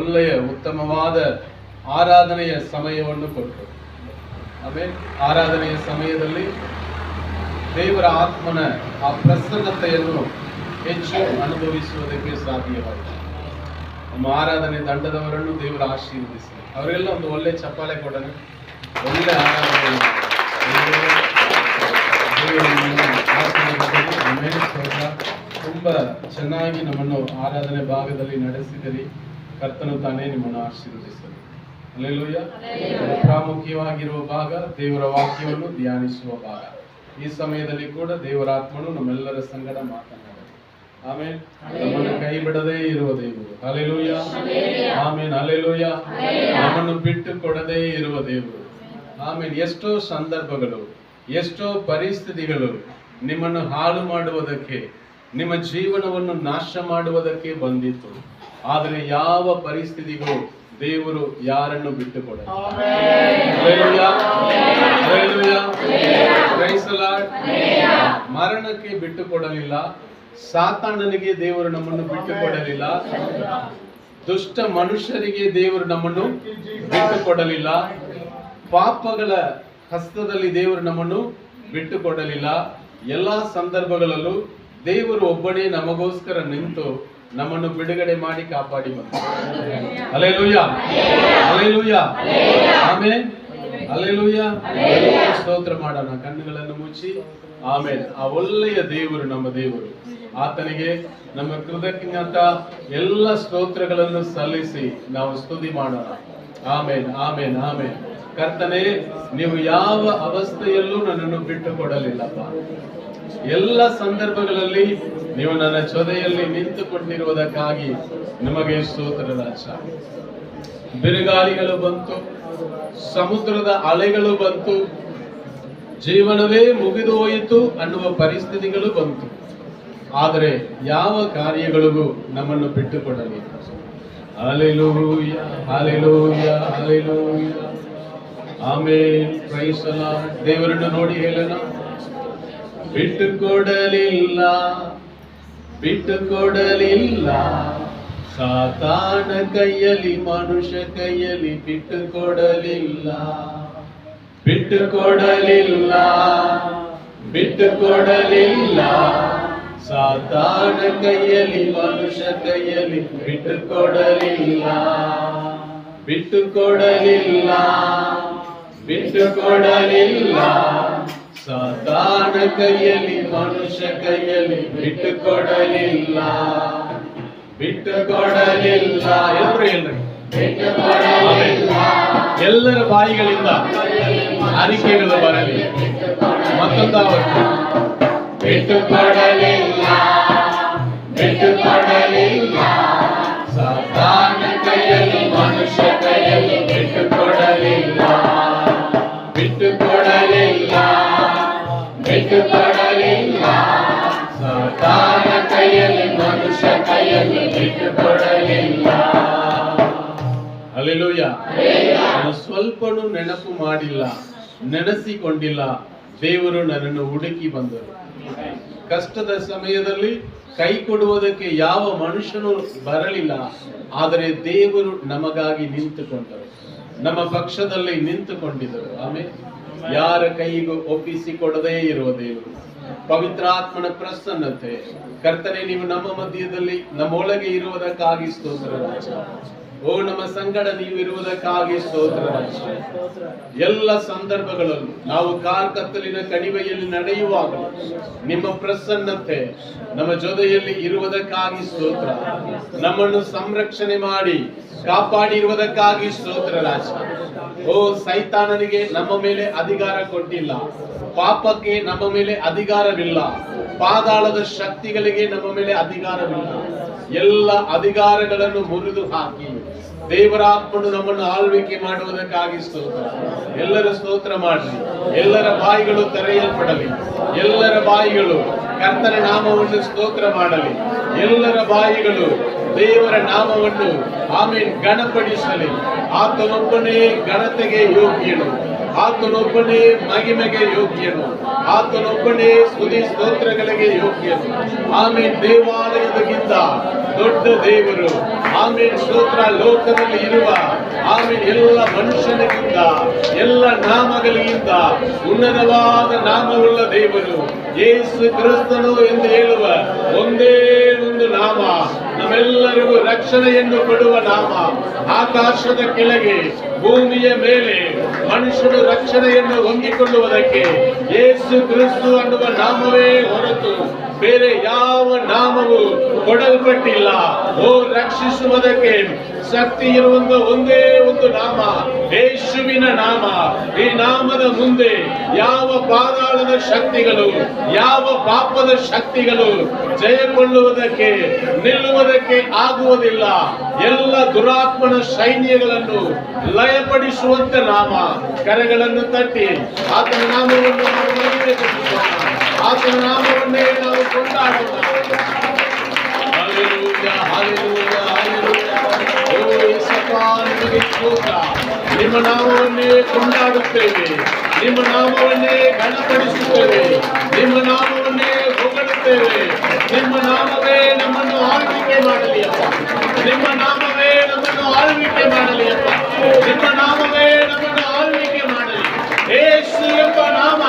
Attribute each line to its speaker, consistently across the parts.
Speaker 1: ಒಳ್ಳೆಯ ಉತ್ತಮವಾದ ಆರಾಧನೆಯ ಸಮಯವನ್ನು ಕೊಟ್ಟರು. ಆಮೇಲೆ ಆರಾಧನೆಯ ಸಮಯದಲ್ಲಿ ದೇವರ ಆತ್ಮನ ಆ ಪ್ರಸನ್ನತೆಯನ್ನು ಹೆಚ್ಚು ಅನುಭವಿಸುವುದಕ್ಕೆ ಸಾಧ್ಯವಾಯಿತು. ನಮ್ಮ ಆರಾಧನೆ ತಂಡದವರನ್ನು ದೇವರ ಆಶೀರ್ವದಿಸಲಿ. ಅವರೆಲ್ಲ ಒಂದು ಒಳ್ಳೆ ಚಪ್ಪಾಳೆ ಕೊಡೋಣ. ಒಳ್ಳೆ ಆರಾಧನೆ ತುಂಬ ಚೆನ್ನಾಗಿ ನಮ್ಮನ್ನು ಆರಾಧನೆ ಭಾಗದಲ್ಲಿ ನಡೆಸಿದಿರಿ. ಕರ್ತನು ತಾನೇ ನಿಮ್ಮನ್ನು ಆಶೀರ್ವದಿಸಲಿ. ಹಲ್ಲೆಲೂಯಾ. ಪ್ರಾಮುಖ್ಯವಾಗಿರುವ ಭಾಗ ದೇವರ ವಾಕ್ಯವನ್ನು ಧ್ಯಾನಿಸುವ ಭಾಗ. ಈ ಸಮಯದಲ್ಲಿ ಕೂಡ ದೇವರ ಆತ್ಮನು ನಮ್ಮೆಲ್ಲರ ಸಂಗಡ ಮಾತನಾಡಲಿ. ಆಮೇಲೆ ನಮ್ಮನ್ನು ಕೈ ಬಿಡದೇ ಇರುವ ದೇವರು. ಹಲ್ಲೆಲೂಯಾ. ಆಮೇಲೆ ಹಲ್ಲೆಲೂಯಾ. ನಮ್ಮನ್ನು ಬಿಟ್ಟು ಕೊಡದೇ ಇರುವ ದೇವರು. ಆಮೇಲೆ ಎಷ್ಟೋ ಸಂದರ್ಭಗಳು, ಎಷ್ಟೋ ಪರಿಸ್ಥಿತಿಗಳು ನಿಮ್ಮನ್ನು ಹಾಳು ಮಾಡುವುದಕ್ಕೆ, ನಿಮ್ಮ ಜೀವನವನ್ನು ನಾಶ ಮಾಡುವುದಕ್ಕೆ ಬಂದಿತ್ತು. ಆದರೆ ಯಾವ ಪರಿಸ್ಥಿತಿಗೂ ದೇವರು ಯಾರನ್ನು ಬಿಟ್ಟು ಕೊಡಲ್ಲ. ಮರಣಕ್ಕೆ ಬಿಟ್ಟು ಕೊಡಲಿಲ್ಲ. ಸಾತಾನನಿಗೆ ದೇವರು ನಮ್ಮನ್ನು ಬಿಟ್ಟು ಕೊಡಲಿಲ್ಲ. ದುಷ್ಟ ಮನುಷ್ಯರಿಗೆ ದೇವರು ನಮ್ಮನ್ನು ಬಿಟ್ಟು ಕೊಡಲಿಲ್ಲ. ಪಾಪಗಳ ಹಸ್ತದಲ್ಲಿ ದೇವರು ನಮ್ಮನ್ನು ಬಿಟ್ಟು ಕೊಡಲಿಲ್ಲ. ಎಲ್ಲಾ ಸಂದರ್ಭಗಳಲ್ಲೂ ದೇವರು ಒಬ್ಬನೇ ನಮಗೋಸ್ಕರ ನಿಂತು ನಮ್ಮನ್ನು ಬಿಡುಗಡೆ ಮಾಡಿ ಕಾಪಾಡಿ ಬಂದರು. ಹಲ್ಲೆಲೂಯಾ. ಹಲ್ಲೆಲೂಯಾ. ಆಮೆನ್. ಹಲ್ಲೆಲೂಯಾ. ಸ್ತೋತ್ರ ಮಾಡೋಣ. ಕಣ್ಣುಗಳನ್ನು ಮುಚ್ಚಿ ಆಮೇಲೆ ಆ ಒಳ್ಳೆಯ ದೇವರು ನಮ್ಮ ದೇವರು, ಆತನಿಗೆ ನಮ್ಮ ಕೃತಜ್ಞತ ಎಲ್ಲ ಸ್ತೋತ್ರಗಳನ್ನು ಸಲ್ಲಿಸಿ ನಾವು ಸ್ತುತಿ ಮಾಡೋಣ. ಆಮೇನ್, ಆಮೇನ್, ಆಮೇನ್. ಕರ್ತನೇ, ನೀವು ಯಾವ ಅವಸ್ಥೆಯಲ್ಲೂ ನನ್ನನ್ನು ಬಿಟ್ಟು ಕೊಡಲಿಲ್ಲಪ್ಪ. ಎಲ್ಲ ಸಂದರ್ಭಗಳಲ್ಲಿ ನೀವು ನನ್ನ ಜೊತೆಯಲ್ಲಿ ನಿಂತುಕೊಂಡಿರುವುದಕ್ಕಾಗಿ ನಿಮಗೆ ಸ್ತೋತ್ರ ರಾಜ. ಬಿರುಗಾಳಿಗಳು ಬಂತು, ಸಮುದ್ರದ ಅಲೆಗಳು ಬಂತು, ಜೀವನವೇ ಮುಗಿದು ಹೋಯಿತು ಅನ್ನುವ ಪರಿಸ್ಥಿತಿಗಳು ಬಂತು. ಆದರೆ ಯಾವ ಕಾರ್ಯಗಳಿಗೂ ನಮ್ಮನ್ನು ಬಿಟ್ಟು ಕೊಡಲಿಲ್ಲ. ಹಲ್ಲೆಲೂಯಾ, ಹಲ್ಲೆಲೂಯಾ, ಹಲ್ಲೆಲೂಯಾ. ಆಮೆನ್. Praise the Lord. ದೇವರನ್ನು ನೋಡಿ ಹೇಳೋಣ. ಬಿಟ್ಟು ಕೊಡಲಿಲ್ಲ, ಬಿಟ್ಟು ಕೊಡಲಿಲ್ಲ. ಸಾತಾನ ಕೈಯಲ್ಲಿ, ಮನುಷ್ಯ ಕೈಯಲ್ಲಿ ಬಿಟ್ಟು ಕೊಡಲಿಲ್ಲ, ಬಿಟ್ಟು ಕೊಡಲಿಲ್ಲ, ಬಿಟ್ಟು ಕೊಡಲಿಲ್ಲ. ಸಾತಾನ ಕೈಯಲ್ಲಿ, ಮನುಷ್ಯ ಕೈಯಲ್ಲಿ ಬಿಟ್ಟು ಕೊಡಲಿಲ್ಲ, ಬಿಟ್ಟು ಕೊಡಲಿಲ್ಲ, ಬಿಟ್ಟು ಕೊಡಲಿಲ್ಲ. ಸಾತಾನ ಕೈಯಲ್ಲಿ, ಮನುಷ್ಯ ಕೈಯಲ್ಲಿ ಬಿಟ್ಟು ಕೊಡಲಿಲ್ಲ, ಬಿಟ್ಟು ಕೊಡಲಿಲ್ಲ. ಎಲ್ಲರೂ ಹೇಳ್ರಿ, ಬಿಟ್ಟು ಕೊಡಲಿಲ್ಲ. ಎಲ್ಲರ ಬಾಯಿಗಳಿಂದ ಅರಿಕೆಗಳು ಬರಲಿ. ಮತ್ತೊಂದು ಬಿಟ್ಟು ಕೊಡಲಿಲ್ಲ, ಬಿಟ್ಟು ಕೊಡಲಿಲ್ಲ. ಸಾತಾನ ಕೈಯಲ್ಲಿ, ಮನುಷ್ಯ ಕೈಯಲ್ಲಿ ಬಿಟ್ಟು ಕೊಡಲಿಲ್ಲ, ಬಿಟ್ಟು ಕೊಡಲಿಲ್ಲ, ಬಿಟ್ಟು ಕೊಡಲಿಲ್ಲ. ಸಾತಾನ ಕೈಯಲ್ಲಿ, ಮನುಷ್ಯ ಕೈಯಲ್ಲಿ ಬಿಟ್ಟು ಕೊಡಲಿಲ್ಲ. ಹಲ್ಲೆಲೂಯಾ. ನಾನು ಸ್ವಲ್ಪನೂ ನೆನಪು ಮಾಡಿಲ್ಲ, ನೆನೆಸಿಕೊಂಡಿಲ್ಲ. ದೇವರು ನನ್ನನ್ನು ಹುಡುಕಿ ಬಂದರು. ಕಷ್ಟದ ಸಮಯದಲ್ಲಿ ಕೈ ಕೊಡುವುದಕ್ಕೆ ಯಾವ ಮನುಷ್ಯನೂ ಬರಲಿಲ್ಲ. ಆದರೆ ದೇವರು ನಮಗಾಗಿ ನಿಂತುಕೊಂಡರು, ನಮ್ಮ ಪಕ್ಷದಲ್ಲಿ ನಿಂತುಕೊಂಡಿದ್ದರು. ಆಮೇಲೆ ಯಾರ ಕೈಗೂ ಒಪ್ಪಿಸಿಕೊಡದೇ ಇರುವ ದೇವರು, ಪವಿತ್ರಾತ್ಮನ ಪ್ರಸನ್ನತೆ. ಕರ್ತನೆ, ನೀವು ನಮ್ಮ ಮಧ್ಯದಲ್ಲಿ ನಮ್ಮೊಳಗೆ ಇರುವುದಕ್ಕಾಗಿ ಸ್ತೋತ್ರ ರಾಜ. ಓ, ನಮ್ಮ ಸಂಗಡ ನೀವು ಇರುವುದಕ್ಕಾಗಿ ಸ್ತೋತ್ರ ರಾಜ. ಎಲ್ಲ ಸಂದರ್ಭಗಳಲ್ಲೂ ನಾವು ಕಾರ್ಕತ್ತಲಿನ ಕಣಿವೆಯಲ್ಲಿ ನಡೆಯುವಾಗ ನಿಮ್ಮ ಪ್ರಸನ್ನತೆ ನಮ್ಮ ಜೊತೆಯಲ್ಲಿ ಇರುವುದಕ್ಕಾಗಿ ಸ್ತೋತ್ರ. ನಮ್ಮನ್ನು ಸಂರಕ್ಷಣೆ ಮಾಡಿ ಕಾಪಾಡಿರುವುದಕ್ಕಾಗಿ ಸ್ತೋತ್ರ ರಾಜ. ಓ, ಸೈತಾನನಿಗೆ ನಮ್ಮ ಮೇಲೆ ಅಧಿಕಾರ ಕೊಟ್ಟಿಲ್ಲ, ಪಾಪಕ್ಕೆ ನಮ್ಮ ಮೇಲೆ ಅಧಿಕಾರವಿಲ್ಲ, ಪಾತಾಳದ ಶಕ್ತಿಗಳಿಗೆ ನಮ್ಮ ಮೇಲೆ ಅಧಿಕಾರವಿಲ್ಲ. ಎಲ್ಲ ಅಧಿಕಾರಗಳನ್ನು ಮುರಿದು ಹಾಕಿ ದೇವರ ಆತ್ಮನು ನಮ್ಮನ್ನು ಆಳ್ವಿಕೆ ಮಾಡುವುದಕ್ಕಾಗಿ ಸ್ತೋತ್ರ. ಎಲ್ಲರ ಸ್ತೋತ್ರ ಮಾಡಲಿ. ಎಲ್ಲರ ಬಾಯಿಗಳು ತೆರೆಯಲ್ಪಡಲಿ. ಎಲ್ಲರ ಬಾಯಿಗಳು ಕರ್ತನ ನಾಮವನ್ನು ಸ್ತೋತ್ರ ಮಾಡಲಿ. ಎಲ್ಲರ ಬಾಯಿಗಳು ದೇವರ ನಾಮವನ್ನು ಆಮೇಲೆ ಗಣಪಡಿಸಲಿ. ಆತನೊಬ್ಬನೇ ಘನತೆಗೆ ಯೋಗ್ಯನು, ಆತನೊಬ್ಬನೇ ಮಹಿಮೆಗೆ ಯೋಗ್ಯನು, ಆತನೊಬ್ಬನೇ ಸ್ತುತಿ ಸ್ತೋತ್ರಗಳಿಗೆ ಯೋಗ್ಯನು. ಆಮೇಲೆ ದೇವಾಲಯದಕ್ಕಿಂತ ದೊಡ್ಡ ದೇವರು, ಆಮೇಲೆ ಸ್ತೋತ್ರ ಲೋಕದಲ್ಲಿ ಇರುವ ಆಮೇಲೆ ಎಲ್ಲ ಮನುಷ್ಯನಿಗಿಂತ ಎಲ್ಲ ನಾಮಗಳಿಗಿಂತ ಉನ್ನತವಾದ ನಾಮವುಳ್ಳ ದೇವರು ಯೇಸು ಕ್ರಿಸ್ತನು ಎಂದು ಹೇಳುವ ಒಂದೇ ಒಂದು ನಾಮ, ನಮ್ಮೆಲ್ಲರಿಗೂ ರಕ್ಷಣೆಯನ್ನು ಕೊಡುವ ನಾಮ. ಆಕಾಶದ ಕೆಳಗೆ ಭೂಮಿಯ ಮೇಲೆ ಮನುಷ್ಯನು ರಕ್ಷಣೆಯನ್ನು ಹೊಂದಿಕೊಳ್ಳುವುದಕ್ಕೆ ಯೇಸು ಕ್ರಿಸ್ತು ಅನ್ನುವ ನಾಮವೇ ಹೊರತು ಬೇರೆ ಯಾವ ನಾಮವು ಕೊಡಲ್ಪಟ್ಟಿಲ್ಲ. ರಕ್ಷಿಸುವುದಕ್ಕೆ ಶಕ್ತಿ ಇರುವಂತ ಒಂದೇ ಒಂದು ನಾಮ, ಯೇಸುವಿನ ನಾಮ. ಈ ನಾಮದ ಮುಂದೆ ಯಾವ ಪಾತಾಳದ ಶಕ್ತಿಗಳು, ಯಾವ ಪಾಪದ ಶಕ್ತಿಗಳು ಜಯಗೊಳ್ಳುವುದಕ್ಕೆ ನಿಲ್ಲುವುದಕ್ಕೆ ಆಗುವುದಿಲ್ಲ. ಎಲ್ಲ ದುರಾತ್ಮನ ಸೈನ್ಯಗಳನ್ನು ಲಯಪಡಿಸುವಂತ ನಾಮ. ಕರೆಗಳನ್ನು ತಟ್ಟಿ ಆತನ ನಾಮವನ್ನು ನಾವು ಮಹಿಮೆಪಡಿಸೋಣ, ಆತನ ನಾಮವನ್ನೇ ನಾವು ಕೊಂಡಾಡೋಣ. Hallelujah, hallelujah, hallelujah. ಓ ಯೇಸಪ್ಪ, ನಿಮಗೆ ಸ್ತೋತ್ರ. ನಿಮ್ಮ ನಾಮವನ್ನೇ ಕೊಂಡಾಡುತ್ತೇವೆ, ನಿಮ್ಮ ನಾಮವನ್ನೇ ಘನಪಡಿಸುತ್ತೇವೆ, ನಿಮ್ಮ ನಾಮವನ್ನೇ ಹೊಗಳುತ್ತೇವೆ. ನಿಮ್ಮ ನಾಮವೇ ನಮ್ಮನ್ನು ಆಳ್ವಿಕೆ ಮಾಡಲಿ ಅಪ್ಪ, ನಿಮ್ಮ ನಾಮವೇ ನಮ್ಮನ್ನು ಆಳ್ವಿಕೆ ಮಾಡಲಿ ಅಪ್ಪ, ನಿಮ್ಮ ನಾಮವೇ ನಮ್ಮನ್ನು ಆಳ್ವಿಕೆ ಮಾಡಲಿ. ಯೇಸು ಎಂಬ ನಾಮ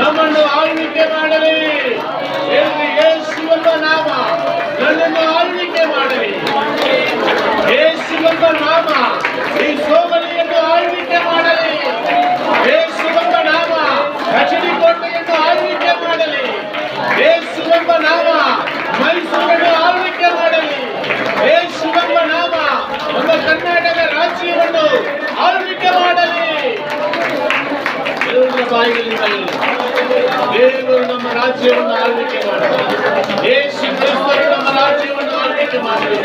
Speaker 1: ನಮ್ಮನ್ನು ಆಳ್ವಿಕೆ ಮಾಡಲಿ. ಯೇಸು ಎಂಬ ನಾಮ ನನ್ನನ್ನು ಆಳ್ವಿಕೆ ಮಾಡಲಿ. ಯೇಸು ಎಂಬ ನಾಮ ಈ ಸೋಮಲಿಯನ್ನು ಆಳ್ವಿಕೆ ಮಾಡಲಿ. ಯೇಸು ಎಂಬ ನಾಮ ರಚನಿಕೋಟೆಯನ್ನು ಆಳ್ವಿಕೆ ಮಾಡಲಿ. ಯೇಸು ಎಂಬ ನಾಮ ಮೈಸೂರನ್ನು ಆಳ್ವಿಕೆ ಮಾಡಲಿ. ಯೇಸು ಎಂಬ ನಾಮ ನಮ್ಮ ಕರ್ನಾಟಕ ರಾಜ್ಯವನ್ನು ಆಳ್ವಿಕೆ ಮಾಡಲಿ. ಎಲ್ಲರ ಬಾಯಿಗಳಿಂದ ದೇವರು ನಮ್ಮ ರಾಜ್ಯವನ್ನು ಆಳ್ವಿಕೆ ಮಾಡಲಿ. ಯೇಸು ಕ್ರಿಸ್ತರು ನಮ್ಮ ರಾಜ್ಯವನ್ನು ಆಳ್ವಿಕೆ ಮಾಡಲಿ.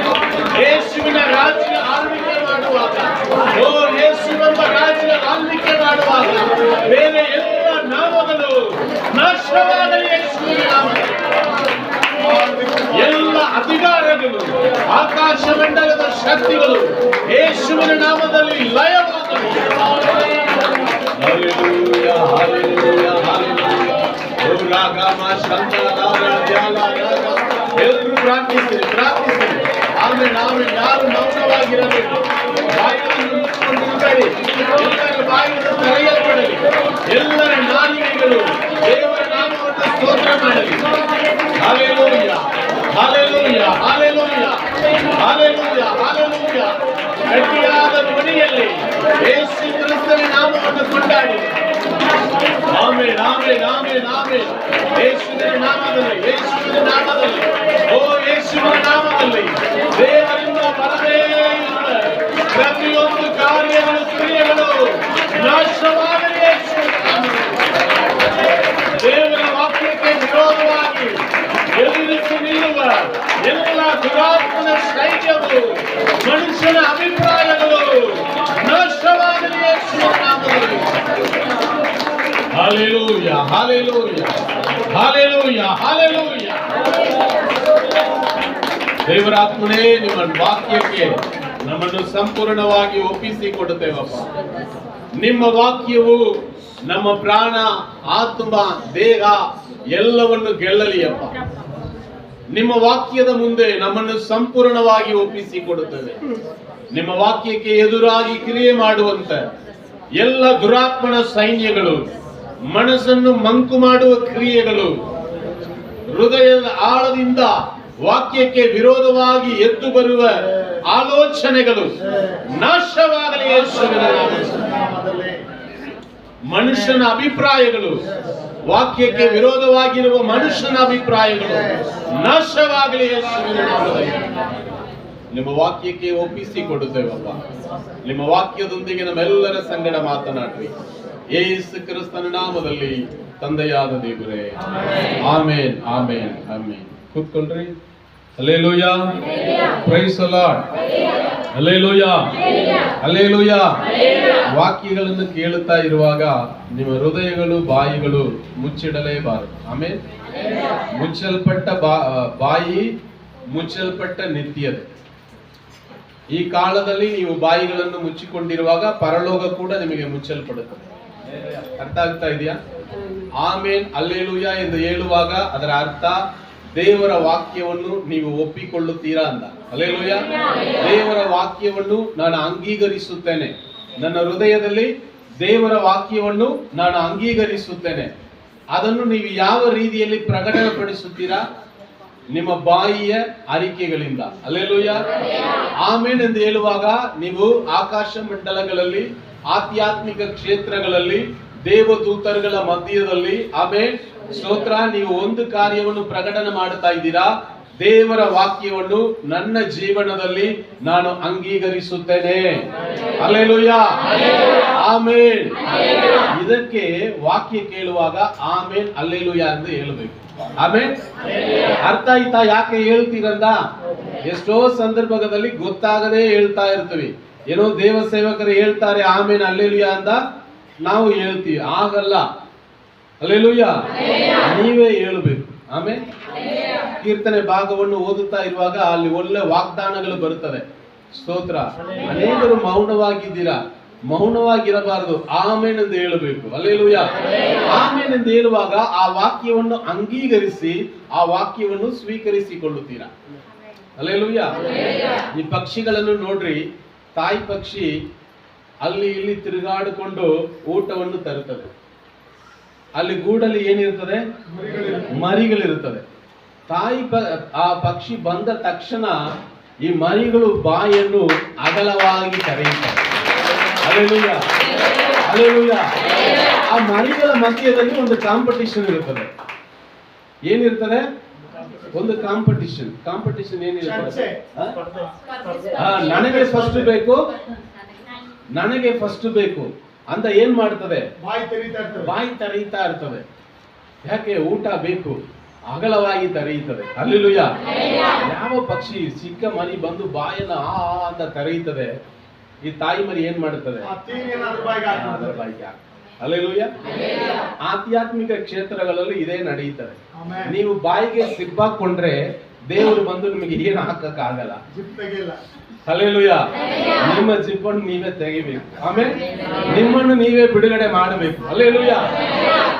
Speaker 1: ಯೇಸುವಿನ ರಾಜ್ಯ ಆಳ್ವಿಕೆ ಮಾಡುವಾಗ, ಯೇಸು ಎಂಬ ರಾಜ್ಯ ಆಳ್ವಿಕೆ ಮಾಡುವಾಗ ಬೇರೆ ಎಲ್ಲ ನಾಮಗಳು ನಾಶವಾಗಲಿ. ಯೇಸುವಿನ ನಾಮದಲ್ಲಿ ಎಲ್ಲ ಅಧಿಕಾರಗಳು, ಆಕಾಶ ಮಂಡಲದ ಶಕ್ತಿಗಳು ಯೇಸುವಿನ ನಾಮದಲ್ಲಿ ಲಯವಾಗಲಿ. Hallelujah, hallelujah, hallelujah. ಓ ರಾಗಮ ಶಂಕರಾರ ಧ್ಯಾನ ರಾಗ. ಎಲ್ಲರೂ ಪ್ರಾರ್ಥಿಸಿರಿ, ಪ್ರಾರ್ಥಿಸಿರಿ. ಆಮೇಲೆ ಯಾರು ಮೌನವಾಗಿರಬೇಕು, ಬಾಯಿಯನ್ನು ಮುಚ್ಚಿಕೊಂಡಿರಬೇಡಿ. ಎಲ್ಲರ ಬಾಯಿಯನ್ನು ತೆರೆಯಲ್ಪಡಲಿ. ಎಲ್ಲರ ನಾಲಿಗೆಗಳು ದೇವರ ನಾಮವನ್ನು ಸ್ತೋತ್ರ ಮಾಡಲಿ. Hallelujah, hallelujah, hallelujah, hallelujah, hallelujah. ಗಟ್ಟಿಯಾದ ಧ್ವನಿಯಲ್ಲಿ ಯೇಸು ಕ್ರಿಸ್ತನ ನಾಮವನ್ನು ಕೊಂಡಾಡಿ. Amen, amen, amen, amen. ಯೇಸುವಿನ ನಾಮದಲ್ಲಿ, ಯೇಸುವಿನ ನಾಮದಲ್ಲಿ, ಯೇಸುವಿನ ನಾಮದಲ್ಲಿ ದೇವರಿಂದ ಬರದೇ ಇರುವ ಪ್ರತಿಯೊಂದು ಕಾರ್ಯಗಳು, ಕ್ರಿಯೆಗಳು ನಾಶವಾಗಲಿ. ಯೇಸುವಿನ ನಾಮದಲ್ಲಿ ದೇವರ ವಾಕ್ಯಕ್ಕೆ ವಿರೋಧವಾಗಿ ಎದುರಿಸಿ ನಿಲ್ಲುವ ಎಲ್ಲ ದುರಾತ್ಮನ ಸೈನ್ಯವು, ಮನುಷ್ಯನ ಅಭಿಪ್ರಾಯಗಳು ನಾಶವಾಗಲಿ. ಯೇಸುವಿನ ನಾಮದಲ್ಲಿ. Hallelujah, hallelujah, hallelujah, hallelujah. ದೇವರಾತ್ಮನೇ, ನಿಮ್ಮ ವಾಕ್ಯಕ್ಕೆ ನಮ್ಮನ್ನು ಸಂಪೂರ್ಣವಾಗಿ ಒಪ್ಪಿಸಿಕೊಡುತ್ತೇವಪ್ಪ. ನಿಮ್ಮ ವಾಕ್ಯವು ನಮ್ಮ ಪ್ರಾಣ, ಆತ್ಮ, ದೇಹ ಎಲ್ಲವನ್ನು ಗೆಲ್ಲಲಿ ಅಪ್ಪ. ನಿಮ್ಮ ವಾಕ್ಯದ ಮುಂದೆ ನಮ್ಮನ್ನು ಸಂಪೂರ್ಣವಾಗಿ ಒಪ್ಪಿಸಿಕೊಡುತ್ತೇವೆ. ನಿಮ್ಮ ವಾಕ್ಯಕ್ಕೆ ಎದುರಾಗಿ ಕ್ರಿಯೆ ಮಾಡುವಂತ ಎಲ್ಲ ದುರಾತ್ಮನ ಸೈನ್ಯಗಳು, ಮನಸ್ಸನ್ನು ಮಂಕು ಮಾಡುವ ಕ್ರಿಯೆಗಳು, ಹೃದಯದ ಆಳದಿಂದ ವಾಕ್ಯಕ್ಕೆ ವಿರೋಧವಾಗಿ ಎದ್ದು ಬರುವ ಆಲೋಚನೆಗಳು ನಾಶವಾಗಲಿ. ಯೇಸುವಿನ ನಾಮದಲ್ಲಿ ಮನುಷ್ಯನ ಅಭಿಪ್ರಾಯಗಳು, ವಾಕ್ಯಕ್ಕೆ ವಿರೋಧವಾಗಿರುವ ಮನುಷ್ಯನ ಅಭಿಪ್ರಾಯಗಳು ನಾಶವಾಗಲಿ. ಯೇಸುವಿನ ನಾಮದಲ್ಲಿ ನಿಮ್ಮ ವಾಕ್ಯಕ್ಕೆ ಒಪ್ಪಿಸಿಕೊಡುತ್ತೇವಪ್ಪ. ನಿಮ್ಮ ವಾಕ್ಯದೊಂದಿಗೆ ನಮ್ಮೆಲ್ಲರ ಸಂಗಡ ಮಾತನಾಡ್ರಿ. ಯೇಸು ಕ್ರಿಸ್ತನ ನಾಮದಲ್ಲಿ ತಂದೆಯಾದ ದೇವರೇ, ಆಮೇನ್, ಆಮೇನ್, ಆಮೇನ್. ಕೂತ್ಕೊಳ್ರಿ. Hallelujah, praise the lord. Hallelujah, hallelujah. ವಾಕ್ಯಗಳನ್ನು ಕೇಳುತ್ತಾ ಇರುವಾಗ ನಿಮ್ಮ ಹೃದಯಗಳು, ಬಾಯಿಗಳು ಮುಚ್ಚಿಡಲೇಬಾರದು. ಆಮೇನ್. ಮುಚ್ಚಲ್ಪಟ್ಟ ಬಾಯಿ, ಮುಚ್ಚಲ್ಪಟ್ಟ ನಿತ್ಯತೆ. ಈ ಕಾಲದಲ್ಲಿ ನೀವು ಬಾಯಿಗಳನ್ನು ಮುಚ್ಚಿಕೊಂಡಿರುವಾಗ ಪರಲೋಕ ಕೂಡ ನಿಮಗೆ ಮುಚ್ಚಲ್ಪಡುತ್ತದೆ. ಅರ್ಥ ಆಗ್ತಾ ಇದೆಯಾ? ಆಮೇನ್ ಹಲ್ಲೆಲೂಯ ಎಂದು ಹೇಳುವಾಗ ಅದರ ಅರ್ಥ ದೇವರ ವಾಕ್ಯವನ್ನು ನೀವು ಒಪ್ಪಿಕೊಳ್ಳುತ್ತೀರಾ ಅಂತ. ಹಲ್ಲೆಲೂಯ. ದೇವರ ವಾಕ್ಯವನ್ನು ನಾನು ಅಂಗೀಕರಿಸುತ್ತೇನೆ. ನನ್ನ ಹೃದಯದಲ್ಲಿ ದೇವರ ವಾಕ್ಯವನ್ನು ನಾನು ಅಂಗೀಕರಿಸುತ್ತೇನೆ. ಅದನ್ನು ನೀವು ಯಾವ ರೀತಿಯಲ್ಲಿ ಪ್ರಕಟಪಡಿಸುತ್ತೀರಾ? ನಿಮ್ಮ ಬಾಯಿಯ ಅರಿಕೆಗಳಿಂದ. ಹಲ್ಲೆಲೂಯ. ಆಮೇನ್ ಎಂದು ಹೇಳುವಾಗ ನೀವು ಆಕಾಶ ಮಂಡಲಗಳಲ್ಲಿ, ಆಧ್ಯಾತ್ಮಿಕ ಕ್ಷೇತ್ರಗಳಲ್ಲಿ, ದೇವದೂತರುಗಳ ಮಧ್ಯದಲ್ಲಿ, ಆಮೇನ್ ಸ್ತೋತ್ರ, ನೀವು ಒಂದು ಕಾರ್ಯವನ್ನು ಪ್ರಕಟಣೆ ಮಾಡುತ್ತಾ ಇದ್ದೀರಾ. ದೇವರ ವಾಕ್ಯವನ್ನು ನನ್ನ ಜೀವನದಲ್ಲಿ ನಾನು ಅಂಗೀಕರಿಸುತ್ತೇನೆ. ಹಲ್ಲೆಲೂಯ. ಆಮೇನ್. ಇದಕ್ಕೆ ವಾಕ್ಯ ಕೇಳುವಾಗ ಆಮೇನ್ ಹಲ್ಲೆಲೂಯ ಎಂದು ಹೇಳಬೇಕು. ಆಮೇನ್. ಅರ್ಥ ಆಯ್ತಾ ಯಾಕೆ ಹೇಳ್ತೀರಂತ? ಎಷ್ಟೋ ಸಂದರ್ಭದಲ್ಲಿ ಗೊತ್ತಾಗದೆ ಹೇಳ್ತಾ ಇರ್ತೀವಿ. ಏನೋ ದೇವ ಸೇವಕರು ಹೇಳ್ತಾರೆ ಆಮೇನ್ ಹಲ್ಲೆಲೂಯ ಅಂತ, ನಾವು ಹೇಳ್ತೀವಿ. ಆಗಲ್ಲ. ಹಲ್ಲೆಲೂಯ. ನೀವೇ ಹೇಳಬೇಕು. ಆಮೇನ್. ಕೀರ್ತನೆ ಭಾಗವನ್ನು ಓದುತ್ತಾ ಇರುವಾಗ ಅಲ್ಲಿ ಒಳ್ಳೆ ವಾಗ್ದಾನಗಳು ಬರುತ್ತದೆ. ಸ್ತೋತ್ರ. ಅನೇಕರು ಮೌನವಾಗಿದ್ದೀರಾ, ಮೌನವಾಗಿರಬಾರದು. ಆಮೇನ್ ಎಂದು ಹೇಳಬೇಕು. ಹಲ್ಲೆಲೂಯ. ಆಮೇನ್ ಎಂದು ಹೇಳುವಾಗ ಆ ವಾಕ್ಯವನ್ನು ಅಂಗೀಕರಿಸಿ ಆ ವಾಕ್ಯವನ್ನು ಸ್ವೀಕರಿಸಿಕೊಳ್ಳುತ್ತೀರಾ. ಹಲ್ಲೆಲೂಯ. ಈ ಪಕ್ಷಿಗಳನ್ನು ನೋಡ್ರಿ, ತಾಯಿ ಪಕ್ಷಿ ಅಲ್ಲಿ ಇಲ್ಲಿ ತಿರುಗಾಡಿಕೊಂಡು ಊಟವನ್ನು ತರುತ್ತದೆ. ಅಲ್ಲಿ ಗೂಡಲ್ಲಿ ಏನಿರ್ತದೆ? ಮರಿಗಳಿರುತ್ತದೆ. ಆ ಪಕ್ಷಿ ಬಂದ ತಕ್ಷಣ ಈ ಮರಿಗಳು ಬಾಯನ್ನು ಅಗಲವಾಗಿ ತೆರೆಯುತ್ತವೆ. ಹಲ್ಲೆಲೂಯ. ಹಲ್ಲೆಲೂಯ. ಆ ಮರಿಗಳ ಮಧ್ಯದಲ್ಲಿ ಒಂದು ಕಾಂಪಿಟಿಷನ್ ಇರುತ್ತದೆ. ಏನಿರ್ತದೆ? ಒಂದು ಕಾಂಪಿಟಿಷನ್ ಏನಿರ್ತದೆ? ನನಗೆ ಫಸ್ಟ್ ಬೇಕು, ನನಗೆ ಫಸ್ಟ್ ಬೇಕು ಅಂತ ಏನ್ ಮಾಡ್ತದೆ? ಬಾಯಿ ತೆರೀತಾ ಇರ್ತದೆ. ಯಾಕೆ? ಊಟ ಬೇಕು, ಅಗಲವಾಗಿ ತೆರೆಯುತ್ತದೆ. ಹಲ್ಲೆಲೂಯ. ಯಾವ ಪಕ್ಷಿ ಚಿಕ್ಕ ಮರಿ ಬಂದು ಬಾಯನ್ನ ಆ ಅಂತ ತೆರೆಯುತ್ತದೆ, ಈ ತಾಯಿ ಮರಿ ಏನ್ ಮಾಡುತ್ತದೆ? ಹಲ್ಲೆಲೂಯ. ಆಧ್ಯಾತ್ಮಿಕ ಕ್ಷೇತ್ರಗಳಲ್ಲಿ ಇದೇ ನಡೆಯುತ್ತದೆ. ನೀವು ಬಾಯಿಗೆ ಸಿಬ್ಬಾಕೊಂಡ್ರೆ ದೇವರು ಬಂದು ನಿಮಗೆ ಏನು ಹಾಕಕ್ಕಾಗಲ್ಲ. ಹಲ್ಲೆಲೂಯ. ನಿಮ್ಮ ಜಿಪ್ಪನ್ನು ನೀವೇ ತೆಗಿಬೇಕು. ಆಮೇಲೆ ನಿಮ್ಮನ್ನು ನೀವೇ ಬಿಡುಗಡೆ ಮಾಡಬೇಕು. ಹಲ್ಲೆಲೂಯ.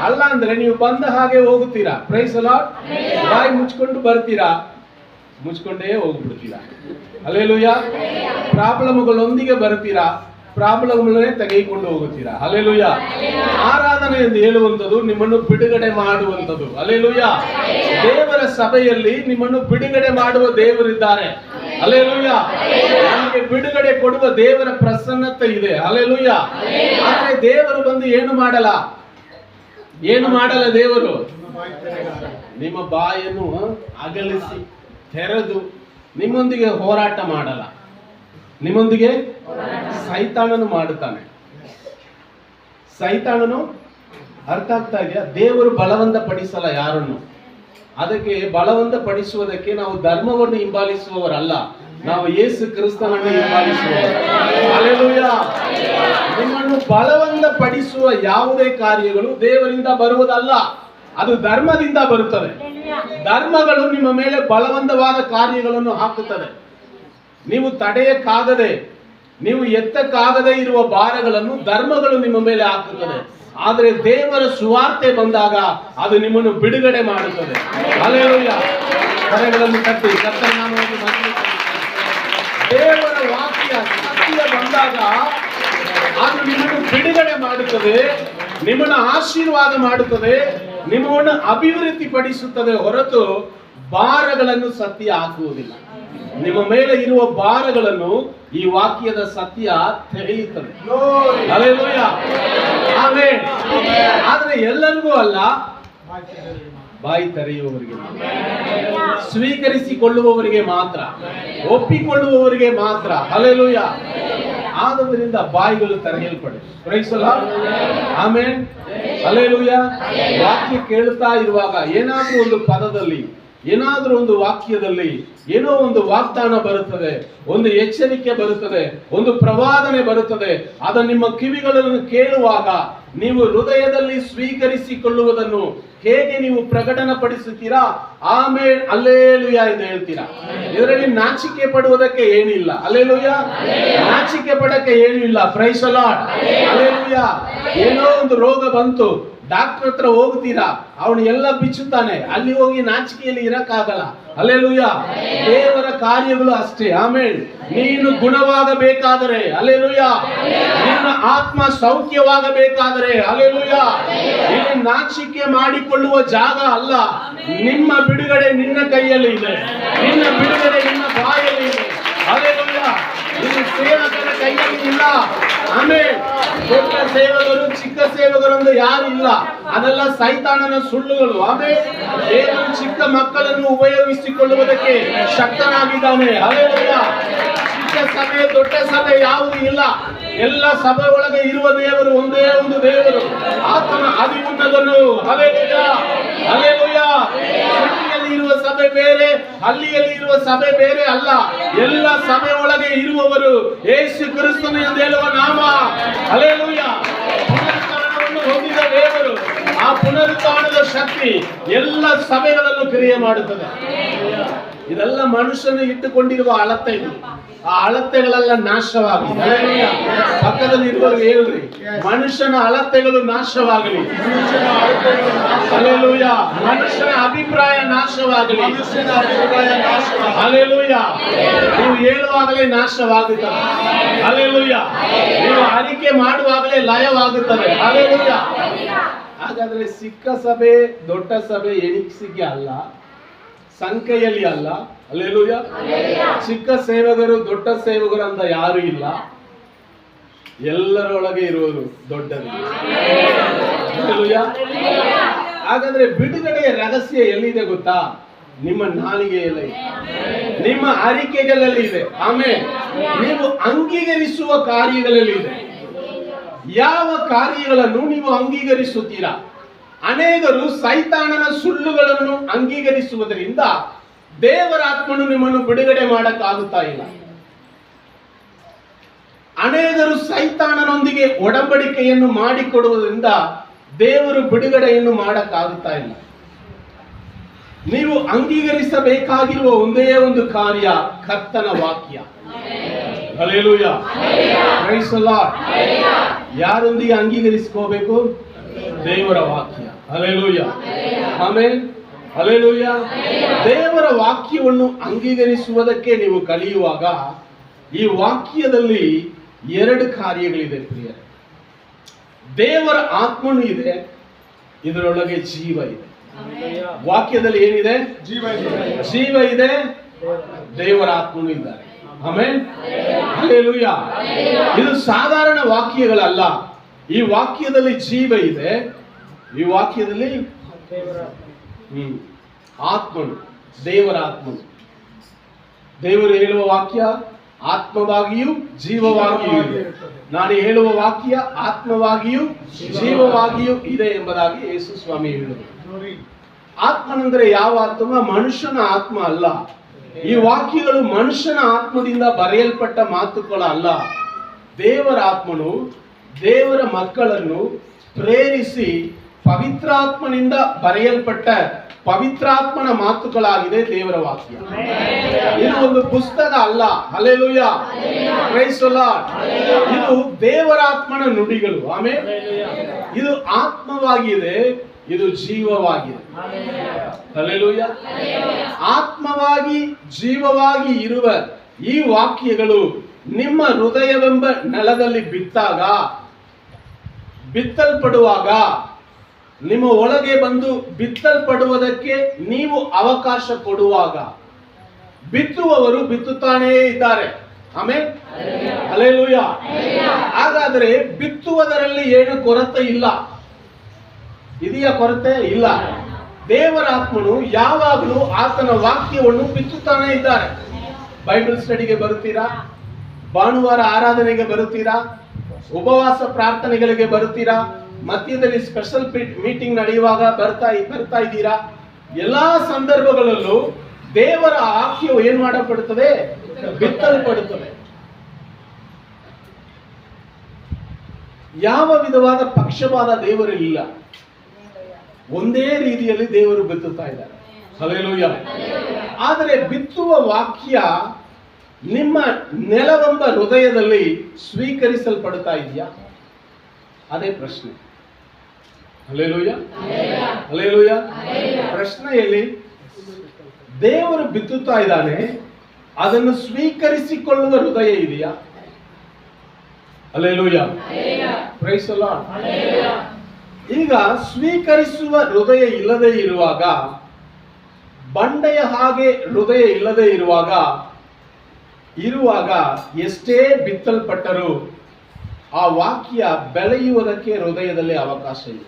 Speaker 1: ಅಲ್ಲ ಅಂದ್ರೆ ನೀವು ಬಂದ ಹಾಗೆ ಹೋಗುತ್ತೀರಾ. Price the lord. ಬಾಯಿ ಮುಚ್ಕೊಂಡು ಬರ್ತೀರಾ, ಮುಚ್ಕೊಂಡೇ ಹೋಗ್ಬಿಡ್ತೀರಾ. ಹಲ್ಲೆಲೂಯ. ಪ್ರಾಬ್ಲಮ್ಗಳೊಂದಿಗೆ ಬರ್ತೀರಾ, ಪ್ರಾಬ್ಲಮ್ಗಳನ್ನೇ ತೆಗೆದುಕೊಂಡು ಹೋಗುತ್ತೀರಾ. ಹಲ್ಲೆಲೂಯ. ಆರಾಧನೆ ಎಂದು ಹೇಳುವಂಥದ್ದು ನಿಮ್ಮನ್ನು ಬಿಡುಗಡೆ ಮಾಡುವಂಥದ್ದು. ಹಲ್ಲೆಲೂಯ. ದೇವರ ಸಭೆಯಲ್ಲಿ ನಿಮ್ಮನ್ನು ಬಿಡುಗಡೆ ಮಾಡುವ ದೇವರಿದ್ದಾರೆ. ಹಲ್ಲೆಲೂಯ. ನಮಗೆ ಬಿಡುಗಡೆ ಕೊಡುವ ದೇವರ ಪ್ರಸನ್ನತೆ ಇದೆ. ಹಲ್ಲೆಲೂಯ. ಆದ್ರೆ ದೇವರು ಬಂದು ಏನು ಮಾಡಲ್ಲ ದೇವರು? ನಿಮ್ಮ ಬಾಯನ್ನು ಅಗಲಿಸಿ ತೆರೆದು ನಿಮ್ಮೊಂದಿಗೆ ಹೋರಾಟ ಮಾಡಲ್ಲ. ನಿಮ್ಮೊಂದಿಗೆ ಸೈತಾನನು ಮಾಡುತ್ತಾನೆ. ಸೈತಾನನು, ಅರ್ಥ ಆಗ್ತಾ ಇದೆಯಾ? ದೇವರು ಬಲವಂತ ಪಡಿಸಲ್ಲ ಯಾರನ್ನು. ಅದಕ್ಕೆ ಬಲವಂತ ಪಡಿಸುವುದಕ್ಕೆ ನಾವು ಧರ್ಮವನ್ನು ಹಿಂಬಾಲಿಸುವವರಲ್ಲ, ನಾವು ಯೇಸು ಕ್ರಿಸ್ತನನ್ನು ಹಿಂಬಾಲಿಸುವವರು. ಹಲ್ಲೆಲೂಯ. ನಿಮ್ಮನ್ನು ಬಲವಂತ ಪಡಿಸುವ ಯಾವುದೇ ಕಾರ್ಯಗಳು ದೇವರಿಂದ ಬರುವುದಲ್ಲ, ಅದು ಧರ್ಮದಿಂದ ಬರುತ್ತದೆ. ಧರ್ಮಗಳು ನಿಮ್ಮ ಮೇಲೆ ಬಲವಂತವಾದ ಕಾರ್ಯಗಳನ್ನು ಹಾಕುತ್ತದೆ. ನೀವು ತಡೆಯಕ್ಕಾಗದೆ, ನೀವು ಎತ್ತಕ್ಕಾಗದೆ ಇರುವ ಭಾರಗಳನ್ನು ಧರ್ಮಗಳು ನಿಮ್ಮ ಮೇಲೆ ಹಾಕುತ್ತದೆ. ಆದರೆ ದೇವರ ಸುವಾರ್ತೆ ಬಂದಾಗ ಅದು ನಿಮ್ಮನ್ನು ಬಿಡುಗಡೆ ಮಾಡುತ್ತದೆ. ಹಲ್ಲೆಲೂಯ. ಕರೆಗಳನ್ನು ತಟ್ಟಿ ಕರ್ತನ ನಾಮವನ್ನು ಮಹಿಮೆಪಡಿಸಿ. ದೇವರ ವಾಕ್ಯ ಸತ್ಯ ಬಂದಾಗ ಅದು ನಿಮ್ಮನ್ನು ಬಿಡುಗಡೆ ಮಾಡುತ್ತದೆ, ನಿಮ್ಮನ್ನು ಆಶೀರ್ವಾದ ಮಾಡುತ್ತದೆ, ನಿಮ್ಮನ್ನು ಅಭಿವೃದ್ಧಿ ಪಡಿಸುತ್ತದೆ ಹೊರತು ಭಾರಗಳನ್ನು ಸತ್ಯ ಹಾಕುವುದಿಲ್ಲ. ನಿಮ್ಮ ಮೇಲೆ ಇರುವ ಭಾರಗಳನ್ನು ಈ ವಾಕ್ಯದ ಸತ್ಯ ತೆರೆಯುತ್ತದೆ. ಹಲ್ಲೆಲೂಯ. ಆಮೆನ್. ಆದ್ರೆ ಎಲ್ಲರಿಗೂ ಅಲ್ಲ, ಬಾಯಿ ತೆರೆಯುವವರಿಗೆ, ಸ್ವೀಕರಿಸಿಕೊಳ್ಳುವವರಿಗೆ ಮಾತ್ರ, ಒಪ್ಪಿಕೊಳ್ಳುವವರಿಗೆ ಮಾತ್ರ. ಹಲ್ಲೆಲೂಯ. ಆದುದರಿಂದ ಬಾಯಿಗಳು ತೆರೆಯಲ್ಪಡೆ. Praise the Lord. Amen. Hallelujah. ವಾಕ್ಯ ಕೇಳುತ್ತಾ ಇರುವಾಗ ಏನಾದ್ರೂ ಒಂದು ಪದದಲ್ಲಿ ಏನಾದ್ರೂ ಒಂದು ವಾಕ್ಯದಲ್ಲಿ ಏನೋ ಒಂದು ವಾಗ್ದಾನ ಬರುತ್ತದೆ, ಒಂದು ಎಚ್ಚರಿಕೆ ಬರುತ್ತದೆ, ಒಂದು ಪ್ರವಾದನೆ ಬರುತ್ತದೆ. ಅದು ನಿಮ್ಮ ಕಿವಿಗಳನ್ನು ಕೇಳುವಾಗ ನೀವು ಹೃದಯದಲ್ಲಿ ಸ್ವೀಕರಿಸಿಕೊಳ್ಳುವುದನ್ನು ಹೇಗೆ ನೀವು ಪ್ರಕಟಣಪಡಿಸುತ್ತೀರಾ? ಆಮೇನ್ ಹಲ್ಲೆಲೂಯಾ ಎಂದು ಹೇಳ್ತೀರಾ. ಇದರಲ್ಲಿ ನಾಚಿಕೆ ಪಡುವುದಕ್ಕೆ ಏನಿಲ್ಲ. ಹಲ್ಲೆಲೂಯಾ. ನಾಚಿಕೆ ಪಡಕ್ಕೆ ಏನಿಲ್ಲ. Praise the lord. ಹಲ್ಲೆಲೂಯಾ. ಏನೋ ಒಂದು ರೋಗ ಬಂತು, ಡಾಕ್ಟರ್ ಹತ್ರ ಹೋಗ್ತೀರಾ, ಅವನು ಎಲ್ಲ ಬಿಚ್ಚುತ್ತಾನೆ, ಅಲ್ಲಿ ಹೋಗಿ ನಾಚಿಕೆಯಲ್ಲಿ ಇರಕ್ಕಾಗಲ್ಲ. ಹಲ್ಲೆಲೂಯಾ. ದೇವರ ಕಾರ್ಯಗಳು ಅಷ್ಟೇ. ಆಮೇನ್. ನೀನು ಗುಣವಾಗಬೇಕಾದರೆ, ಹಲ್ಲೆಲೂಯಾ, ನಿನ್ನ ಆತ್ಮ ಸೌಖ್ಯವಾಗಬೇಕಾದರೆ, ಹಲ್ಲೆಲೂಯಾ, ಇಲ್ಲಿ ನಾಚಿಕೆ ಮಾಡಿಕೊಳ್ಳುವ ಜಾಗ ಅಲ್ಲ. ನಿಮ್ಮ ಬಿಡುಗಡೆ ನಿನ್ನ ಕೈಯಲ್ಲಿ ಇದೆ. ನಿನ್ನ ಬಿಡುಗಡೆ ನಿನ್ನ ಬಾಯಲ್ಲಿ ಇದೆ. ಹಲ್ಲೆಲೂಯಾ. ಇದು ಸೇವಕರ ಕೈಯಲ್ಲಿ ಇಲ್ಲ. ಆಮೇಲೆ ದೊಡ್ಡ ಸೇವಕರು ಚಿಕ್ಕ ಸೇವಕರು ಅಂತ ಯಾರು ಇಲ್ಲ. ಅದೆಲ್ಲ ಸೈತಾನನ ಸುಳ್ಳುಗಳು. ಆಮೇಲೆ ದೇವರು ಚಿಕ್ಕ ಮಕ್ಕಳನ್ನು ಉಪಯೋಗಿಸಿಕೊಳ್ಳುವುದಕ್ಕೆ ಶಕ್ತನಾಗಿದ್ದಾನೆ. ಹಲ್ಲೆಲೂಯಾ. ಚಿಕ್ಕ ಸಭೆ ದೊಡ್ಡ ಸಭೆ ಯಾವುದು ಇಲ್ಲ. ಎಲ್ಲ ಸಭೆ ಒಳಗೆ ಇರುವ ದೇವರು ಒಂದೇ ಒಂದು ದೇವರು, ಆತನ ಅಧಿಪುತ್ರನು. ಹಲ್ಲೆಲೂಯಾ. ಹಲ್ಲೆಲೂಯಾ. ಸಿಟಿಯಲ್ಲಿ ಇರುವ ಸಭೆ ಬೇರೆ, ಹಳ್ಳಿಯಲ್ಲಿ ಇರುವ ಸಭೆ ಬೇರೆ ಅಲ್ಲ. ಎಲ್ಲ ಸಭೆ ಒಳಗೆ ಇರುವವರು ಯೇಸು ಕ್ರಿಸ್ತನು ಎಂದು ಹೇಳುವ ನಾಮ. ಹಲ್ಲೆಲೂಯಾ. ಪುನರುತ್ಥಾನವನ್ನು ಹೊಂದಿದ ದೇವರು, ಆ ಪುನರುತ್ಥಾನದ ಶಕ್ತಿ ಎಲ್ಲ ಸಭೆಗಳಲ್ಲೂ ಕ್ರಿಯೆ ಮಾಡುತ್ತದೆ. ಇದೆಲ್ಲ ಮನುಷ್ಯನು ಇಟ್ಟುಕೊಂಡಿರುವ ಅಳತೆ. ಇದು ಆ ಅಳತೆಗಳೆಲ್ಲ ನಾಶವಾಗಲಿ. ಪಕ್ಕದಲ್ಲಿ ಇರುವವರು ಹೇಳ್ರಿ, ಮನುಷ್ಯನ ಅಳತೆಗಳು ನಾಶವಾಗಲಿ. ಹಲ್ಲೆಲೂಯಾ. ಮನುಷ್ಯನ ಅಭಿಪ್ರಾಯ ನಾಶವಾಗಲಿ. ಹಲ್ಲೆಲೂಯಾ. ನೀವು ಹೇಳುವಾಗಲೇ ನಾಶವಾಗುತ್ತದೆ. ಹಲ್ಲೆಲೂಯಾ. ನೀವು ಅರಿಕೆ ಮಾಡುವಾಗಲೇ ಲಯವಾಗುತ್ತದೆ. ಹಲ್ಲೆಲೂಯಾ. ಹಾಗಾದ್ರೆ ಚಿಕ್ಕ ಸಭೆ ದೊಡ್ಡ ಸಭೆ ಎಣಿಸಿಕೆ ಅಲ್ಲ, ಸಂಖ್ಯೆಯಲ್ಲಿ ಅಲ್ಲ. ಹಲ್ಲೆಲೂಯಾ. ಚಿಕ್ಕ ಸೇವಕರು ದೊಡ್ಡ ಸೇವಕರು ಅಂತ ಯಾರು ಇಲ್ಲ. ಎಲ್ಲರೊಳಗೆ ಇರುವರು ದೊಡ್ಡದು. ಹಲ್ಲೆಲೂಯಾ. ಹಾಗಾದ್ರೆ ಬಿಡುಗಡೆಯ ರಹಸ್ಯ ಎಲ್ಲಿದೆ ಗೊತ್ತಾ? ನಿಮ್ಮ ನಾಲಿಗೆಯಲ್ಲಿ, ನಿಮ್ಮ ಅರಿಕೆಗಳಲ್ಲಿ ಇದೆ. ಆಮೇಲೆ ನೀವು ಅಂಗೀಕರಿಸುವ ಕಾರ್ಯಗಳಲ್ಲಿ ಇದೆ. ಯಾವ ಕಾರ್ಯಗಳನ್ನು ನೀವು ಅಂಗೀಕರಿಸುತ್ತೀರಾ? ಅನೇಕರು ಸೈತಾನನ ಸುಳ್ಳುಗಳನ್ನು ಅಂಗೀಕರಿಸುವುದರಿಂದ ದೇವರ ಆತ್ಮನು ನಿಮ್ಮನ್ನು ಬಿಡುಗಡೆ ಮಾಡಕ್ಕಾಗುತ್ತಾ ಇಲ್ಲ. ಅನೇಕರು ಸೈತಾನನೊಂದಿಗೆ ಒಡಂಬಡಿಕೆಯನ್ನು ಮಾಡಿಕೊಡುವುದರಿಂದ ದೇವರು ಬಿಡುಗಡೆಯನ್ನು ಮಾಡಕ್ಕಾಗುತ್ತಾ ಇಲ್ಲ. ನೀವು ಅಂಗೀಕರಿಸಬೇಕಾಗಿರುವ ಒಂದೇ ಒಂದು ಕಾರ್ಯ, ಕರ್ತನ ವಾಕ್ಯ. ಹಲ್ಲೆಲೂಯಾ. Praise the Lord. ಯಾರೊಂದಿಗೆ ಅಂಗೀಕರಿಸಿಕೋಬೇಕು? ದೇವರ ವಾಕ್ಯ. ಹಲ್ಲೆಲೂಯಾ. ಆಮೆನ್. ಹಲ್ಲೆಲೂಯಾ. ದೇವರ ವಾಕ್ಯವನ್ನು ಅಂಗೀಕರಿಸುವುದಕ್ಕೆ ನೀವು ಕಲಿಯುವಾಗ ಈ ವಾಕ್ಯದಲ್ಲಿ ಎರಡು ಕಾರ್ಯಗಳಿದೆ ಪ್ರಿಯರೇ. ದೇವರ ಆತ್ಮನು ಇದೆ, ಇದರೊಳಗೆ ಜೀವ ಇದೆ. ವಾಕ್ಯದಲ್ಲಿ ಏನಿದೆ? ಜೀವ ಇದೆ, ದೇವರ ಆತ್ಮನು ಇದ್ದಾರೆ. ಆಮೆನ್. ಹಲ್ಲೆಲೂಯಾ. ಇದು ಸಾಧಾರಣ ವಾಕ್ಯಗಳಲ್ಲ. ಈ ವಾಕ್ಯದಲ್ಲಿ ಜೀವ ಇದೆ. ಈ ವಾಕ್ಯದಲ್ಲಿ ಆತ್ಮನು, ದೇವರ ಆತ್ಮನು. ದೇವರು ಹೇಳುವ ವಾಕ್ಯ ಆತ್ಮವಾಗಿಯೂ ಜೀವವಾಗಿಯೂ ಇದೆ. ನಾನು ಹೇಳುವ ವಾಕ್ಯ ಆತ್ಮವಾಗಿಯೂ ಜೀವವಾಗಿಯೂ ಇದೆ ಎಂಬುದಾಗಿ ಯೇಸು ಸ್ವಾಮಿ ಹೇಳಿದರು. ಆತ್ಮನೆಂದರೆ ಯಾವ ಆತ್ಮ? ಮನುಷ್ಯನ ಆತ್ಮ ಅಲ್ಲ. ಈ ವಾಕ್ಯಗಳು ಮನುಷ್ಯನ ಆತ್ಮದಿಂದ ಬರೆಯಲ್ಪಟ್ಟ ಮಾತುಗಳಲ್ಲ. ದೇವರ ಆತ್ಮನು ದೇವರ ಮಕ್ಕಳನ್ನು ಪ್ರೇರಿಸಿ ಪವಿತ್ರಾತ್ಮನಿಂದ ಬರೆಯಲ್ಪಟ್ಟ ಪವಿತ್ರಾತ್ಮನ ಮಾತುಗಳಾಗಿದೆ ದೇವರ ವಾಕ್ಯ. ಇದು ಒಂದು ಪುಸ್ತಕ ಅಲ್ಲ. ಹಲ್ಲೆಲೂಯಾ. Praise the Lord. ಇದು ದೇವರಾತ್ಮನ ನುಡಿಗಳು. ಆಮೆನ್. ಇದು ಆತ್ಮವಾಗಿದೆ, ಇದು ಜೀವವಾಗಿದೆ. ಹಲ್ಲೆಲೂಯಾ. ಆತ್ಮವಾಗಿ ಜೀವವಾಗಿ ಇರುವ ಈ ವಾಕ್ಯಗಳು ನಿಮ್ಮ ಹೃದಯವೆಂಬ ನೆಲದಲ್ಲಿ ಬಿತ್ತಲ್ಪಡುವಾಗ, ನಿಮ್ಮ ಒಳಗೆ ಬಂದು ಬಿತ್ತಲ್ಪಡುವುದಕ್ಕೆ ನೀವು ಅವಕಾಶ ಕೊಡುವಾಗ, ಬಿತ್ತುವವರು ಬಿತ್ತುತ್ತಾನೇ ಇದ್ದಾರೆ. ಆಮೆನ್. ಹಲ್ಲೆಲೂಯಾ. ಹಾಗಾದ್ರೆ ಬಿತ್ತುವುದರಲ್ಲಿ ಏನು ಕೊರತೆ ಇಲ್ಲ. ಇದೆಯಾ ಕೊರತೆ? ಇಲ್ಲ. ದೇವರ ಆತ್ಮನು ಯಾವಾಗಲೂ ಆತನ ವಾಕ್ಯವನ್ನು ಬಿತ್ತುತ್ತಾನೆ ಇದ್ದಾರೆ. ಬೈಬಲ್ ಸ್ಟಡಿಗೆ ಬರುತ್ತೀರಾ? ಭಾನುವಾರ ಆರಾಧನೆಗೆ ಬರುತ್ತೀರಾ? ಉಪವಾಸ ಪ್ರಾರ್ಥನೆಗಳಿಗೆ ಬರುತ್ತೀರಾ? ಮಧ್ಯದಲ್ಲಿ ಸ್ಪೆಷಲ್ ಮೀಟಿಂಗ್ ನಡೆಯುವಾಗ ಬರ್ತಾ ಇದ್ದೀರಾ? ಎಲ್ಲಾ ಸಂದರ್ಭಗಳಲ್ಲೂ ದೇವರ ವಾಕ್ಯವು ಏನ್ ಮಾಡಲ್ಪಡುತ್ತದೆ? ಬಿತ್ತಲ್ಪಡುತ್ತದೆ. ಯಾವ ವಿಧವಾದ ಪಕ್ಷಪಾತ ದೇವರಿಲ್ಲ. ಒಂದೇ ರೀತಿಯಲ್ಲಿ ದೇವರು ಬಿತ್ತುತ್ತಾ ಇದ್ದಾರೆ. ಹಲ್ಲೆಲೂಯ. ಆದರೆ ಬಿತ್ತುವ ವಾಕ್ಯ ನಿಮ್ಮ ನೆಲವೆಂಬ ಹೃದಯದಲ್ಲಿ ಸ್ವೀಕರಿಸಲ್ಪಡುತ್ತಾ ಇದೆಯಾ? ಅದೇ ಪ್ರಶ್ನೆ. ಹಲ್ಲೆಲೂಯ, ಹಲ್ಲೆಲೂಯ. ಪ್ರಶ್ನೆಯಲ್ಲಿ ದೇವರು ಬಿತ್ತುತ್ತಾ ಇದ್ದಾನೆ, ಅದನ್ನು ಸ್ವೀಕರಿಸಿಕೊಳ್ಳುವ ಹೃದಯ ಇದೆಯಾ? ಹಲ್ಲೆಲೂಯ, ಪ್ರೈಸ್ ದಿ ಲಾರ್ಡ್. ಈಗ ಸ್ವೀಕರಿಸುವ ಹೃದಯ ಇಲ್ಲದೆ ಇರುವಾಗ, ಬಂಡೆಯ ಹಾಗೆ ಹೃದಯ ಇಲ್ಲದೆ ಇರುವಾಗ ಎಷ್ಟೇ ಬಿತ್ತಲ್ಪಟ್ಟರೂ ಆ ವಾಕ್ಯ ಬೆಳೆಯುವುದಕ್ಕೆ ಹೃದಯದಲ್ಲಿ ಅವಕಾಶ ಇಲ್ಲ.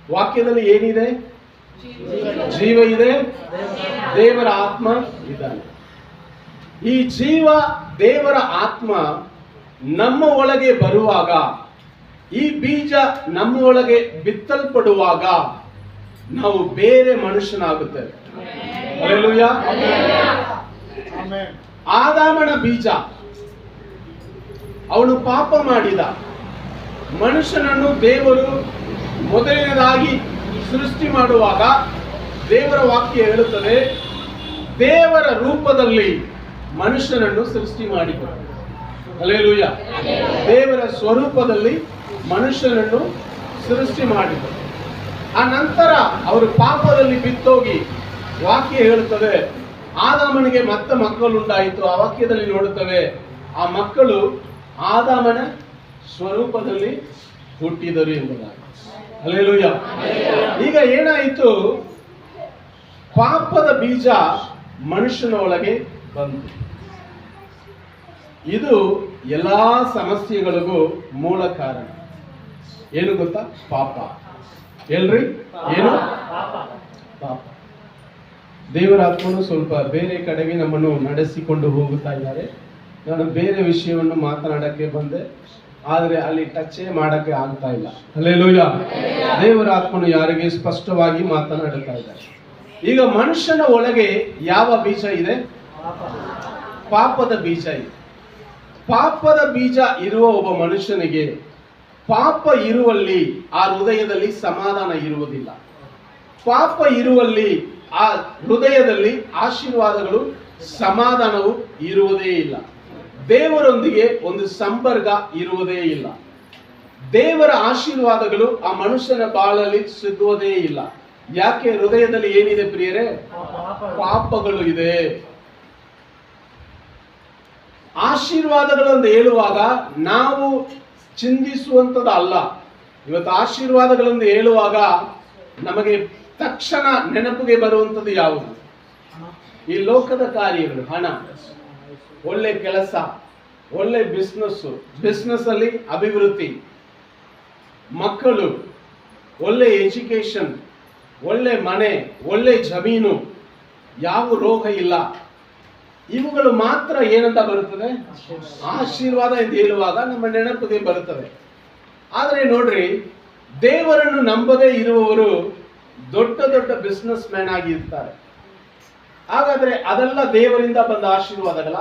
Speaker 1: ವಾಕ್ಯದಲ್ಲಿ ಏನಿದೆ? ಜೀವ ಇದೆ, ದೇವರ ಆತ್ಮ ಇದ್ದಾನೆ. ಈ ಜೀವ ದೇವರ ಆತ್ಮ ನಮ್ಮ ಒಳಗೆ ಬರುವಾಗ, ಈ ಬೀಜ ನಮ್ಮ ಒಳಗೆ ಬಿತ್ತಲ್ಪಡುವಾಗ ನಾವು ಬೇರೆ ಮನುಷ್ಯನಾಗುತ್ತೇವೆ. ಹಲ್ಲೆಲೂಯ. ಆದಾಮನ ಬೀಜ, ಅವನು ಪಾಪ ಮಾಡಿದ. ಮನುಷ್ಯನನ್ನು ದೇವರು ಮೊದಲನೇದಾಗಿ ಸೃಷ್ಟಿ ಮಾಡುವಾಗ ದೇವರ ವಾಕ್ಯ ಹೇಳುತ್ತದೆ, ದೇವರ ರೂಪದಲ್ಲಿ ಮನುಷ್ಯನನ್ನು ಸೃಷ್ಟಿ ಮಾಡಿದರು. ಹಲ್ಲೆಲೂಯ. ದೇವರ ಸ್ವರೂಪದಲ್ಲಿ ಮನುಷ್ಯನನ್ನು ಸೃಷ್ಟಿ ಮಾಡಿದರು. ಆ ನಂತರ ಅವರು ಪಾಪದಲ್ಲಿ ಬಿತ್ತೋಗಿ, ವಾಕ್ಯ ಹೇಳುತ್ತದೆ ಆದಾಮನಿಗೆ ಮತ್ತೆ ಮಕ್ಕಳುಂಟಾಯಿತು. ಆ ವಾಕ್ಯದಲ್ಲಿ ನೋಡುತ್ತವೆ, ಆ ಮಕ್ಕಳು ಆದಾಮನ ಸ್ವರೂಪದಲ್ಲಿ ಹುಟ್ಟಿದರು ಎಂಬುದಾಗಿ. ಹಲ್ಲೆಲೂಯ. ಈಗ ಏನಾಯಿತು? ಪಾಪದ ಬೀಜ ಮನುಷ್ಯನ ಒಳಗೆ ಬಂತು. ಇದು ಎಲ್ಲಾ ಸಮಸ್ಯೆಗಳಿಗೂ ಮೂಲ ಕಾರಣ ಏನು ಗೊತ್ತಾ? ಪಾಪ. ಹೇಳ್ರಿ, ಏನು? ಪಾಪ. ದೇವರ ಆತ್ಮನು ಸ್ವಲ್ಪ ಬೇರೆ ಕಡೆಗೆ ನಮ್ಮನ್ನು ನಡೆಸಿಕೊಂಡು ಹೋಗುತ್ತಾ ಇದ್ದಾರೆ. ನಾನು ಬೇರೆ ವಿಷಯವನ್ನು ಮಾತನಾಡಕ್ಕೆ ಬಂದೆ, ಆದರೆ ಅಲ್ಲಿ ಟಚ್ ಮಾಡಕ್ಕೆ ಆಗ್ತಾ ಇಲ್ಲ. ಹಲ್ಲೆಲೂಯ. ದೇವರ ಆತ್ಮನು ಯಾರಿಗೆ ಸ್ಪಷ್ಟವಾಗಿ ಮಾತನಾಡುತ್ತಾ ಇದ್ದಾರೆ. ಈಗ ಮನುಷ್ಯನ ಒಳಗೆ ಯಾವ ಬೀಜ ಇದೆ? ಪಾಪದ ಬೀಜ ಇದೆ. ಪಾಪದ ಬೀಜ ಇರುವ ಒಬ್ಬ ಮನುಷ್ಯನಿಗೆ ಪಾಪ ಇರುವಲ್ಲಿ ಆ ಹೃದಯದಲ್ಲಿ ಸಮಾಧಾನ ಇರುವುದಿಲ್ಲ. ಪಾಪ ಇರುವಲ್ಲಿ ಆ ಹೃದಯದಲ್ಲಿ ಆಶೀರ್ವಾದಗಳು, ಸಮಾಧಾನವು ಇರುವುದೇ ಇಲ್ಲ. ದೇವರೊಂದಿಗೆ ಒಂದು ಸಂಪರ್ಕ ಇರುವುದೇ ಇಲ್ಲ. ದೇವರ ಆಶೀರ್ವಾದಗಳು ಆ ಮನುಷ್ಯನ ಬಾಳಲ್ಲಿ ಸಿಗುವುದೇ ಇಲ್ಲ. ಯಾಕೆ? ಹೃದಯದಲ್ಲಿ ಏನಿದೆ ಪ್ರಿಯರೇ? ಪಾಪಗಳು ಇದೆ. ಆಶೀರ್ವಾದಗಳು ಅಂತ ಹೇಳುವಾಗ ನಾವು ಚಿಂತಿಸುವಂಥದ್ದು ಅಲ್ಲ. ಇವತ್ತು ಆಶೀರ್ವಾದಗಳನ್ನು ಹೇಳುವಾಗ ನಮಗೆ ತಕ್ಷಣ ನೆನಪಿಗೆ ಬರುವಂಥದ್ದು ಯಾವುದು? ಈ ಲೋಕದ ಕಾರ್ಯಗಳು, ಹಣ, ಒಳ್ಳೆ ಕೆಲಸ, ಒಳ್ಳೆ ಬಿಸ್ನೆಸ್ ಅಲ್ಲಿ ಅಭಿವೃದ್ಧಿ, ಮಕ್ಕಳು, ಒಳ್ಳೆ ಎಜುಕೇಶನ್, ಒಳ್ಳೆ ಮನೆ, ಒಳ್ಳೆ ಜಮೀನು, ಯಾವ ರೋಗ ಇಲ್ಲ. ಇವುಗಳು ಮಾತ್ರ ಏನಂತ ಬರುತ್ತದೆ? ಆಶೀರ್ವಾದ ಎಂದು ಹೇಳುವಾಗ ನಮ್ಮ ನೆನಪಿಗೆ ಬರುತ್ತದೆ. ಆದರೆ ನೋಡ್ರಿ, ದೇವರನ್ನು ನಂಬದೇ ಇರುವವರು ದೊಡ್ಡ ದೊಡ್ಡ ಬಿಸ್ನೆಸ್ ಮ್ಯಾನ್ ಆಗಿ ಇರ್ತಾರೆ. ಹಾಗಾದ್ರೆ ಅದೆಲ್ಲ ದೇವರಿಂದ ಬಂದ ಆಶೀರ್ವಾದಗಳ?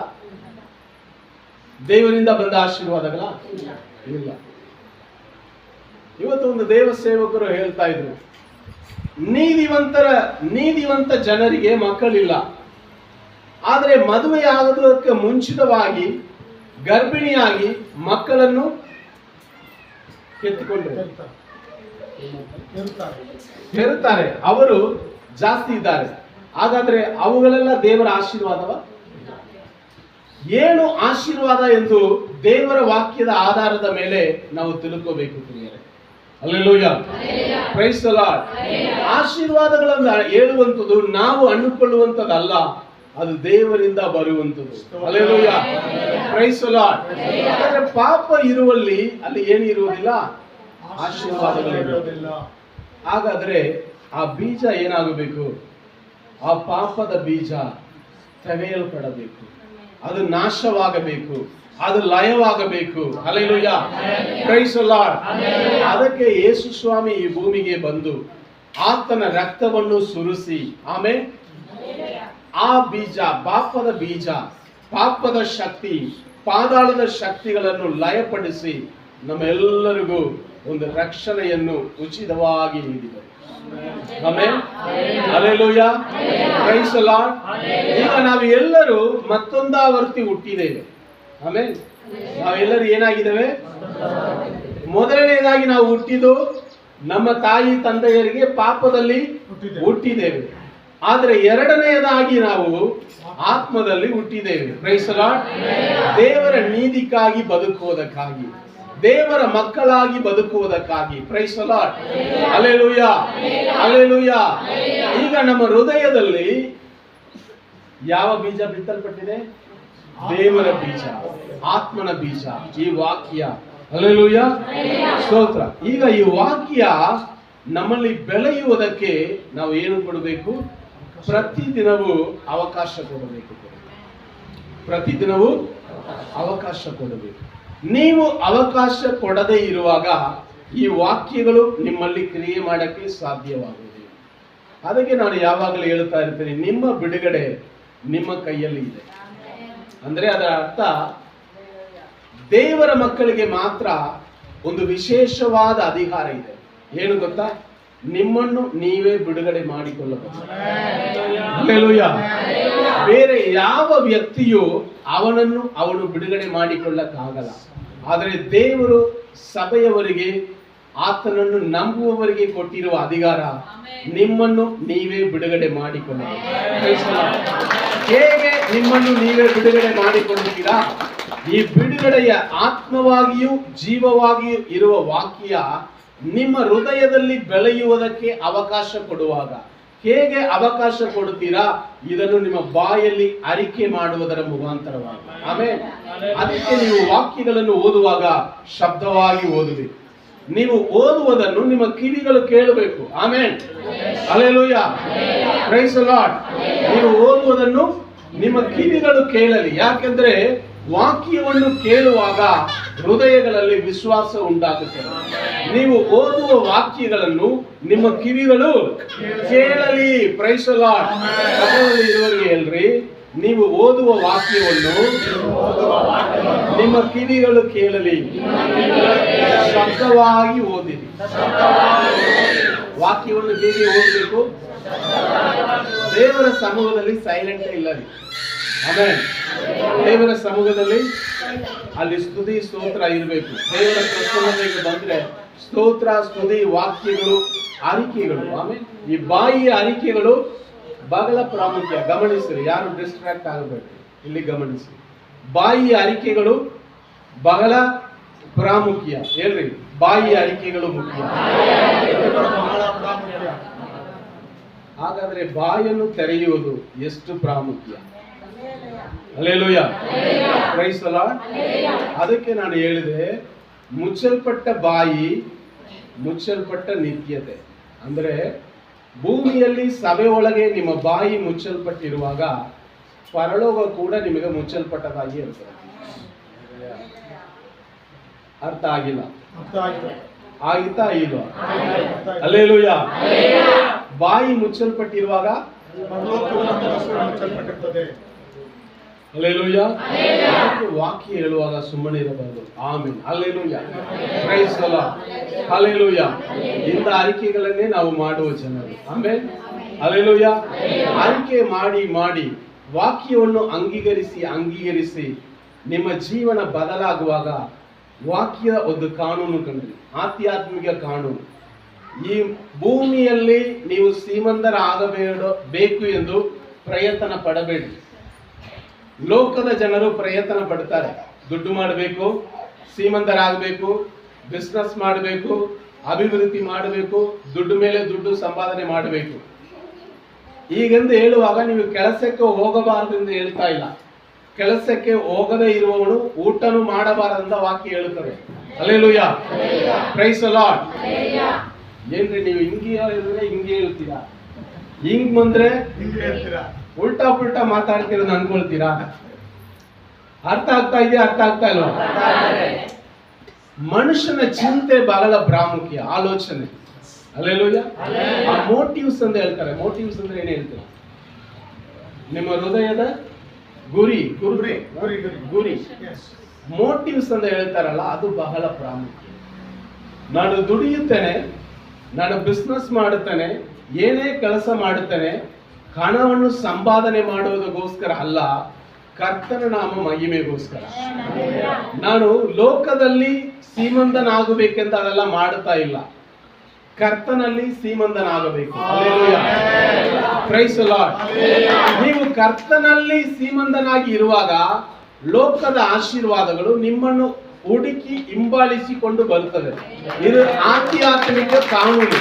Speaker 1: ದೇವರಿಂದ ಬಂದ ಆಶೀರ್ವಾದಗಳ? ಇಲ್ಲ. ಇವತ್ತು ಒಂದು ದೇವ ಸೇವಕರು ಹೇಳ್ತಾ ಇದ್ರು, ನೀತಿವಂತ ಜನರಿಗೆ ಮಕ್ಕಳಿಲ್ಲ, ಆದರೆ ಮದುವೆಯಾಗುವುದಕ್ಕೆ ಮುಂಚಿತವಾಗಿ ಗರ್ಭಿಣಿಯಾಗಿ ಮಕ್ಕಳನ್ನು ಹೆರುತ್ತಾರೆ, ಅವರು ಜಾಸ್ತಿ ಇದ್ದಾರೆ. ಹಾಗಾದ್ರೆ ಅವುಗಳೆಲ್ಲ ದೇವರ ಆಶೀರ್ವಾದವ? ಏನು ಆಶೀರ್ವಾದ ಎಂದು ದೇವರ ವಾಕ್ಯದ ಆಧಾರದ ಮೇಲೆ ನಾವು ತಿಳ್ಕೋಬೇಕು ಪ್ರಿಯರೇ. Hallelujah, praise the Lord. ಆಶೀರ್ವಾದಗಳನ್ನು ಹೇಳುವಂಥದ್ದು ನಾವು ಅಂದುಕೊಳ್ಳುವಂಥದ್ದಲ್ಲ, ಅದು ದೇವರಿಂದ ಬರುವಂಥದ್ದು. Hallelujah, praise the Lord. ಆದರೆ ಪಾಪ ಇರುವಲ್ಲಿ ಅಲ್ಲಿ ಏನು ಇರುವುದಿಲ್ಲ? ಆಶೀರ್ವಾದಗಳಿರುವುದಿಲ್ಲ. ಹಾಗಾದ್ರೆ ಆ ಬೀಜ ಏನಾಗಬೇಕು? ಆ ಪಾಪದ ಬೀಜ ತೆಗೆಯಲ್ಪಡಬೇಕು, ಅದು ನಾಶವಾಗಬೇಕು, ಅದು ಲಯವಾಗಬೇಕು. Hallelujah, praise the Lord. ಅದಕ್ಕೆ ಯೇಸು ಸ್ವಾಮಿ ಈ ಭೂಮಿಗೆ ಬಂದು ಆತನ ರಕ್ತವನ್ನು ಸುರಿಸಿ, ಆಮೇಲೆ ಆ ಬೀಜ, ಪಾಪದ ಶಕ್ತಿ, ಪಾತಾಳದ ಶಕ್ತಿಗಳನ್ನು ಲಯಪಡಿಸಿ ನಮ್ಮೆಲ್ಲರಿಗೂ ಒಂದು ರಕ್ಷಣೆಯನ್ನು ಉಚಿತವಾಗಿ ನೀಡಿದರು. ಆಮೆನ್, ಹಲ್ಲೆಲೂಯಾ, ಪ್ರೈಸ್ ದಿ ಲಾರ್ಡ್. ಈಗ ನಾವು ಎಲ್ಲರೂ ಮತ್ತೊಂದಾವರ್ತಿ ಹುಟ್ಟಿದ್ದೇವೆ. ಆಮೆನ್, ನಾವೆಲ್ಲರೂ ಏನಾಗಿದ್ದೇವೆ? ಮೊದಲನೇದಾಗಿ ನಾವು ಹುಟ್ಟಿದ್ದು ನಮ್ಮ ತಾಯಿ ತಂದೆಯರಿಗೆ ಪಾಪದಲ್ಲಿ ಹುಟ್ಟಿದ್ದೇವೆ. ಆದರೆ ಎರಡನೆಯದಾಗಿ ನಾವು ಆತ್ಮದಲ್ಲಿ ಹುಟ್ಟಿದ್ದೇವೆ. Price the lord. ದೇವರ ನೀತಿಗಾಗಿ ಬದುಕುವುದಕ್ಕಾಗಿ, ದೇವರ ಮಕ್ಕಳಾಗಿ ಬದುಕುವುದಕ್ಕಾಗಿ. Praise the lord. Hallelujah, hallelujah. ಈಗ ನಮ್ಮ ಹೃದಯದಲ್ಲಿ ಯಾವ ಬೀಜ ಬಿತ್ತಲ್ಪಟ್ಟಿದೆ? ದೇವರ ಬೀಜ, ಆತ್ಮನ ಬೀಜ, ಈ ವಾಕ್ಯ. ಹಲ್ಲೆಲೂಯಾ, ಸ್ತೋತ್ರ. ಈಗ ಈ ವಾಕ್ಯ ನಮ್ಮಲ್ಲಿ ಬೆಳೆಯುವುದಕ್ಕೆ ನಾವು ಏನು ಕೊಡಬೇಕು? ಪ್ರತಿದಿನವೂ ಅವಕಾಶ ಕೊಡಬೇಕು. ಪ್ರತಿದಿನವೂ ಅವಕಾಶ ಕೊಡಬೇಕು. ನೀವು ಅವಕಾಶ ಕೊಡದೇ ಇರುವಾಗ ಈ ವಾಕ್ಯಗಳು ನಿಮ್ಮಲ್ಲಿ ಕ್ರಿಯೆ ಮಾಡಕ್ಕೆ ಸಾಧ್ಯವಾಗುವುದಿಲ್ಲ. ಅದಕ್ಕೆ ನಾನು ಯಾವಾಗಲೂ ಹೇಳ್ತಾ ಇರ್ತೇನೆ, ನಿಮ್ಮ ಬಿಡುಗಡೆ ನಿಮ್ಮ ಕೈಯಲ್ಲಿ ಇದೆ. ಅಂದ್ರೆ ಅದರ ಅರ್ಥ, ದೇವರ ಮಕ್ಕಳಿಗೆ ಮಾತ್ರ ಒಂದು ವಿಶೇಷವಾದ ಅಧಿಕಾರ ಇದೆ. ಏನು ಗೊತ್ತಾ? ನಿಮ್ಮನ್ನು ನೀವೇ ಬಿಡುಗಡೆ ಮಾಡಿಕೊಳ್ಳಬಹುದು. ಹಲ್ಲೆಲೂಯಾ. ಬೇರೆ ಯಾವ ವ್ಯಕ್ತಿಯು ಅವನು ಬಿಡುಗಡೆ ಮಾಡಿಕೊಳ್ಳಕ್ಕಾಗಲ್ಲ. ಆದರೆ ದೇವರು ಸಭೆಯವರಿಗೆ, ಆತನನ್ನು ನಂಬುವವರಿಗೆ ಕೊಟ್ಟಿರುವ ಅಧಿಕಾರ, ನಿಮ್ಮನ್ನು ನೀವೇ ಬಿಡುಗಡೆ ಮಾಡಿಕೊಳ್ಳಬಹುದು. ಹೇಗೆ ನಿಮ್ಮನ್ನು ನೀವೇ ಬಿಡುಗಡೆ ಮಾಡಿಕೊಳ್ಳುತ್ತೀರಾ? ಈ ಬಿಡುಗಡೆಯ ಆತ್ಮವಾಗಿಯೂ ಜೀವವಾಗಿಯೂ ಇರುವ ವಾಕ್ಯ ನಿಮ್ಮ ಹೃದಯದಲ್ಲಿ ಬೆಳೆಯುವುದಕ್ಕೆ ಅವಕಾಶ ಕೊಡುವಾಗ ಹೇಗೆ ಅವಕಾಶ ಕೊಡುತ್ತೀರಾ? ಇದನ್ನು ನಿಮ್ಮ ಬಾಯಲ್ಲಿ ಅರಿಕೆ ಮಾಡುವುದರ ಮುಖಾಂತರವಾಗಿ. ಆಮೇಲೆ ಅದಕ್ಕೆ ನೀವು ವಾಕ್ಯಗಳನ್ನು ಓದುವಾಗ ಶಬ್ದವಾಗಿ ಓದಬೇಕು. ನೀವು ಓದುವುದನ್ನು ನಿಮ್ಮ ಕಿವಿಗಳು ಕೇಳಬೇಕು. ಆಮೆನ್, ಹಲ್ಲೆಲೂಯಾ, ಪ್ರೈಸ್ ದಿ ಲಾರ್ಡ್. ನೀವು ಓದುವುದನ್ನು ನಿಮ್ಮ ಕಿವಿಗಳು ಕೇಳಲಿ. ಯಾಕೆಂದ್ರೆ ವಾಕ್ಯವನ್ನು ಕೇಳುವಾಗ ಹೃದಯಗಳಲ್ಲಿ ವಿಶ್ವಾಸ ಉಂಟಾಗುತ್ತದೆ. ನೀವು ಓದುವ ವಾಕ್ಯಗಳನ್ನು ನಿಮ್ಮ ಕಿವಿಗಳು ಕೇಳಲಿ. Praise the Lord. ಸಭೆಯಲ್ಲಿ ಇರುವವರಿಗೆ ಹೇಳ್ರಿ, ನೀವು ಓದುವ ವಾಕ್ಯವನ್ನು ನಿಮ್ಮ ಕಿವಿಗಳು ಕೇಳಲಿ. ಶಬ್ದವಾಗಿ ಓದಿರಿ. ವಾಕ್ಯವನ್ನು ಹೇಗೆ ಓದಬೇಕು? ದೇವರ ಸಮೂಹದಲ್ಲಿ ಸೈಲೆಂಟ್ ಇಲ್ಲ ರೀ. ಆಮೆನ್. ದೇವರ ಸಮೂಹದಲ್ಲಿ ಅಲ್ಲಿ ಸ್ತುತಿ ಸ್ತೋತ್ರ ಇರಬೇಕು. ದೇವರ ಪ್ರಸನ್ನತೆಗೆ ಬಂದ್ರೆ ಸ್ತೋತ್ರ, ಸ್ತುತಿ, ವಾಕ್ಯಗಳು, ಅರಿಕೆಗಳು. ಆಮೇಲೆ ಈ ಬಾಯಿಯ ಅರಿಕೆಗಳು ಬಹಳ ಪ್ರಾಮುಖ್ಯ. ಗಮನಿಸಿರಿ, ಯಾರು ಡಿಸ್ಟ್ರಾಕ್ಟ್ ಆಗಬೇಕು. ಇಲ್ಲಿ ಗಮನಿಸಿ, ಬಾಯಿಯ ಅರಿಕೆಗಳು ಬಹಳ ಪ್ರಾಮುಖ್ಯ. ಹೇಳ್ರಿ, ಬಾಯಿಯ ಅರಿಕೆಗಳು ಮುಖ್ಯ. ಹಾಗಾದ್ರೆ ಬಾಯನ್ನು ತೆರೆಯುವುದು ಎಷ್ಟು ಪ್ರಾಮುಖ್ಯ? Hallelujah, praise the Lord. ಅದಕ್ಕೆ ನಾನು ಹೇಳಿದೆ, ಮುಚ್ಚಲ್ಪಟ್ಟ ಬಾಯಿ, ಮುಚ್ಚಲ್ಪಟ್ಟ ನಿತ್ಯತೆ. ಅಂದ್ರೆ ಭೂಮಿಯಲ್ಲಿ ಸಭೆ ಒಳಗೆ ನಿಮ್ಮ ಬಾಯಿ ಮುಚ್ಚಲ್ಪಟ್ಟಿರುವಾಗ ಪರಲೋಕ ಕೂಡ ನಿಮಗೆ ಮುಚ್ಚಲ್ಪಟ್ಟದಾಗಿ ಇರ್ತದೆ. ಅರ್ಥ ಆಗಿಲ್ಲ? ಆಗಿತ್ತಾ ಇಲ್ವಾ? ಹಲ್ಲೆಲೂಯಾ. ಬಾಯಿ ಮುಚ್ಚಲ್ಪಟ್ಟಿರುವಾಗ ಹಲ್ಲೆಲೂಯಾ. ವಾಕ್ಯ ಹೇಳುವಾಗ ಸುಮ್ಮನೆ ಇರಬಾರದು. ಆಮೆನ್, ಹಲ್ಲೆಲೂಯಾ, ಪ್ರೈಸ್ ದಿ ಲಾರ್ಡ್, ಹಲ್ಲೆಲೂಯಾ. ಇಂಥ ಅರಿಕೆಗಳನ್ನೇ ನಾವು ಮಾಡುವ ಜನರು. ಆಮೆನ್, ಹಲ್ಲೆಲೂಯಾ. ಅರಿಕೆ ಮಾಡಿ ಮಾಡಿ ವಾಕ್ಯವನ್ನು ಅಂಗೀಕರಿಸಿ ನಿಮ್ಮ ಜೀವನ ಬದಲಾಗುವಾಗ ವಾಕ್ಯದ ಒಂದು ಕಾನೂನು ಕಂಡ್ರಿ, ಆಧ್ಯಾತ್ಮಿಕ ಕಾನೂನು. ಈ ಭೂಮಿಯಲ್ಲಿ ನೀವು ಶ್ರೀಮಂತರಾಗಬೇಕು ಎಂದು ಪ್ರಯತ್ನ ಪಡಬೇಡಿ. ಲೋಕದ ಜನರು ಪ್ರಯತ್ನ ಪಡ್ತಾರೆ. ದುಡ್ಡು ಮಾಡಬೇಕು, ಶ್ರೀಮಂತರಾಗಬೇಕು, ಬಿಸ್ನೆಸ್ ಮಾಡಬೇಕು, ಅಭಿವೃದ್ಧಿ ಮಾಡಬೇಕು, ದುಡ್ಡು ಮೇಲೆ ದುಡ್ಡು ಸಂಪಾದನೆ ಮಾಡಬೇಕು. ಈಗೆಂದು ಹೇಳುವಾಗ ನೀವು ಕೆಲಸಕ್ಕೆ ಹೋಗಬಾರದು ಎಂದು ಹೇಳ್ತಾ ಇಲ್ಲ. ಕೆಲಸಕ್ಕೆ ಹೋಗದೇ ಇರುವವನು ಊಟನೂ ಮಾಡಬಾರದಂತ ವಾಕ್ಯ ಹೇಳುತ್ತದೆ. ಹಲ್ಲೆಲೂಯಾ, ಪ್ರೈಸ್ ದಿ ಲಾರ್ಡ್. ಏನ್ರಿ ನೀವು ಹಿಂಗೆ ಹೇಳಿದ್ರೆ ಹಿಂಗೆ ಹೇಳ್ತೀರಾ, ಹಿಂಗ್ ಬಂದ್ರೆ ಹಿಂಗೆ ಹೇಳ್ತೀರಾ, ಉಲ್ಟಾ ಪುಲ್ಟಾ ಮಾತಾಡ್ತಿರೋದು ಅನ್ಕೊಳ್ತೀರಾ? ಅರ್ಥ ಆಗ್ತಾ ಇದೆಯಾ? ಅರ್ಥ ಆಗ್ತಾ ಇಲ್ವಾ? ಮನುಷ್ಯನ ಚಿಂತೆ ಬಹಳ ಪ್ರಾಮುಖ್ಯ, ಆಲೋಚನೆ. ಹಲ್ಲೆಲೂಯಾ. ಆ ಮೋಟಿವ್ಸ್ ಅಂತ ಹೇಳ್ತಾರೆ. ಮೋಟಿವ್ಸ್ ಅಂದ್ರೆ ಏನ್ ಹೇಳ್ತಾರೆ? ನಿಮ್ಮ ಹೃದಯದ ಗುರಿ ಗುರಿ ಗುರಿ ಮೋಟಿವ್ಸ್ ಅಂತ ಹೇಳ್ತಾರಲ್ಲ, ಅದು ಬಹಳ ಪ್ರಾಮುಖ್ಯ. ನಾನು ದುಡಿಯುತ್ತೇನೆ, ನಾನು ಬಿಸ್ನೆಸ್ ಮಾಡುತ್ತೇನೆ, ಏನೇ ಕೆಲಸ ಮಾಡುತ್ತೇನೆ, ಹಣವನ್ನು ಸಂಪಾದನೆ ಮಾಡುವುದಕ್ಕೋಸ್ಕರ ಅಲ್ಲ, ಕರ್ತನ ನಾಮ ಮಹಿಮೆಗೋಸ್ಕರ. ನಾನು ಲೋಕದಲ್ಲಿ ಶ್ರೀಮಂತನಾಗಬೇಕೆಂತ ಅದೆಲ್ಲ ಮಾಡುತ್ತಾ ಇಲ್ಲ, ಕರ್ತನಲ್ಲಿ ಶ್ರೀಮಂತನಾಗಬೇಕು. Price the Lord. ನೀವು ಕರ್ತನಲ್ಲಿ ಶ್ರೀಮಂತನಾಗಿ ಇರುವಾಗ ಲೋಕದ ಆಶೀರ್ವಾದಗಳು ನಿಮ್ಮನ್ನು ಹುಡುಕಿ ಹಿಂಬಾಲಿಸಿಕೊಂಡು ಬರುತ್ತದೆ. ಇದು ಆಧ್ಯಾತ್ಮಿಕ ಕಾನೂನು.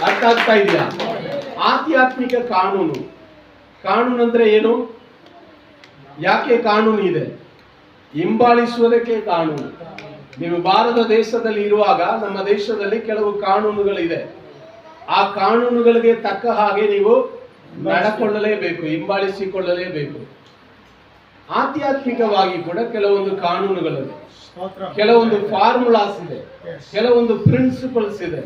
Speaker 1: ಅರ್ಥ ಆಗ್ತಾ ಇದೆಯಾ? ಆಧ್ಯಾತ್ಮಿಕ ಕಾನೂನು. ಕಾನೂನು ಅಂದ್ರೆ ಏನು? ಯಾಕೆ ಕಾನೂನು ಇದೆ? ಹಿಂಬಾಲಿಸುವುದಕ್ಕೆ ಕಾನೂನು. ನೀವು ಭಾರತ ದೇಶದಲ್ಲಿ ಇರುವಾಗ ನಮ್ಮ ದೇಶದಲ್ಲಿ ಕೆಲವು ಕಾನೂನುಗಳಿದೆ. ಆ ಕಾನೂನುಗಳಿಗೆ ತಕ್ಕ ಹಾಗೆ ನೀವು ನಡ್ಕೊಳ್ಳಲೇಬೇಕು, ಹಿಂಬಾಲಿಸಿಕೊಳ್ಳಲೇಬೇಕು. ಆಧ್ಯಾತ್ಮಿಕವಾಗಿ ಕೂಡ ಕೆಲವೊಂದು ಕಾನೂನುಗಳಿದೆ, ಕೆಲವೊಂದು ಫಾರ್ಮುಲಾಸ್ ಇದೆ, ಕೆಲವೊಂದು ಪ್ರಿನ್ಸಿಪಲ್ಸ್ ಇದೆ.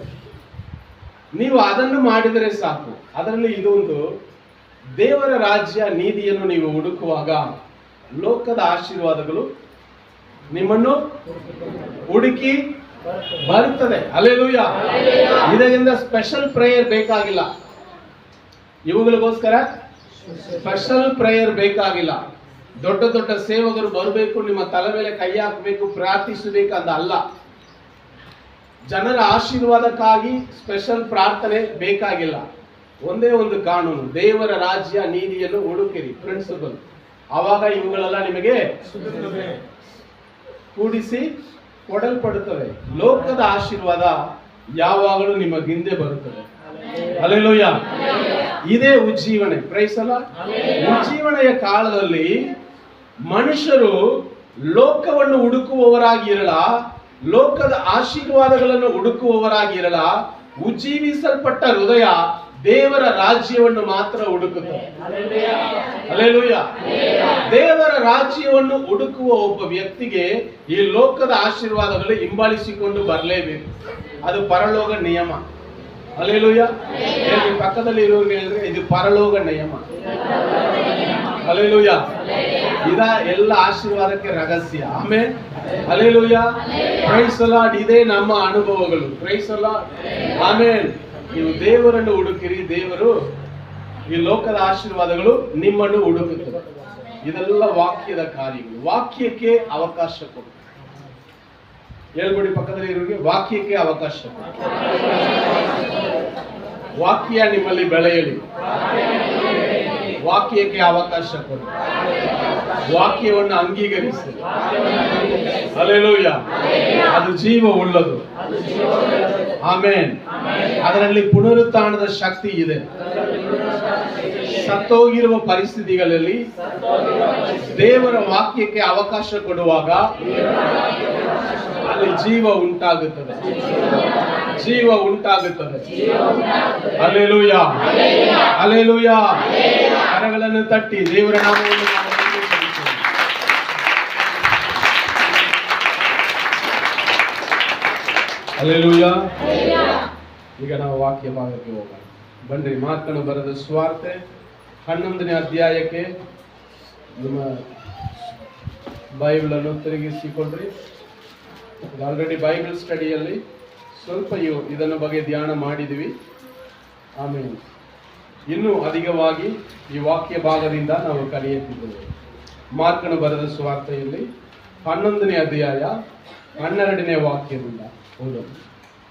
Speaker 1: ನೀವು ಅದನ್ನು ಮಾಡಿದರೆ ಸಾಕು. ಅದರಲ್ಲಿ ಇದೊಂದು, ದೇವರ ರಾಜ್ಯ ನೀತಿಯನ್ನು ನೀವು ಹುಡುಕುವಾಗ ಲೋಕದ ಆಶೀರ್ವಾದಗಳು ನಿಮ್ಮನ್ನು ಹುಡುಕಿ ಬರುತ್ತದೆ. ಹಲ್ಲೆಲೂಯಾ. ಇದರಿಂದ ಸ್ಪೆಷಲ್ ಪ್ರೇಯರ್ ಬೇಕಾಗಿಲ್ಲ. ಇವುಗಳಿಗೋಸ್ಕರ ಸ್ಪೆಷಲ್ ಪ್ರೇಯರ್ ಬೇಕಾಗಿಲ್ಲ. ದೊಡ್ಡ ದೊಡ್ಡ ಸೇವಕರು ಬರಬೇಕು, ನಿಮ್ಮ ತಲೆ ಮೇಲೆ ಕೈ ಹಾಕಬೇಕು, ಪ್ರಾರ್ಥಿಸಬೇಕು ಅಂತ ಅಲ್ಲ. ಜನರ ಆಶೀರ್ವಾದಕ್ಕಾಗಿ ಸ್ಪೆಷಲ್ ಪ್ರಾರ್ಥನೆ ಬೇಕಾಗಿಲ್ಲ. ಒಂದೇ ಒಂದು ಕಾನೂನು, ದೇವರ ರಾಜ್ಯ ನೀತಿಯನ್ನು ಹುಡುಕಿರಿ, ಪ್ರಿನ್ಸಿಪಲ್. ಆವಾಗ ಇವುಗಳೆಲ್ಲ ನಿಮಗೆ ಕೂಡಿಸಿ ಕೊಡಲ್ಪಡುತ್ತವೆ. ಲೋಕದ ಆಶೀರ್ವಾದ ಯಾವಾಗಲೂ ನಿಮ್ಮ ಹಿಂದೆ ಬರುತ್ತದೆ. ಹಲ್ಲೆಲೂಯಾ. ಇದೇ ಉಜ್ಜೀವನೆ. Praise the Lord. ಉಜ್ಜೀವನೆಯ ಕಾಲದಲ್ಲಿ ಮನುಷ್ಯರು ಲೋಕವನ್ನು ಹುಡುಕುವವರಾಗಿರಲ್ಲ, ಲೋಕದ ಆಶೀರ್ವಾದಗಳನ್ನು ಹುಡುಕುವವರಾಗಿರಲ್ಲ. ಉಜ್ಜೀವಿಸಲ್ಪಟ್ಟ ಹೃದಯ ದೇವರ ರಾಜ್ಯವನ್ನು ಮಾತ್ರ ಹುಡುಕುತ್ತದೆ. ಹಲ್ಲೆಲೂಯಾ. ದೇವರ ರಾಜ್ಯವನ್ನು ಹುಡುಕುವ ಒಬ್ಬ ವ್ಯಕ್ತಿಗೆ ಈ ಲೋಕದ ಆಶೀರ್ವಾದಗಳು ಹಿಂಬಾಲಿಸಿಕೊಂಡು ಬರಲೇಬೇಕು. ಅದು ಪರಲೋಕ ನಿಯಮ. ಹಲ್ಲೆಲೂಯಾ. ಪಕ್ಕದಲ್ಲಿ ಇರೋರಿಗೆ ಹೇಳಿದ್ರೆ ಇದು ಪರಲೋಕ ನಿಯಮ. ಹಲ್ಲೆಲೂಯಾ. ಇದ ಎಲ್ಲ ಆಶೀರ್ವಾದಕ್ಕೆ ರಹಸ್ಯ. ಆಮೆನ್. ಹಲ್ಲೆಲೂಯಾ. Praise the Lord. ಇದೇ ನಮ್ಮ ಅನುಭವಗಳು. Praise the Lord. ಆಮೆನ್. ನೀವು ದೇವರನ್ನು ಹುಡುಕಿರಿ, ದೇವರು ಈ ಲೋಕದ ಆಶೀರ್ವಾದಗಳು ನಿಮ್ಮನ್ನು ಹುಡುಕುತ್ತದೆ. ಇದೆಲ್ಲ ವಾಕ್ಯದ ಕಾರ್ಯಗಳು. ವಾಕ್ಯಕ್ಕೆ ಅವಕಾಶ ಕೊಡಿ. ಹೇಳ್ಬಿಡಿ ಪಕ್ಕದಲ್ಲಿ ಇರೋರಿಗೆ, ವಾಕ್ಯಕ್ಕೆ ಅವಕಾಶ ಕೊಡಿ. ವಾಕ್ಯ ನಿಮ್ಮಲ್ಲಿ ಬೆಳೆಯಲಿ. ವಾಕ್ಯಕ್ಕೆ ಅವಕಾಶ ಕೊಡಿ. ವಾಕ್ಯವನ್ನು ಅಂಗೀಕರಿಸಿ. ಹಲ್ಲೆಲೂಯಾ. ಅದು ಜೀವ ಉಳ್ಳದು. ಆಮೆನ್. ಅದರಲ್ಲಿ ಪುನರುತ್ಥಾನದ ಶಕ್ತಿ ಇದೆ. ಸತ್ತೋಗಿರುವ ಪರಿಸ್ಥಿತಿಗಳಲ್ಲಿ ದೇವರ ವಾಕ್ಯಕ್ಕೆ ಅವಕಾಶ ಕೊಡುವಾಗ ಅಲ್ಲಿ ಜೀವ ಉಂಟಾಗುತ್ತದೆ. ಜೀವ ಉಂಟಾಗುತ್ತದೆ. ಹಲ್ಲೆಲೂಯಾ. ಹಲ್ಲೆಲೂಯಾ. ಕರಗಳನ್ನು ತಟ್ಟಿ ದೇವರ ನಾಮವನ್ನು ಹಲ್ಲೆಲೂಯಾ. ಈಗ ನಾವು ವಾಕ್ಯ ಭಾಗಕ್ಕೆ ಹೋಗೋಣ. ಬನ್ರಿ. ಮಾರ್ಕನು ಬರೆದ ಸುವಾರ್ತೆ 11ನೇ ಅಧ್ಯಾಯಕ್ಕೆ ನಿಮ್ಮ ಬೈಬಲ್ ಅನ್ನು ತಿರುಗಿಸಿಕೊಂಡ್ರಿ. ಆಲ್ರೆಡಿ ಬೈಬಲ್ ಸ್ಟಡಿಯಲ್ಲಿ ಸ್ವಲ್ಪ ಇದನ್ನ ಬಗ್ಗೆ ಧ್ಯಾನ ಮಾಡಿದ್ವಿ. ಆಮೇಲೆ ಇನ್ನೂ ಅಧಿಕವಾಗಿ ಈ ವಾಕ್ಯ ಭಾಗದಿಂದ ನಾವು ಕಲಿಯುತ್ತಿದ್ದೇವೆ. ಮಾರ್ಕನು ಬರೆದ ಸುವಾರ್ತೆಯಲ್ಲಿ 11ನೇ ಅಧ್ಯಾಯ 12ನೇ ವಾಕ್ಯದಿಂದ ಓದೋಣ.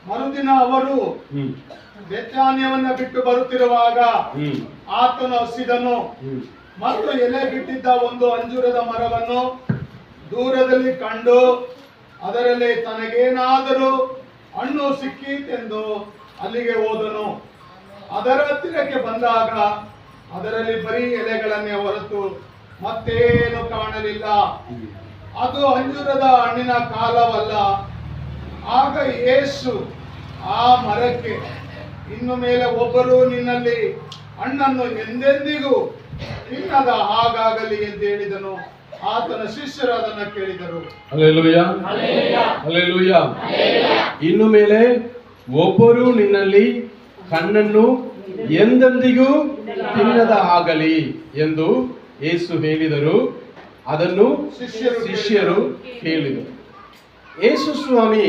Speaker 2: ಮರುದಿನ ಅವರು ಬೆಥಾನ್ಯವನ್ನ ಬಿಟ್ಟು ಬರುತ್ತಿರುವಾಗ ಆತನು ಹಸಿದನು ಮತ್ತು ಎಲೆ ಬಿಟ್ಟಿದ್ದ ಒಂದು ಅಂಜೂರದ ಮರವನ್ನು ದೂರದಲ್ಲಿ ಕಂಡು ಅದರಲ್ಲಿ ತನಗೇನಾದರೂ ಹಣ್ಣು ಸಿಕ್ಕೀತೆಂದು ಅಲ್ಲಿಗೆ ಹೋದನು. ಅದರ ಹತ್ತಿರಕ್ಕೆ ಬಂದಾಗ ಅದರಲ್ಲಿ ಬರೀ ಎಲೆಗಳನ್ನೇ ಹೊರತು ಮತ್ತೇನು ಕಾಣಲಿಲ್ಲ. ಅದು ಅಂಜೂರದ ಹಣ್ಣಿನ ಕಾಲವಲ್ಲ. ಆಗ ಯೇಸು ಆ ಮರಕ್ಕೆ, ಇನ್ನು ಮೇಲೆ ಒಬ್ಬರು ನಿನ್ನಲ್ಲಿ ಹಣ್ಣನ್ನು ಎಂದೆಂದಿಗೂ ತಿನ್ನದ ಹಾಗಾಗಲಿ ಎಂದು ಹೇಳಿದನು. ಆತನ ಶಿಷ್ಯರು ಅದನ್ನು ಕೇಳಿದರು.
Speaker 1: ಹಲ್ಲೆಲೂಯಾ. ಹಲ್ಲೆಲೂಯಾ. ಇನ್ನು ಮೇಲೆ ಒಬ್ಬರು ನಿನ್ನಲ್ಲಿ ಕಣ್ಣನ್ನು ಎಂದೆಂದಿಗೂ ತಿನ್ನದ ಆಗಲಿ ಎಂದು ಯೇಸು ಹೇಳಿದರು. ಅದನ್ನು ಶಿಷ್ಯರು ಕೇಳಿದರು. ಯೇಸು ಸ್ವಾಮಿ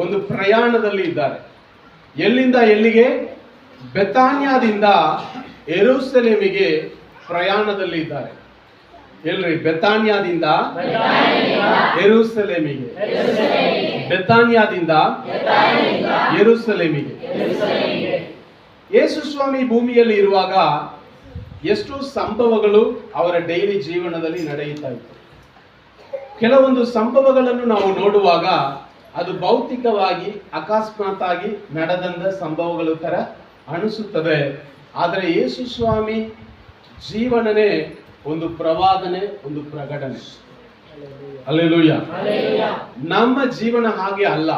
Speaker 1: ಒಂದು ಪ್ರಯಾಣದಲ್ಲಿ ಇದ್ದಾರೆ. ಎಲ್ಲಿಂದ ಎಲ್ಲಿಗೆ? ಬೆತಾನ್ಯದಿಂದ ಯೆರೂಸಲೇಮಿಗೆ ಪ್ರಯಾಣದಲ್ಲಿ ಇದ್ದಾರೆ. ಎಲ್ರಿ? ಬೆತಾನ್ಯದಿಂದ ಯೆರೂಸಲೇಮಿಗೆ, ಬೆತಾನ್ಯದಿಂದ ಯೆರೂಸಲೇಮಿಗೆ. ಯೇಸು ಸ್ವಾಮಿ ಭೂಮಿಯಲ್ಲಿ ಇರುವಾಗ ಎಷ್ಟು ಸಂಭವಗಳು ಅವರ ಡೈಲಿ ಜೀವನದಲ್ಲಿ ನಡೆಯುತ್ತಾ ಇತ್ತು. ಕೆಲವೊಂದು ಸಂಭವಗಳನ್ನು ನಾವು ನೋಡುವಾಗ ಅದು ಭೌತಿಕವಾಗಿ ಅಕಸ್ಮಾತ್ ಆಗಿ ನಡೆದಂತ ಸಂಭವಗಳ ತರ ಅನಿಸುತ್ತದೆ. ಆದರೆ ಯೇಸು ಸ್ವಾಮಿ ಜೀವನನೇ ಒಂದು ಪ್ರವಾದನೆ, ಒಂದು ಪ್ರಕಟಣೆ. ಹಲ್ಲೆಲೂಯ. ನಮ್ಮ ಜೀವನ ಹಾಗೆ ಅಲ್ಲ.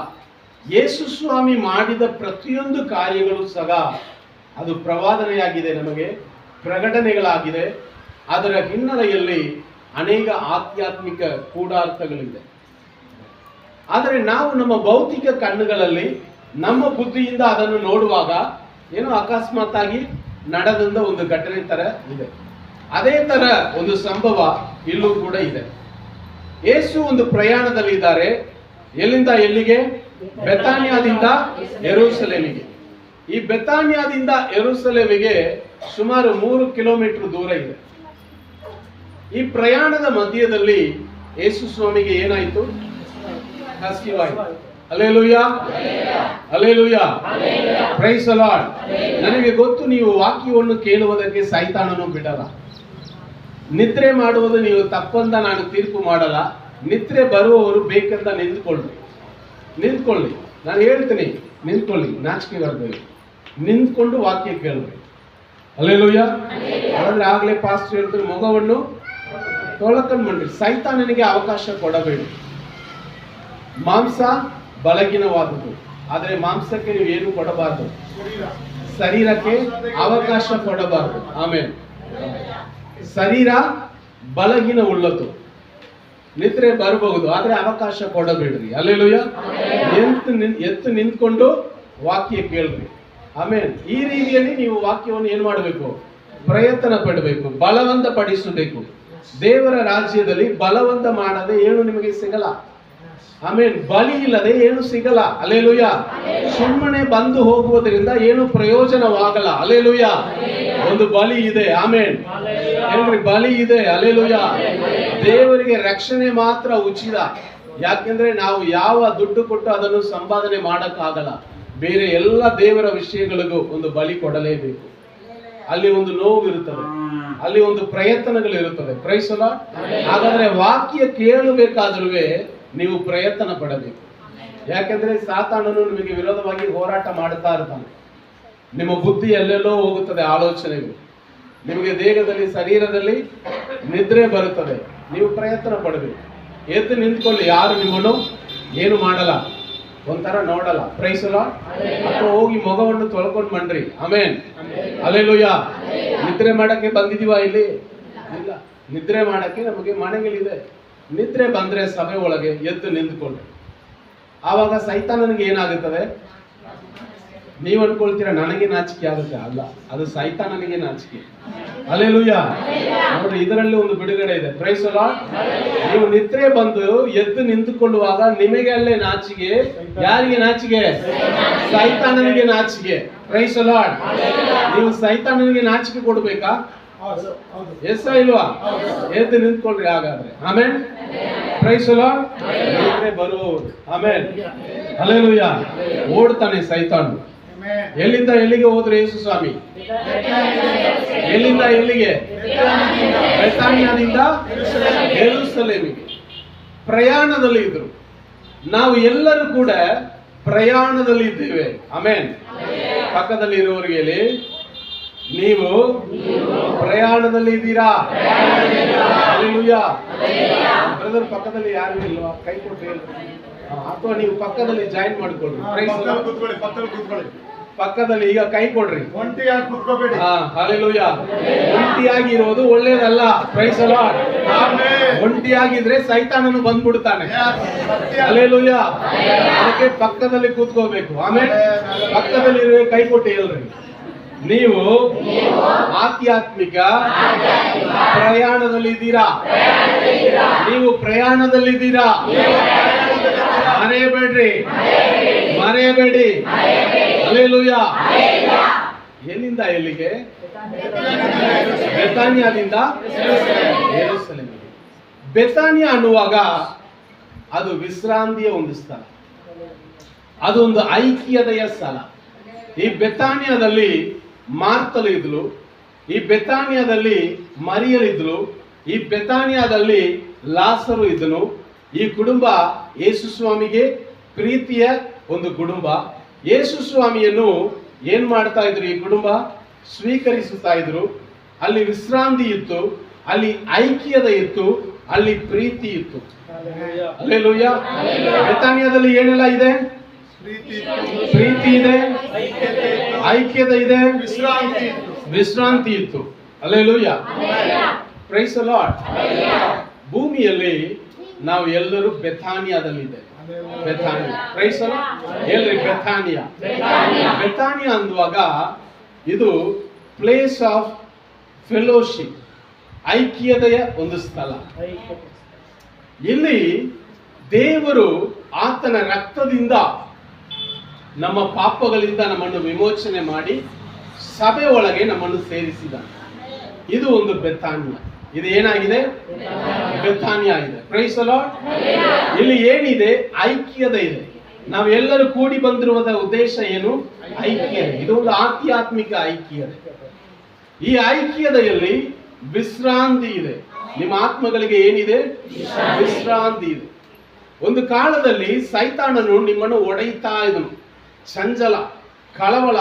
Speaker 1: ಯೇಸು ಸ್ವಾಮಿ ಮಾಡಿದ ಪ್ರತಿಯೊಂದು ಕಾರ್ಯಗಳು ಸಹ ಅದು ಪ್ರವಾದನೆಯಾಗಿದೆ, ನಮಗೆ ಪ್ರಕಟಣೆಗಳಾಗಿದೆ. ಅದರ ಹಿನ್ನೆಲೆಯಲ್ಲಿ ಅನೇಕ ಆಧ್ಯಾತ್ಮಿಕ ಗೂಢಾರ್ಥಗಳಿದೆ. ಆದರೆ ನಾವು ನಮ್ಮ ಭೌತಿಕ ಕಣ್ಣುಗಳಲ್ಲಿ ನಮ್ಮ ಬುದ್ಧಿಯಿಂದ ಅದನ್ನು ನೋಡುವಾಗ ಏನೋ ಅಕಸ್ಮಾತ್ ಆಗಿ ನಡೆದಂತ ಒಂದು ಘಟನೆ ತರ ಇದೆ. ಅದೇ ತರ ಒಂದು ಸಂಭವ ಇಲ್ಲೂ ಕೂಡ ಇದೆ. ಯೇಸು ಒಂದು ಪ್ರಯಾಣದಲ್ಲಿ ಇದ್ದಾರೆ. ಎಲ್ಲಿಂದ ಎಲ್ಲಿಗೆ? ಬೆತಾನ್ಯದಿಂದ ಯೆರೂಸಲೇಮಿಗೆ. ಈ ಬೆತಾನ್ಯದಿಂದ ಯೆರೂಸಲೇಮಿಗೆ ಸುಮಾರು 3 ಕಿಲೋಮೀಟರ್ ದೂರ ಇದೆ. ಈ ಪ್ರಯಾಣದ ಮಧ್ಯದಲ್ಲಿ ಯೇಸು ಸ್ವಾಮಿಗೆ ಏನಾಯಿತು? ಹಸಿವಾಯಿತು. Hallelujah, hallelujah, praise the Lord. ನನಗೆ ಗೊತ್ತು, ನೀವು ವಾಕ್ಯವನ್ನು ಕೇಳುವುದಕ್ಕೆ ಸೈತಾನನು ಬಿಡಲ್ಲ. ನಿದ್ರೆ ಮಾಡುವುದು ನೀವು ತಪ್ಪಂತ ನಾನು ತೀರ್ಪು ಮಾಡಲ್ಲ. ನಿದ್ರೆ ಬರುವವರು ಬೇಕಂತ ನಿಂತ್ಕೊಳ್ಳಿ. ನಾನು ಹೇಳ್ತೀನಿ, ನಿಂತ್ಕೊಳ್ಳಿ, ನಾಚಿಕೆ ಬರಬೇಕು. ನಿಂತ್ಕೊಂಡು ವಾಕ್ಯ ಕೇಳಬೇಕು. ಹಲ್ಲೆಲೂಯ. ಅಂದ್ರೆ ಆಗ್ಲೇ ಪಾಸ್ಟರ್ ಹೇಳ್ತಾರೆ, ಮೊಗವನ್ನು ತೊಳಕಂಡು ಬಂದ್ರಿ. ಸೈತಾನನಿಗೆ ಅವಕಾಶ ಕೊಡಬೇಡಿ. ಮಾಂಸ ಬಲಗಿನವಾದದ್ದು, ಆದರೆ ಮಾಂಸಕ್ಕೆ ನೀವು ಏನು ಕೊಡಬಾರದು, ಶರೀರಕ್ಕೆ ಅವಕಾಶ ಕೊಡಬಾರದು. ಆಮೇಲೆ ಶರೀರ ಬಲಗಿನ ಉಳ್ಳದು, ನಿದ್ರೆ ಬರಬಹುದು, ಆದ್ರೆ ಅವಕಾಶ ಕೊಡಬೇಡ್ರಿ. ಹಲ್ಲೆಲೂಯ. ಎತ್ತು ನಿಂತ್ಕೊಂಡು ವಾಕ್ಯ ಕೇಳ್ರಿ. ಆಮೇಲೆ ಈ ರೀತಿಯಲ್ಲಿ ನೀವು ವಾಕ್ಯವನ್ನು ಏನ್ ಮಾಡಬೇಕು? ಪ್ರಯತ್ನ ಪಡಬೇಕು, ಬಲವಂತ ಪಡಿಸಬೇಕು. ದೇವರ ರಾಜ್ಯದಲ್ಲಿ ಬಲವಂತ ಮಾಡದೆ ಏನು ನಿಮಗೆ ಸಿಗಲ್ಲ. ಆಮೇಲೆ ಬಲಿ ಇಲ್ಲದೆ ಏನು ಸಿಗಲ್ಲ. ಹಲ್ಲೆಲೂಯ. ಸುಮ್ಮನೆ ಬಂದು ಹೋಗುವುದರಿಂದ ಏನು ಪ್ರಯೋಜನವಾಗಲ್ಲ. ಹಲ್ಲೆಲೂಯ. ಒಂದು ಬಲಿ ಇದೆ. ಆಮೇಲೆ ಏನ್ರಿ? ಬಲಿ ಇದೆ. ಹಲ್ಲೆಲೂಯ. ದೇವರಿಗೆ ರಕ್ಷಣೆ ಮಾತ್ರ ಉಚಿತ. ಯಾಕೆಂದ್ರೆ ನಾವು ಯಾವ ದುಡ್ಡು ಕೊಟ್ಟು ಅದನ್ನು ಸಂಪಾದನೆ ಮಾಡಕ್ಕಾಗಲ್ಲ. ಬೇರೆ ಎಲ್ಲ ದೇವರ ವಿಷಯಗಳಿಗೂ ಒಂದು ಬಲಿ ಕೊಡಲೇಬೇಕು. ಅಲ್ಲಿ ಒಂದು ನೋವು ಇರುತ್ತದೆ, ಅಲ್ಲಿ ಒಂದು ಪ್ರಯತ್ನಗಳಿರುತ್ತದೆ. Price the Lord. ಹಾಗಾದ್ರೆ ವಾಕ್ಯ ಕೇಳಬೇಕಾದ್ರೂ ನೀವು ಪ್ರಯತ್ನ ಪಡಬೇಕು. ಯಾಕೆಂದ್ರೆ ಸಾತಾನನು ನಿಮಗೆ ವಿರೋಧವಾಗಿ ಹೋರಾಟ ಮಾಡುತ್ತಾ ಇರ್ತಾನೆ. ನಿಮ್ಮ ಬುದ್ಧಿ ಎಲ್ಲೆಲ್ಲೋ ಹೋಗುತ್ತದೆ, ಆಲೋಚನೆಗಳು. ನಿಮಗೆ ದೇಹದಲ್ಲಿ, ಶರೀರದಲ್ಲಿ ನಿದ್ರೆ ಬರುತ್ತದೆ. ನೀವು ಪ್ರಯತ್ನ ಪಡಬೇಕು. ಎದ್ದು ನಿಂತ್ಕೊಳ್ಳಿ. ಯಾರು ನಿಮ್ಮನ್ನು ಏನು ಮಾಡಲ್ಲ, ಒಂಥರ ನೋಡಲ್ಲ. Praise the Lord. ಅಥವಾ ಹೋಗಿ ಮೊಗವನ್ನು ತೊಳ್ಕೊಂಡು ಬನ್ರಿ. ಆಮೇನ್, ಹಲ್ಲೆಲೂಯ. ನಿದ್ರೆ ಮಾಡಕ್ಕೆ ಬಂದಿದೀವಾ ಇಲ್ಲಿ? ಇಲ್ಲ. ನಿದ್ರೆ ಮಾಡಕ್ಕೆ ನಮಗೆ ಮನೆಗಳಿದೆ. ನಿದ್ರೆ ಬಂದ್ರೆ ಸಭೆ ಒಳಗೆ ಎದ್ದು ನಿಂತ್ಕೊಳ್ಳಿ. ಆವಾಗ ಸೈತಾನನಿಗೆ ಏನಾಗುತ್ತದೆ? ನೀವು ಅನ್ಕೊಳ್ತೀರಾ ನನಗೆ ನಾಚಿಕೆ ಆಗುತ್ತೆ. ಅಲ್ಲ, ಅದು ಸೈತಾನನಿಗೆ ನಾಚಿಕೆ. ಹಲ್ಲೆಲೂಯ. ನೋಡ್ರಿ, ಇದರಲ್ಲಿ ಒಂದು ಬಿಡುಗಡೆ ಇದೆ. Praise the Lord. ನೀವು ನಿದ್ರೆ ಬಂದು ಎದ್ದು ನಿಂತುಕೊಳ್ಳುವಾಗ ನಿಮಗೆ ಅಲ್ಲೇ ನಾಚಿಕೆ. ಯಾರಿಗೆ ನಾಚಿಕೆ? ಸೈತಾನನಿಗೆ ನಾಚಿಕೆ. Praise the Lord. ನೀವು ಸೈತಾನನಿಗೆ ನಾಚಿಕೆ ಕೊಡ್ಬೇಕಾ? ಎಸ್ ಇಲ್ವಾ? ಎದ್ದು ನಿಂತ್ಕೊಳ್ರಿ ಹಾಗಾದ್ರೆ. ಆಮೇಲೆ ಪ್ರೈಸ್ ದಿ ಲಾರ್ಡ್. ನಿದ್ರೆ ಬರುವವರು. ಆಮೇಲೆ ಹಲ್ಲೆಲೂಯ. ಓಡ್ತಾನೆ ಸೈತಾನ್. ಎಲ್ಲಿಂದ ಎಲ್ಲಿಗೆ ಹೋದ್ರೆ ಯೇಸು ಸ್ವಾಮಿ? ಎಲ್ಲಿಂದ ಎಲ್ಲಿಗೆ? ಬೆತಾನ್ಯದಿಂದ ಯೆರೂಸಲೇಮಿಗೆ ಪ್ರಯಾಣದಲ್ಲಿ ಇದ್ರು. ನಾವು ಎಲ್ಲರೂ ಕೂಡ ಪ್ರಯಾಣದಲ್ಲಿ ಇದ್ದೇವೆ. ಆಮೇನ್. ಪಕ್ಕದಲ್ಲಿ ಇರುವವರಿಗೆ ಹೇಳಿ, ನೀವು ಪ್ರಯಾಣದಲ್ಲಿ ಇದ್ದೀರಾ. ಹಲ್ಲೆಲೂಯ. ಬ್ರದರ್, ಪಕ್ಕದಲ್ಲಿ ಯಾರು ಇಲ್ವಾ? ಕೈ ಕೊಟ್ಟು ಹೇಳಿ. ಅಥವಾ ನೀವು ಪಕ್ಕದಲ್ಲಿ ಜಾಯಿನ್ ಮಾಡ್ಕೊಳ್ಳಿ. ಪಕ್ಕದಲ್ಲಿ ಈಗ ಕೈ ಕೊಡ್ರಿ.
Speaker 2: ಒಂಟಿಯಾಗಿ ಕುತ್ಕೋಬೇಡಿ.
Speaker 1: ಹಲ್ಲೆಲೂಯಾ. ಒಂಟಿಯಾಗಿರೋದು ಒಳ್ಳೇದಲ್ಲ. Price the lord. ಒಂಟಿಯಾಗಿದ್ರೆ ಸೈತಾನನು ಬಂದ್ಬಿಡ್ತಾನೆ. ಹಲ್ಲೆಲೂಯಾ. ಅದಕ್ಕೆ ಪಕ್ಕದಲ್ಲಿ ಕೂತ್ಕೋಬೇಕು. ಆಮೇಲೆ ಪಕ್ಕದಲ್ಲಿ ಕೈ ಕೊಟ್ಟು ಹೇಳ್ರಿ, ನೀವು ಆಧ್ಯಾತ್ಮಿಕ ಪ್ರಯಾಣದಲ್ಲಿದ್ದೀರಾ. ನೀವು ಪ್ರಯಾಣದಲ್ಲಿದ್ದೀರಾ. ಮರೆಯಬೇಡ್ರಿ, ಮರೆಯಬೇಡಿ. ಹಲ್ಲೆಲೂಯಾ. ಎಲ್ಲಿಂದ ಎಲ್ಲಿಗೆ? ಬೆಥಾನಿಯಾದಿಂದ ಯೆರೂಸಲೇಮಿಗೆ. ಬೆಥಾನಿಯಾ ಅನ್ನುವಾಗ ಅದು ವಿಶ್ರಾಂತಿಯ ಒಂದು ಸ್ಥಳ, ಅದೊಂದು ಐಕ್ಯತೆಯ ಸ್ಥಳ. ಈ ಬೆಥಾನಿಯಾದಲ್ಲಿ ಮಾರ್ತಲು ಇದ್ಲು, ಈ ಬೆಥಾನಿಯಾದಲ್ಲಿ ಮರಿಯಲಿದ್ಲು, ಈ ಬೆಥಾನಿಯಾದಲ್ಲಿ ಲಾಸರು ಇದ್ದನು. ಈ ಕುಟುಂಬ ಯೇಸು ಸ್ವಾಮಿಗೆ ಪ್ರೀತಿಯ ಒಂದು ಕುಟುಂಬ. ಯೇಸು ಸ್ವಾಮಿಯನ್ನು ಏನ್ ಮಾಡ್ತಾ ಇದ್ರು? ಈ ಕುಟುಂಬ ಸ್ವೀಕರಿಸುತ್ತಾ ಇದ್ರು. ಅಲ್ಲಿ ವಿಶ್ರಾಂತಿ ಇತ್ತು, ಅಲ್ಲಿ ಐಕ್ಯತೆ ಇತ್ತು, ಅಲ್ಲಿ ಪ್ರೀತಿ ಇತ್ತು. ಹಲ್ಲೆಲೂಯಾ. ಬೆಥಾನಿಯಾದಲ್ಲಿ ಏನೆಲ್ಲ ಇದೆ? ಪ್ರೀತಿ ಇದೆ, ಐಕ್ಯತೆ ಇದೆ, ವಿಶ್ರಾಂತಿ ಇತ್ತು. ಹಲ್ಲೆಲೂಯಾ. Praise the Lord. ಭೂಮಿಯಲ್ಲಿ ನಾವು ಎಲ್ಲರೂ ಬೆಥಾನಿಯಾದಲ್ಲಿದ್ದೇವೆ. ಬೆಥಾನಿಯಾ. Praise the Lord. ಹೇಳ್ರಿ ಬೆಥಾನಿಯಾ. ಬೆಥಾನಿಯಾ ಅಂದುವಾಗ ಇದು ಪ್ಲೇಸ್ ಆಫ್ ಫೆಲೋಶಿಪ್, ಐಕ್ಯತೆಯ ಒಂದು ಸ್ಥಳ. ಇಲ್ಲಿ ದೇವರು ಆತನ ರಕ್ತದಿಂದ ನಮ್ಮ ಪಾಪಗಳಿಂದ ನಮ್ಮನ್ನು ವಿಮೋಚನೆ ಮಾಡಿ ಸಭೆ ಒಳಗೆ ನಮ್ಮನ್ನು ಸೇರಿಸಿದ. ಇದು ಒಂದು ಬೆಥಾನಿಯಾ. ಇದು ಏನಾಗಿದೆ? ಬೆಥಾನಿಯಾ ಇದೆ. Praise the Lord. ಇಲ್ಲಿ ಏನಿದೆ? ಐಕ್ಯತೆ ಇದೆ. ನಾವೆಲ್ಲರೂ ಕೂಡಿ ಬಂದಿರುವ ಉದ್ದೇಶ ಏನು? ಐಕ್ಯತೆ. ಇದು ಒಂದು ಆಧ್ಯಾತ್ಮಿಕ ಐಕ್ಯತೆ. ಈ ಐಕ್ಯತೆಯಲ್ಲಿ ವಿಶ್ರಾಂತಿ ಇದೆ. ನಿಮ್ಮ ಆತ್ಮಗಳಿಗೆ ಏನಿದೆ? ವಿಶ್ರಾಂತಿ ಇದೆ. ಒಂದು ಕಾಲದಲ್ಲಿ ಸೈತಾನನು ನಿಮ್ಮನ್ನು ಒಡೆಯುತ್ತಾ ಇದ್ದನು. ಚಂಚಲ, ಕಳವಳ,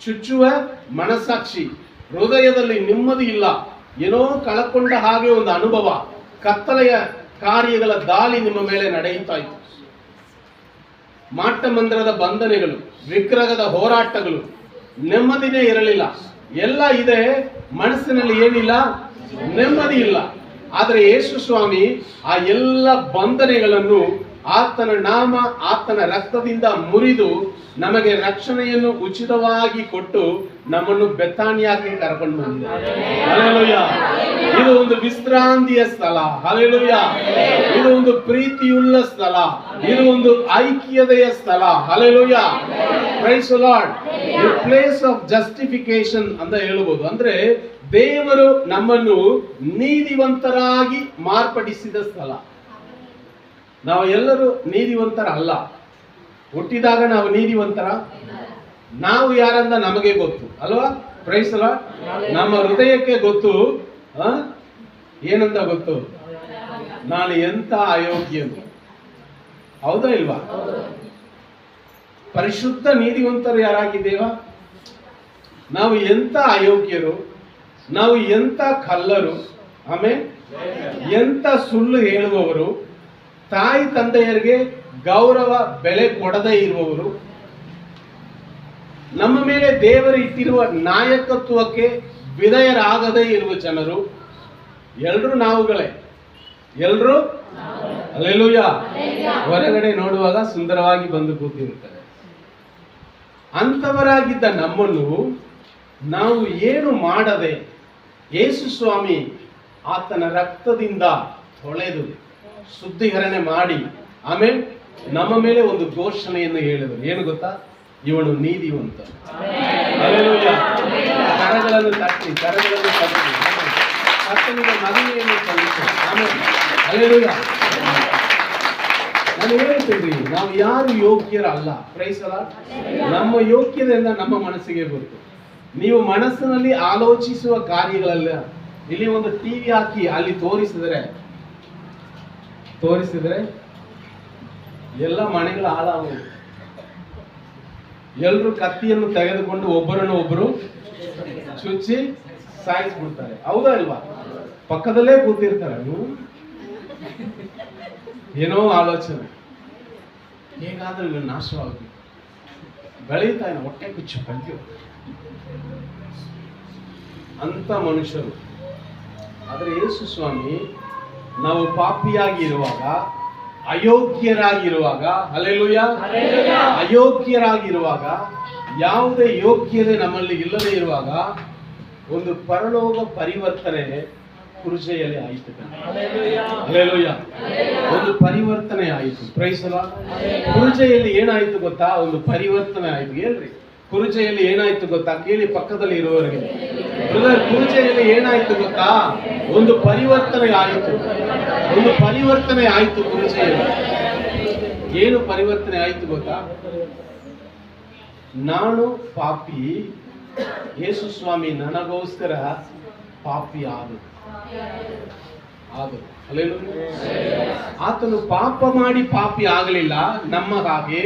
Speaker 1: ಚುಚ್ಚುವ ಮನಸ್ಸಾಕ್ಷಿ, ಹೃದಯದಲ್ಲಿ ನೆಮ್ಮದಿ ಇಲ್ಲ, ಏನೋ ಕಳಕೊಂಡ ಹಾಗೆ ಒಂದು ಅನುಭವ, ಕತ್ತಲೆಯ ಕಾರ್ಯಗಳ ದಾಳಿ ನಿಮ್ಮ ಮೇಲೆ ನಡೆಯುತ್ತಾ ಇತ್ತು. ಮಾಟ ಮಂದಿರದ ಬಂಧನೆಗಳು, ವಿಗ್ರಹದ ಹೋರಾಟಗಳು, ನೆಮ್ಮದಿನೇ ಇರಲಿಲ್ಲ. ಎಲ್ಲ ಇದೆ, ಮನಸ್ಸಿನಲ್ಲಿ ಏನಿಲ್ಲ? ನೆಮ್ಮದಿ ಇಲ್ಲ. ಆದರೆ ಯೇಸು ಸ್ವಾಮಿ ಆ ಎಲ್ಲ ಬಂಧನೆಗಳನ್ನು ಆತನ ನಾಮ, ಆತನ ರಕ್ತದಿಂದ ಮುರಿದು ನಮಗೆ ರಕ್ಷಣೆಯನ್ನು ಉಚಿತವಾಗಿ ಕೊಟ್ಟು ನಮ್ಮನ್ನು ಬೆಥಾನಿಯಾಗೆ ಕರ್ಕೊಂಡು ಬಂದಿದ್ದಾರೆ. ಹಲ್ಲೆಲೂಯಾ. ಇದು ಒಂದು ವಿಶ್ರಾಂತಿಯ ಸ್ಥಳ. ಹಲ್ಲೆಲೂಯಾ. ಇದು ಒಂದು ಪ್ರೀತಿಯುಳ್ಳ ಸ್ಥಳ. ಇದು ಒಂದು ಐಕ್ಯತೆಯ ಸ್ಥಳ. ಹಲ್ಲೆಲೂಯಾ. Praise the Lord. The place of justification ಅಂತ ಹೇಳಬಹುದು. ಅಂದ್ರೆ ದೇವರು ನಮ್ಮನ್ನು ನೀತಿವಂತರಾಗಿ ಮಾರ್ಪಡಿಸಿದ ಸ್ಥಳ. ನಾವು ಎಲ್ಲರೂ ನೀತಿವಂತರಲ್ಲ. ಹುಟ್ಟಿದಾಗ ನಾವು ನೀತಿವಂತರ? ನಾವು ಯಾರಂದ ನಮಗೆ ಗೊತ್ತು ಅಲ್ವಾ? Praise the Lord. ನಮ್ಮ ಹೃದಯಕ್ಕೆ ಗೊತ್ತು. ಏನಂತ ಗೊತ್ತು? ನಾನು ಎಂತ ಅಯೋಗ್ಯನು. ಹೌದಾ ಇಲ್ವಾ? ಪರಿಶುದ್ಧ ನೀತಿವಂತರು ಯಾರಾಗಿದ್ದೇವ? ನಾವು ಎಂತ ಅಯೋಗ್ಯರು, ನಾವು ಎಂತ ಕಳ್ಳರು, ಆಮೇಲೆ ಎಂತ ಸುಳ್ಳು ಹೇಳುವವರು, ತಾಯಿ ತಂದೆಯರಿಗೆ ಗೌರವ ಬೆಲೆ ಕೊಡದೇ ಇರುವವರು, ನಮ್ಮ ಮೇಲೆ ದೇವರು ಇಟ್ಟಿರುವ ನಾಯಕತ್ವಕ್ಕೆ ವಿಧೇಯರಾಗದೇ ಇರುವ ಜನರು, ಎಲ್ರೂ ನಾವುಗಳೇ. ಎಲ್ರೂ ಹಲ್ಲೆಲೂಯಾ. ಹೊರಗಡೆ ನೋಡುವಾಗ ಸುಂದರವಾಗಿ ಬಂದು ಕೂತಿರುತ್ತಾರೆ. ಅಂಥವರಾಗಿದ್ದ ನಮ್ಮನ್ನು ನಾವು ಏನು ಮಾಡದೆ ಯೇಸು ಸ್ವಾಮಿ ಆತನ ರಕ್ತದಿಂದ ತೊಳೆದು ಶುದ್ಧೀಕರಣೆ ಮಾಡಿ ಆಮೇಲೆ ನಮ್ಮ ಮೇಲೆ ಒಂದು ಘೋಷಣೆಯನ್ನು ಹೇಳಿದರು. ಏನು ಗೊತ್ತಾ? ಇವನು ನೀತಿವಂತ. ಹಲ್ಲೆಲೂಯಾ. ಕರಗಳನ್ನು ತಟ್ಟಿ, ಕರಗಳನ್ನು ತಟ್ಟಿ ಕರ್ತನಿಗೆ ಮಹಿಮೆಯನ್ನು ಸಲ್ಲಿಸಿ. ಆಮೇಲೆ ಹಲ್ಲೆಲೂಯಾ. ನಾನು ಹೇಳ್ತೀನಿ, ನಾವು ಯಾರು ಯೋಗ್ಯರಲ್ಲ. Price the Lord. ನಮ್ಮ ಯೋಗ್ಯತೆಯಿಂದ ನಮ್ಮ ಮನಸ್ಸಿಗೆ ಗೊತ್ತು. ನೀವು ಮನಸ್ಸಿನಲ್ಲಿ ಆಲೋಚಿಸುವ ಕಾರ್ಯಗಳೆಲ್ಲ ಇಲ್ಲಿ ಒಂದು ಟಿವಿ ಹಾಕಿ ಅಲ್ಲಿ ತೋರಿಸಿದ್ರೆ ಎಲ್ಲ ಮನೆಗಳ ಹಾಳಾಗೋದು. ಎಲ್ಲರೂ ಕತ್ತಿಯನ್ನು ತೆಗೆದುಕೊಂಡು ಒಬ್ಬರನ್ನು ಒಬ್ಬರು ಚುಚ್ಚಿ ಸಾಯಿಸ್ಬಿಡ್ತಾರೆ. ಹೌದಾ ಇಲ್ವಾ? ಪಕ್ಕದಲ್ಲೇ ಕೂತಿರ್ತಾರೆ. ಏನೋ ಆಲೋಚನೆ, ಹೇಗಾದ್ರೂ ಇನ್ನು ನಾಶವಾಗಬೇಕು, ಬೆಳೀತಾ ಇಲ್ಲ, ಹೊಟ್ಟೆ ಕುಚ್ಚು ಕಲ್ಲು ಅಂತ ಮನುಷ್ಯರು. ಆದರೆ ಯೇಸು ಸ್ವಾಮಿ ನಾವು ಪಾಪಿಯಾಗಿರುವಾಗ, ಅಯೋಗ್ಯರಾಗಿರುವಾಗ, ಹಲ್ಲೆಲೂಯಾ, ಅಯೋಗ್ಯರಾಗಿರುವಾಗ, ಯಾವುದೇ ಯೋಗ್ಯತೆ ನಮ್ಮಲ್ಲಿ ಇಲ್ಲದೆ ಇರುವಾಗ ಒಂದು ಪರಲೋಕ ಪರಿವರ್ತನೆ ಕುರುಜೆಯಲ್ಲಿ ಆಯಿತು. ಹಲ್ಲೆಲೂಯಾ, ಒಂದು ಪರಿವರ್ತನೆ ಆಯಿತು. Price the lord. ಕುರುಜೆಯಲ್ಲಿ ಏನಾಯ್ತು ಗೊತ್ತಾ? ಒಂದು ಪರಿವರ್ತನೆ ಆಯ್ತು. ಹೇಳ್ರಿ, ಕುರುಜೆಯಲ್ಲಿ ಏನಾಯ್ತು ಗೊತ್ತಾ? ಕೇಳಿ ಪಕ್ಕದಲ್ಲಿ ಇರುವವರಿಗೆ. ಬ್ರದರ್, ಕುರುಜೆಯಲ್ಲಿ ಏನಾಯ್ತು ಗೊತ್ತಾ? ಒಂದು ಪರಿವರ್ತನೆ ಆಯಿತು. ಒಂದು ಪರಿವರ್ತನೆ ಆಯಿತು ಕುರುಜೆಯಲ್ಲಿ. ಏನು ಪರಿವರ್ತನೆ ಆಯಿತು ಗೊತ್ತಾ? ನಾನು ಪಾಪಿ, ಯೇಸು ಸ್ವಾಮಿ ನನಗೋಸ್ಕರ ಪಾಪಿ ಆದನು. ಆತನು ಪಾಪ ಮಾಡಿ ಪಾಪಿ ಆಗಲಿಲ್ಲ ನಮ್ಮ ಹಾಗೆ,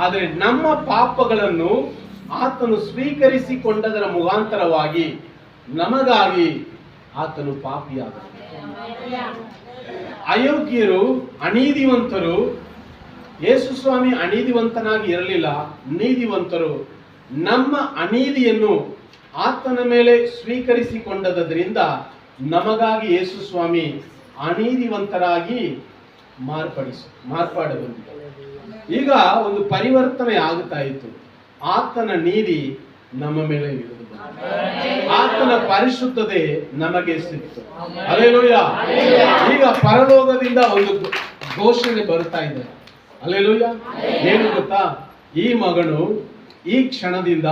Speaker 1: ಆದರೆ ನಮ್ಮ ಪಾಪಗಳನ್ನು ಆತನು ಸ್ವೀಕರಿಸಿಕೊಂಡದರ ಮುಖಾಂತರವಾಗಿ ನಮಗಾಗಿ ಆತನು ಪಾಪಿಯಾದನು. ಅಯೋಗ್ಯರು, ಅನೀತಿವಂತರು, ಯೇಸು ಸ್ವಾಮಿ ಅನೀತಿವಂತನಾಗಿ ಇರಲಿಲ್ಲ, ನೀತಿವಂತರು. ನಮ್ಮ ಅನೀತಿಯನ್ನು ಆತನ ಮೇಲೆ ಸ್ವೀಕರಿಸಿಕೊಂಡದ್ರಿಂದ ನಮಗಾಗಿ ಯೇಸು ಸ್ವಾಮಿ ಅನೀತಿವಂತರಾಗಿ ಮಾರ್ಪಾಡಬಂದಿದ್ದ. ಈಗ ಒಂದು ಪರಿವರ್ತನೆ ಆಗುತ್ತಾ ಇತ್ತು. ಆತನ ನೀತಿ ನಮ್ಮ ಮೇಲೆ ಇಳಿದು ಬಂತು. ಆತನ ಪರಿಶುದ್ಧತೆ ನಮಗೆ ಸಿಕ್ತು. ಹಲ್ಲೆಲೂಯಾ. ಈಗ ಪರಲೋಕದಿಂದ ಒಂದು ಘೋಷಣೆ ಬರ್ತಾ ಇದೆ. ಹಲ್ಲೆಲೂಯಾ. ಏನು ಗೊತ್ತಾ? ಈ ಮಗನು ಈ ಕ್ಷಣದಿಂದ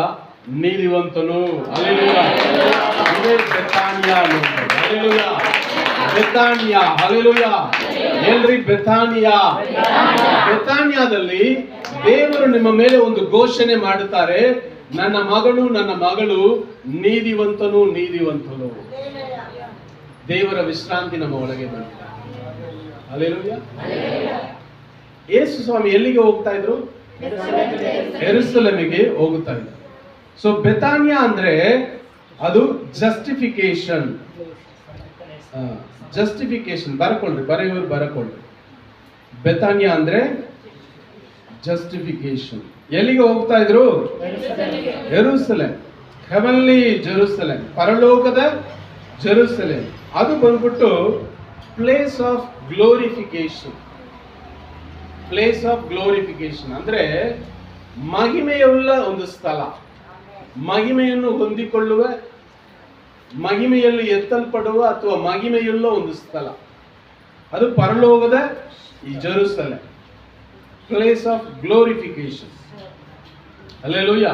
Speaker 1: ನೀತಿವಂತನು. ಹಲ್ಲೆಲೂಯಾ. ಇದೇ ಬೆಥಾನಿಯಾ. ಹಲ್ಲೆಲೂಯಾ. ಬೆಥಾನಿಯಾ. ಹಲ್ಲೆಲೂಯಾ. ಎಲ್ರಿ, ಬೆಥಾನಿಯಾ. ಬೆಥಾನಿಯಾದಲ್ಲಿ ದೇವರು ನಿಮ್ಮ ಮೇಲೆ ಒಂದು ಘೋಷಣೆ ಮಾಡುತ್ತಾರೆ, ನನ್ನ ಮಗನು ನನ್ನ ಮಗಳು ನೀತಿವಂತನು, ನೀತಿವಂತನು. ದೇವರ ವಿಶ್ರಾಂತಿ ನಮ್ಮ ಒಳಗೆ ಬಂದಿದೆ. ಹಲ್ಲೆಲೂಯಾ. ಯೇಸು ಸ್ವಾಮಿ ಎಲ್ಲಿಗೆ ಹೋಗ್ತಾ ಇದ್ರು? ಯೆರೂಸಲೇಮಿಗೆ ಹೋಗುತ್ತಾ ಇದ್ರು. ಸೊ ಬೆಥಾನಿಯಾ ಅಂದ್ರೆ ಅದು ಜಸ್ಟಿಫಿಕೇಶನ್. ಬರ್ಕೊಳ್ಳ್ರಿ, ಬರೆಯೋರು ಬರ್ಕೊಳ್ಳ್ರಿ. ಬೆಥಾನಿಯಾ ಅಂದ್ರೆ ಜಸ್ಟಿಫಿಕೇಶನ್. ಎಲ್ಲಿಗೆ ಹೋಗ್ತಾ ಇದ್ರು? ಯೆರೂಸಲೇಮ್. ಹೆವನ್ಲಿ ಜೆರೂಸಲೇಮ್, ಪರಲೋಕದ ಜೆರೂಸಲೇಮ್. ಅದು ಬಂದ್ಬಿಟ್ಟು place of glorification. Place of glorification ಅಂದ್ರೆ ಮಹಿಮೆಯುಳ್ಳ ಒಂದು ಸ್ಥಳ, ಮಹಿಮೆಯನ್ನು ಹೊಂದಿಕೊಳ್ಳುವ, ಮಹಿಮೆಯಲ್ಲಿ ಎತ್ತಲ್ಪಡುವ ಅಥವಾ ಮಹಿಮೆಯುಳ್ಳ ಒಂದು ಸ್ಥಳ. ಅದು ಪರಲೋಕದ ಈ Jerusalem, place of glorification. Hallelujah.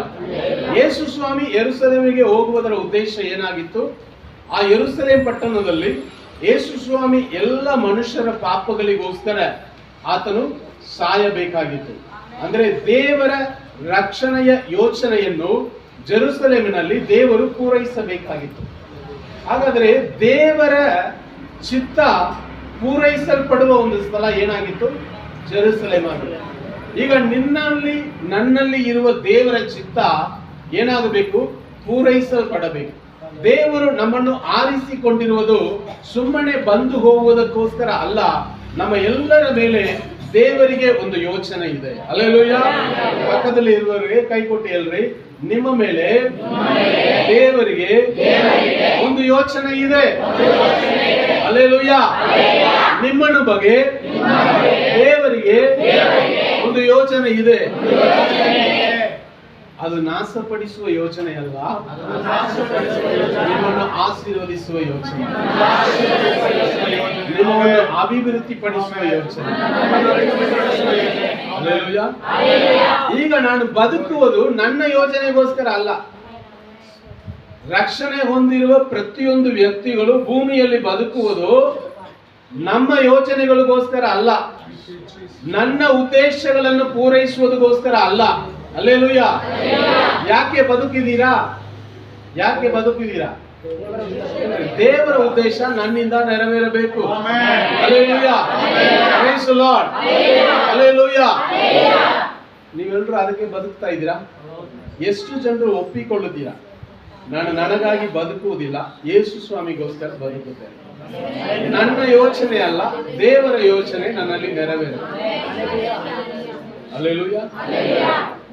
Speaker 1: ಯೇಸು ಸ್ವಾಮಿ ಯೆರೂಸಲೇಮಿಗೆ ಹೋಗುವುದರ ಉದ್ದೇಶ ಏನಾಗಿತ್ತು? ಆ ಯೆರೂಸಲೇಮ್ ಪಟ್ಟಣದಲ್ಲಿ ಯೇಸು ಸ್ವಾಮಿ ಎಲ್ಲ ಮನುಷ್ಯರ ಪಾಪಗಳಿಗೋಸ್ಕರ ಆತನು ಸಾಯಬೇಕಾಗಿತ್ತು. ಅಂದ್ರೆ ದೇವರ ರಕ್ಷಣೆಯ ಯೋಚನೆಯನ್ನು ಜೆರೂಸಲೇಮಿನಲ್ಲಿ ದೇವರು ಪೂರೈಸಬೇಕಾಗಿತ್ತು. ಹಾಗಾದ್ರೆ ದೇವರ ಚಿತ್ತ ಪೂರೈಸಲ್ಪಡುವ ಒಂದು ಸ್ಥಳ ಏನಾಗಿತ್ತು? ಜೆರೂಸಲೇಮ್ ಆಗಿದೆ. ಈಗ ನಿನ್ನಲ್ಲಿ ನನ್ನಲ್ಲಿ ಇರುವ ದೇವರ ಚಿತ್ತ ಏನಾಗಬೇಕು? ಪೂರೈಸಲ್ಪಡಬೇಕು. ದೇವರು ನಮ್ಮನ್ನು ಆರಿಸಿಕೊಂಡಿರುವುದು ಸುಮ್ಮನೆ ಬಂದು ಹೋಗುವುದಕ್ಕೋಸ್ಕರ ಅಲ್ಲ. ನಮ್ಮ ಎಲ್ಲರ ಮೇಲೆ ದೇವರಿಗೆ ಒಂದು ಯೋಚನೆ ಇದೆ. ಹಲ್ಲೆಲೂಯಾ. ಪಕ್ಕದಲ್ಲಿ ಇರುವವರಿಗೆ ಕೈ ಕೊಟ್ಟು ಹೇಳ್ರಿ, ನಿಮ್ಮ ಮೇಲೆ ದೇವರಿಗೆ ಒಂದು ಯೋಚನೆ ಇದೆ. ಹಲ್ಲೆಲೂಯಾ. ನಿಮ್ಮನ ಬಗ್ಗೆ ದೇವರಿಗೆ ಒಂದು ಯೋಚನೆ ಇದೆ. ಅದು ನಾಶಪಡಿಸುವ ಯೋಚನೆ ಅಲ್ಲ, ನಿಮ್ಮನ್ನು ಆಶೀರ್ವದಿಸುವ ಯೋಚನೆ, ನಿಮ್ಮನ್ನು ಅಭಿವೃದ್ಧಿ ಪಡಿಸುವ ಯೋಚನೆ. ಹಲ್ಲೆಲೂಯಾ. ಈಗ ನಾನು ಬದುಕುವುದು ನನ್ನ ಯೋಚನೆಗೋಸ್ಕರ ಅಲ್ಲ. ರಕ್ಷಣೆ ಹೊಂದಿರುವ ಪ್ರತಿಯೊಂದು ವ್ಯಕ್ತಿಗಳು ಭೂಮಿಯಲ್ಲಿ ಬದುಕುವುದು ನಮ್ಮ ಯೋಚನೆಗಳಿಗೋಸ್ಕರ ಅಲ್ಲ, ನನ್ನ ಉದ್ದೇಶಗಳನ್ನು ಪೂರೈಸುವುದಕ್ಕೋಸ್ಕರ ಅಲ್ಲ. ಹಲ್ಲೆಲೂಯಾ. ಯಾಕೆ ಬದುಕಿದ್ದೀರಾ? ಯಾಕೆ ಬದುಕಿದ್ದೀರಾ? ದೇವರ ಉದ್ದೇಶ ನನ್ನಿಂದ ನೆರವೇರಬೇಕು. Hallelujah. Praise the lord. Hallelujah. ನೀವೆಲ್ಲರೂ ಅದಕ್ಕೆ ಬದುಕ್ತಾ ಇದ್ದೀರಾ? ಎಷ್ಟು ಜನರು ಒಪ್ಪಿಕೊಳ್ಳುತ್ತೀರಾ? ನಾನು ನನಗಾಗಿ ಬದುಕುವುದಿಲ್ಲ, ಯೇಸು ಸ್ವಾಮಿಗೋಸ್ಕರ ಬದುಕುತ್ತೇನೆ. ನನ್ನ ಯೋಚನೆ ಅಲ್ಲ, ದೇವರ ಯೋಚನೆ ನನ್ನಲ್ಲಿ ನೆರವೇರ. ಹಲ್ಲೆಲೂಯ.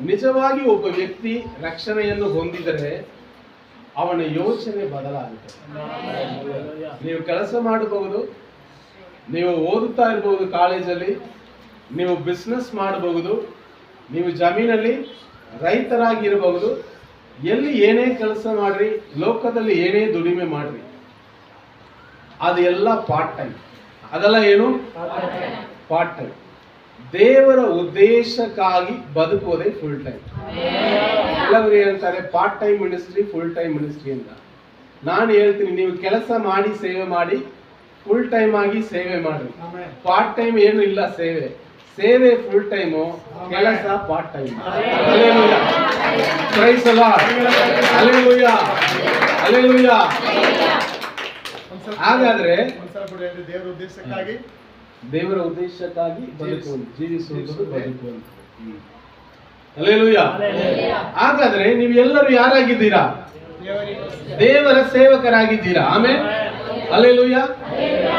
Speaker 1: ನಿಜವಾಗಿ ಒಬ್ಬ ವ್ಯಕ್ತಿ ರಕ್ಷಣೆಯನ್ನು ಹೊಂದಿದರೆ ಅವನ ಯೋಚನೆ ಬದಲಾಗುತ್ತೆ. ನೀವು ಕೆಲಸ ಮಾಡಬಹುದು, ನೀವು ಓದುತ್ತಾ ಇರಬಹುದು ಕಾಲೇಜಲ್ಲಿ, ನೀವು ಬಿಸ್ನೆಸ್ ಮಾಡಬಹುದು, ನೀವು ಜಮೀನಲ್ಲಿ ರೈತರಾಗಿರಬಹುದು, ಎಲ್ಲಿ ಏನೇ ಕೆಲಸ ಮಾಡ್ರಿ, ಲೋಕದಲ್ಲಿ ಏನೇ ದುಡಿಮೆ ಮಾಡ್ರಿ, ಅದೆಲ್ಲ ಪಾರ್ಟ್ ಟೈಮ್. ಅದೆಲ್ಲ ಏನು? Part time. ದೇವರ ಉದ್ದೇಶಕ್ಕಾಗಿ ಬದುಕೋದೇ ಫುಲ್ ಟೈಮ್. ಕೆಲವರು ಹೇಳ್ತಾರೆ part time ministry, full time ministry ಅಂತ. ನಾನು ಹೇಳ್ತೀನಿ, ನೀವು ಕೆಲಸ ಮಾಡಿ ಸೇವೆ ಮಾಡಿ, ಫುಲ್ ಟೈಮ್ ಆಗಿ ಸೇವೆ ಮಾಡಿ. ಪಾರ್ಟ್ ಟೈಮ್ ಏನು ಇಲ್ಲ. ಸೇವೆ ಫುಲ್ ಟೈಮು, ಕೆಲಸ ಪಾರ್ಟ್ ಟೈಮ್. ಹಲ್ಲೆಲೂಯಾ, praise the lord, hallelujah, hallelujah. ಹಾಗಾದ್ರೆ ದೇವರ ಉದ್ದೇಶಕ್ಕಾಗಿ ಬದುಕುವುದು, ಜೀವಿಸುವುದು, ಬದುಕುವುದು. ಹಲ್ಲೆಲೂಯಾ. ಹಾಗಾದ್ರೆ ನೀವು ಎಲ್ಲರೂ ಯಾರಾಗಿದ್ದೀರಾ? ದೇವರ ಸೇವಕರಾಗಿದ್ದೀರಾ. ಆಮೇಲೆ ಹಲ್ಲೆಲೂಯಾ.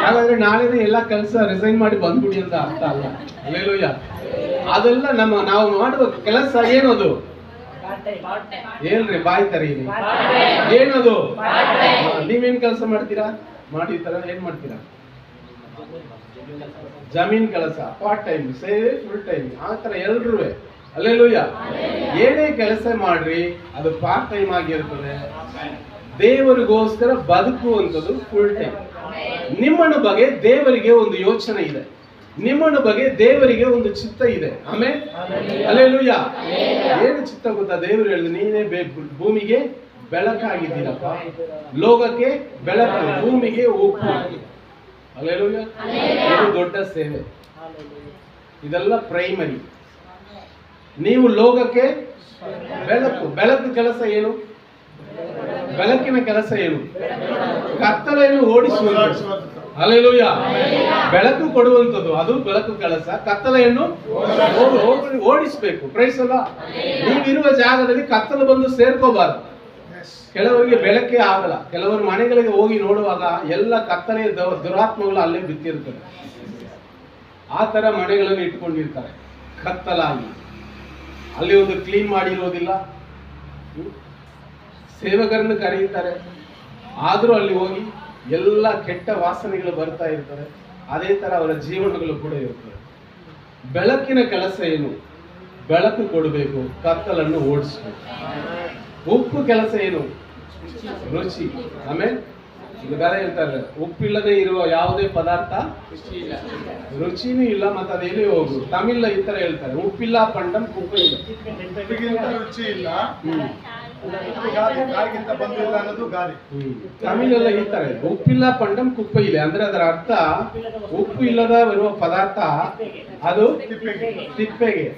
Speaker 1: ಹಾಗಾದ್ರೆ ನಾಳೆ ಎಲ್ಲ ಕೆಲಸ ರಿಸೈನ್ ಮಾಡಿ ಬಂದ್ಬಿಡಿ ಅಂತ ಅರ್ಥ ಅಲ್ಲ. ಹಲ್ಲೆಲೂಯಾ. ಅದೆಲ್ಲ ನಾವು ಮಾಡುವ ಕೆಲಸ ಏನದು? ಹೇಳ್ರಿ, ಬಾಯ್ ತರೀರಿ. ಏನದು? ನೀವೇನ್ ಕೆಲಸ ಮಾಡ್ತೀರಾ? ಮಾಡಿರ್ತಾರ, ಏನ್ ಮಾಡ್ತೀರಾ? ಜಮೀನ್ ಕೆಲಸ ಪಾರ್ಟ್ ಟೈಮ್, ಸೇವೆ ಫುಲ್ ಟೈಮ್. ಆ ತರ ಎಲ್ರೂ ಹಲ್ಲೆಲೂಯಾ. ಏನೇ ಕೆಲಸ ಮಾಡ್ರಿ, ಅದು ಪಾರ್ಟ್ ಟೈಮ್ ಆಗಿರ್ತದೆ. ದೇವರಿಗೋಸ್ಕರ ಬದುಕುವಂಥದ್ದು ಫುಲ್ ಟೈಮ್. ನಿಮ್ಮನ ಬಗ್ಗೆ ದೇವರಿಗೆ ಒಂದು ಯೋಚನೆ ಇದೆ, ನಿಮ್ಮನ ಬಗ್ಗೆ ದೇವರಿಗೆ ಒಂದು ಚಿತ್ತ ಇದೆ. ಆಮೇಲೆ ಹಲ್ಲೆಲೂಯಾ. ಏನು ಚಿತ್ತ ಗೊತ್ತಾ? ದೇವರು ಹೇಳಿದ್ರು, ನೀನೇ ಭೂಮಿಗೆ ಬೆಳಕಾಗಿದ್ದೀರಪ್ಪ, ಲೋಕಕ್ಕೆ ಬೆಳಕು, ಭೂಮಿಗೆ ಉಪ್ಪು. ಹಲ್ಲೆಲೂಯಾ. ಇದು ದೊಡ್ಡ ಸೇವೆ. ಇದೆಲ್ಲ ಪ್ರೈಮರಿ. ನೀವು ಲೋಕಕ್ಕೆ ಬೆಳಕು. ಬೆಳಕು ಕೆಲಸ ಏನು? ಬೆಳಕಿನ ಕೆಲಸ ಏನು? ಕತ್ತಲೆಯನ್ನು ಓಡಿಸುವಂಥದ್ದು. ಹಲ್ಲೆಲೂಯಾ. ಬೆಳಕು ಕೊಡುವಂಥದ್ದು, ಅದು ಬೆಳಕು ಕೆಲಸ. ಕತ್ತಲೆಯನ್ನು ಓಡಿಸಬೇಕು. Praise the Lord. ನೀವಿರುವ ಜಾಗದಲ್ಲಿ ಕತ್ತಲು ಬಂದು ಸೇರ್ಕೋಬಾರದು. ಕೆಲವರಿಗೆ ಬೆಳಕೇ ಆಗಲ್ಲ. ಕೆಲವರು ಮನೆಗಳಿಗೆ ಹೋಗಿ ನೋಡುವಾಗ ಎಲ್ಲ ಕತ್ತಲೆಯ ದುರಾತ್ಮಗಳು ಅಲ್ಲೇ ಬಿತ್ತಿರ್ತವೆ. ಆ ತರ ಮನೆಗಳನ್ನು ಇಟ್ಕೊಂಡಿರ್ತಾರೆ ಕತ್ತಲಾಗಿ. ಅಲ್ಲಿ ಒಂದು ಕ್ಲೀನ್ ಮಾಡಿರೋದಿಲ್ಲ. ಸೇವಕರನ್ನು ಕರೆಯುತ್ತಾರೆ, ಆದ್ರೂ ಅಲ್ಲಿ ಹೋಗಿ ಎಲ್ಲ ಕೆಟ್ಟ ವಾಸನೆಗಳು ಬರ್ತಾ ಇರ್ತವೆ. ಅದೇ ತರ ಅವರ ಜೀವನಗಳು ಕೂಡ ಇರ್ತವೆ. ಬೆಳಕಿನ ಕೆಲಸ ಏನು? ಬೆಳಕು ಕೊಡಬೇಕು, ಕತ್ತಲನ್ನು ಓಡಿಸ್ಬೇಕು. ಉಪ್ಪು ಕೆಲಸ ಏನು? ರುಚಿ. ಆಮೇಲೆ ಈಗ ಬೇರೆ ಹೇಳ್ತಾರೆ, ಉಪ್ಪಿಲ್ಲದೆ ಇರುವ ಯಾವುದೇ ಪದಾರ್ಥ ರುಚಿನೂ ಇಲ್ಲ, ಮತ್ತೆ ಅದೇನೇ ಹೋಗು. ತಮಿಳ್ ಈ ತರ ಹೇಳ್ತಾರೆ, ಉಪ್ಪಿಲ್ಲ ಪಂಡಂ ಕುಪ್ಪ ಇಲ್ಲ,
Speaker 2: ರುಚಿ ಇಲ್ಲ, ಅನ್ನೋದು ಗಾಳಿ.
Speaker 1: ತಮಿಳೆಲ್ಲ ಈ ತರ ಇದೆ, ಉಪ್ಪಿಲ್ಲ ಪಂಡಂ ಕುಪ್ಪ ಇಲ್ಲ ಅಂದ್ರೆ ಅದರ ಅರ್ಥ ಉಪ್ಪು ಇಲ್ಲದ ಬರುವ ಪದಾರ್ಥ ಅದು ತಿಪ್ಪೆಗೆ.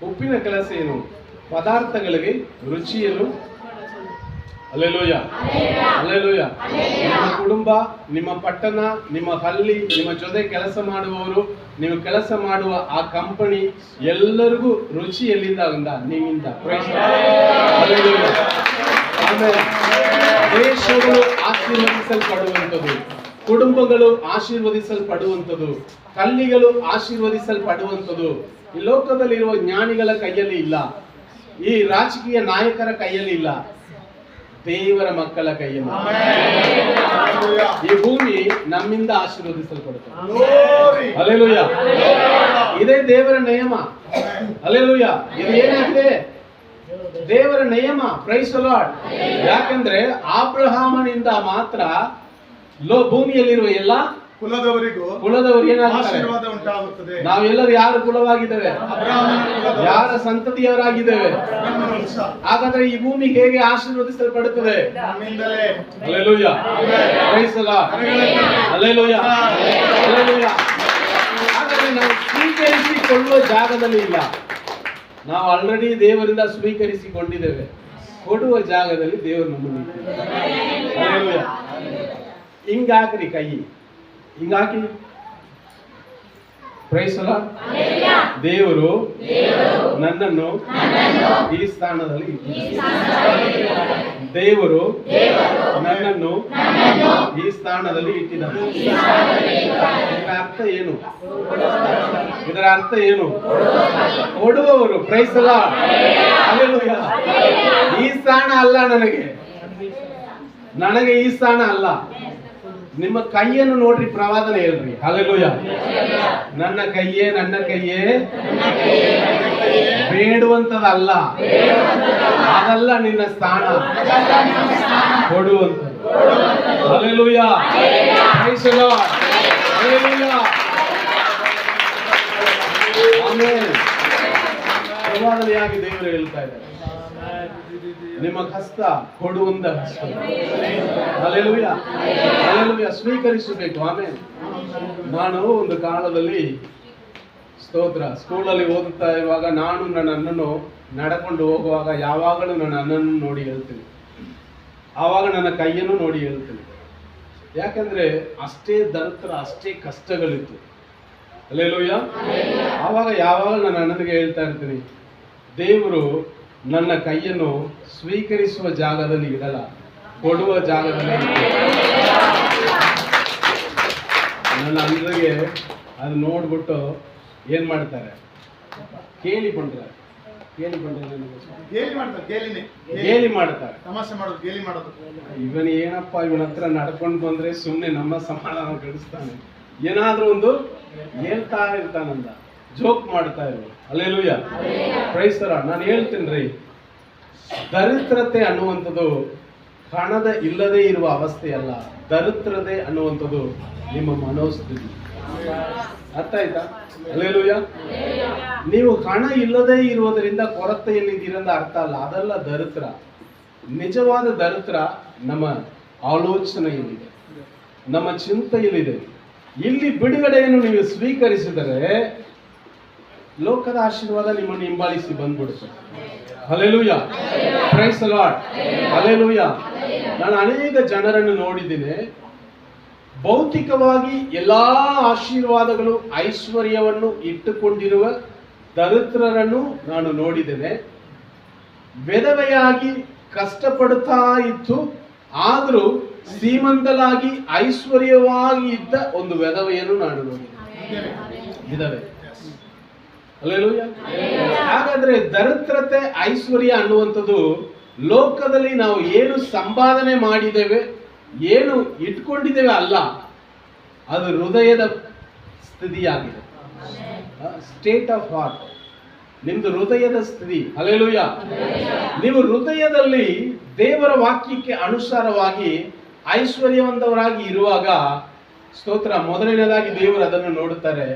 Speaker 1: ಉಪ್ಪಿನ ಕೆಲಸ ಏನು? ಪದಾರ್ಥಗಳಿಗೆ ರುಚಿಯನ್ನು. Hallelujah, hallelujah. ನಿಮ್ಮ ಕುಟುಂಬ, ನಿಮ್ಮ ಪಟ್ಟಣ, ನಿಮ್ಮ ಹಳ್ಳಿ, ನಿಮ್ಮ ಜೊತೆ ಕೆಲಸ ಮಾಡುವವರು, ನೀವು ಕೆಲಸ ಮಾಡುವ ಆ ಕಂಪನಿ, ಎಲ್ಲರಿಗೂ ರುಚಿ ಎಲ್ಲಿಂದ? ನಿಮ್ಮಿಂದ. ಹಲ್ಲೆಲೂಯಾ. ಆಮೇಲೆ ದೇಶಗಳು ಆಶೀರ್ವದಿಸಲ್ಪಡುವಂಥದ್ದು, ಕುಟುಂಬಗಳು ಆಶೀರ್ವದಿಸಲ್ಪಡುವಂಥದ್ದು, ಹಳ್ಳಿಗಳು ಆಶೀರ್ವದಿಸಲ್ಪಡುವಂಥದ್ದು ಈ ಲೋಕದಲ್ಲಿರುವ ಜ್ಞಾನಿಗಳ ಕೈಯಲ್ಲಿ ಇಲ್ಲ, ಈ ರಾಜಕೀಯ ನಾಯಕರ ಕೈಯಲ್ಲಿ ಇಲ್ಲ, ದೇವರ ಮಕ್ಕಳ ಕೈಯಲ್ಲಿ. ಈ ಭೂಮಿ ನಮ್ಮಿಂದ ಆಶೀರ್ವದಿಸಲ್ಪಡುತ್ತದೆ. ಹಲ್ಲೆಲೂಯಾ. ಇದೇ ದೇವರ ನಿಯಮ. ಹಲ್ಲೆಲೂಯಾ. ಇದು ಏನಾಗಿದೆ? ದೇವರ ನಿಯಮ. Praise the Lord. ಯಾಕಂದ್ರೆ ಅಬ್ರಹಾಮನಿಂದ ಮಾತ್ರ ಭೂಮಿಯಲ್ಲಿರುವ ಎಲ್ಲ ಕುಲದವರು
Speaker 2: ಆಶೀರ್ವಾದ ಉಂಟಾಗುತ್ತದೆ.
Speaker 1: ನಾವೆಲ್ಲರೂ ಯಾರ ಕುಲವಾಗಿದ್ದೇವೆ? ಯಾರ ಸಂತತಿಯವರಾಗಿದ್ದೇವೆ? ಹಾಗಾದ್ರೆ ಈ ಭೂಮಿ ಹೇಗೆ ಆಶೀರ್ವದಿಸಲ್ಪಡುತ್ತದೆ? Hallelujah, praise the lord, hallelujah, hallelujah. ಹಾಗಾದ್ರೆ ನಾವು ಸ್ವೀಕರಿಸಿಕೊಳ್ಳುವ ಜಾಗದಲ್ಲಿ ಇಲ್ಲ, ನಾವು ಆಲ್ರೆಡಿ ದೇವರಿಂದ ಸ್ವೀಕರಿಸಿಕೊಂಡಿದ್ದೇವೆ. ಕೊಡುವ ಜಾಗದಲ್ಲಿ ದೇವರು ನಮ್ಮನ್ನು. ಹಲ್ಲೆಲೂಯಾ. ಹಿಂಗಾಕ್ರಿ ಕೈ, ಹಿಂಗಾಕಿ. Price the Lord. ದೇವರು ನನ್ನನ್ನು ಈ ಸ್ಥಾನದಲ್ಲಿ ಇಟ್ಟಿದ್ದಾನೆ. ದೇವರು ನನ್ನನ್ನು ಈ ಸ್ಥಾನದಲ್ಲಿ ಇಟ್ಟಿದ್ದಾನೆ. ಇದರ ಅರ್ಥ ಏನು? ಇದರ ಅರ್ಥ ಏನು? ಕೊಡುವವರು. Praise the lord. ಹಲ್ಲೆಲೂಯಾ. ಈ ಸ್ಥಾನ ಅಲ್ಲ ನನಗೆ ಈ ಸ್ಥಾನ ಅಲ್ಲ. ನಿಮ್ಮ ಕೈಯನ್ನು ನೋಡ್ರಿ, ಪ್ರವಾದನೆ ಹೇಳ್ರಿ. ಹಲ್ಲೆಲೂಯಾ. ನನ್ನ ಕೈಯೇ ಬೇಡುವಂತದಲ್ಲ, ಅದಲ್ಲ ನಿನ್ನ ಸ್ಥಾನ, ಕೊಡುವಂಥದ್ದು. Hallelujah. Praise the lord. Hallelujah. Amen. ಪ್ರವಾದನೆಯಾಗಿ ದೇವರು ಹೇಳ್ತಾ ಇದ್ದಾರೆ, ನಿಮ್ಮ ಹಸ್ತ ಕೊಡುವಂತ ಹಸ್ತ. ಹಲ್ಲೆಲೂಯಾ. ಹಲ್ಲೆಲೂಯಾ. ಸ್ವೀಕರಿಸಬೇಕು. ಆಮೇಲೆ ನಾನು ಒಂದು ಕಾಲದಲ್ಲಿ ಸ್ತೋತ್ರ ಸ್ಕೂಲಲ್ಲಿ ಓದುತ್ತಾ ಇರುವಾಗ ನಾನು ನನ್ನ ಅಣ್ಣನು ನಡ್ಕೊಂಡು ಹೋಗುವಾಗ ಯಾವಾಗಲೂ ನನ್ನ ಅಣ್ಣನನ್ನು ನೋಡಿ ಹೇಳ್ತೀನಿ, ಆವಾಗ ನನ್ನ ಕೈಯನ್ನು ನೋಡಿ ಹೇಳ್ತೀನಿ. ಯಾಕಂದ್ರೆ ಅಷ್ಟೇ ದರಿದ್ರ, ಅಷ್ಟೇ ಕಷ್ಟಗಳಿತ್ತು. ಹಲ್ಲೆಲೂಯಾ. ಆವಾಗ ಯಾವಾಗ ನನ್ನ ಅಣ್ಣನಿಗೆ ಹೇಳ್ತಾ ಇರ್ತೀನಿ, ದೇವರು ನನ್ನ ಕೈಯನ್ನು ಸ್ವೀಕರಿಸುವ ಜಾಗದಲ್ಲಿ ಇಡಲ್ಲ, ಕೊಡುವ ಜಾಗದಲ್ಲಿ ನನ್ನ ಅಣ್ಣನಿಗೆ ಅದು ನೋಡ್ಬಿಟ್ಟು ಏನ್ ಮಾಡ್ತಾರೆ, ಗೇಲಿ ಮಾಡ್ತಾರೆ.
Speaker 2: ತಮಾಷೆ ಮಾಡೋದು, ಗೇಲಿ ಮಾಡೋದು.
Speaker 1: ಇವನ್ ಏನಪ್ಪ, ಇವನ ಹತ್ರ ನಡ್ಕೊಂಡು ಬಂದ್ರೆ ಸುಮ್ನೆ ನಮ್ಮ ಸಮಾಧಾನ ಕೆಡಿಸ್ತಾನೆ, ಏನಾದ್ರೂ ಒಂದು ಹೇಳ್ತಾ ಇರ್ತಾನಂದ, ಜೋಕ್ ಮಾಡ್ತಾ ಇರು. ಹಲ್ಲೆಲೂಯಾ. Praise the Lord. ನಾನು ಹೇಳ್ತೀನಿ, ದರಿದ್ರತೆ ಅನ್ನುವಂಥದ್ದು ಹಣದ ಇಲ್ಲದೆ ಇರುವ ಅವಸ್ಥೆ ಅಲ್ಲ. ದರಿದ್ರತೆ ಅನ್ನುವಂಥದ್ದು ನಿಮ್ಮ ಮನೋಸ್ಥಿತಿ. ಅರ್ಥ ಆಯ್ತಾ? ಹಲ್ಲೆಲೂಯಾ. ನೀವು ಹಣ ಇಲ್ಲದೆ ಇರುವುದರಿಂದ ಕೊರತೆಯಲ್ಲಿದ್ದೀರಂತ ಅರ್ಥ ಅಲ್ಲ, ಅದೆಲ್ಲ ದರಿದ್ರ. ನಿಜವಾದ ದರಿದ್ರ ನಮ್ಮ ಆಲೋಚನೆಯಲ್ಲಿದೆ, ನಮ್ಮ ಚಿಂತೆಯಲ್ಲಿದೆ. ಇಲ್ಲಿ ಬಿಡುಗಡೆಯನ್ನು ನೀವು ಸ್ವೀಕರಿಸಿದರೆ ಲೋಕದ ಆಶೀರ್ವಾದ ನಿಮ್ಮನ್ನು ಹಿಂಬಾಲಿಸಿ ಬಂದ್ಬಿಡುತ್ತೆ. ಹಲ್ಲೆಲೂಯಾ. Praise the lord. ಹಲ್ಲೆಲೂಯಾ. ನಾನು ಅನೇಕ ಜನರನ್ನು ನೋಡಿದ್ದೇನೆ, ಭೌತಿಕವಾಗಿ ಎಲ್ಲಾ ಆಶೀರ್ವಾದಗಳು ಐಶ್ವರ್ಯವನ್ನು ಇಟ್ಟುಕೊಂಡಿರುವ ದರಿದ್ರರನ್ನು ನಾನು ನೋಡಿದ್ದೇನೆ. ವಿಧವೆಯಾಗಿ ಕಷ್ಟಪಡುತ್ತಾ ಇತ್ತು, ಆದರೂ ಶ್ರೀಮಂತಲಾಗಿ ಐಶ್ವರ್ಯವಾಗಿ ಇದ್ದ ಒಂದು ವಿಧವೆಯನ್ನು ನಾನು ನೋಡಿದ್ದೇನೆ. ವಿಧವೆ. ಹಲ್ಲೆಲೂಯಾ. ಹಾಗಾದ್ರೆ ದರಿದ್ರತೆ ಐಶ್ವರ್ಯ ಅನ್ನುವಂಥದ್ದು ಲೋಕದಲ್ಲಿ ನಾವು ಏನು ಸಂಪಾದನೆ ಮಾಡಿದ್ದೇವೆ, ಏನು ಇಟ್ಕೊಂಡಿದ್ದೇವೆ ಅಲ್ಲ, ಅದು ಹೃದಯದ ಸ್ಥಿತಿಯಾಗಿದೆ. ಸ್ಟೇಟ್ ಆಫ್ ಹಾರ್ಟ್, ನಿಮ್ದು ಹೃದಯದ ಸ್ಥಿತಿ. ಹಲ್ಲೆಲೂಯಾ. ನೀವು ಹೃದಯದಲ್ಲಿ ದೇವರ ವಾಕ್ಯಕ್ಕೆ ಅನುಸಾರವಾಗಿ ಐಶ್ವರ್ಯವಂತವರಾಗಿ ಇರುವಾಗ, ಸ್ತೋತ್ರ, ಮೊದಲನೇದಾಗಿ ದೇವರು ಅದನ್ನು ನೋಡುತ್ತಾರೆ,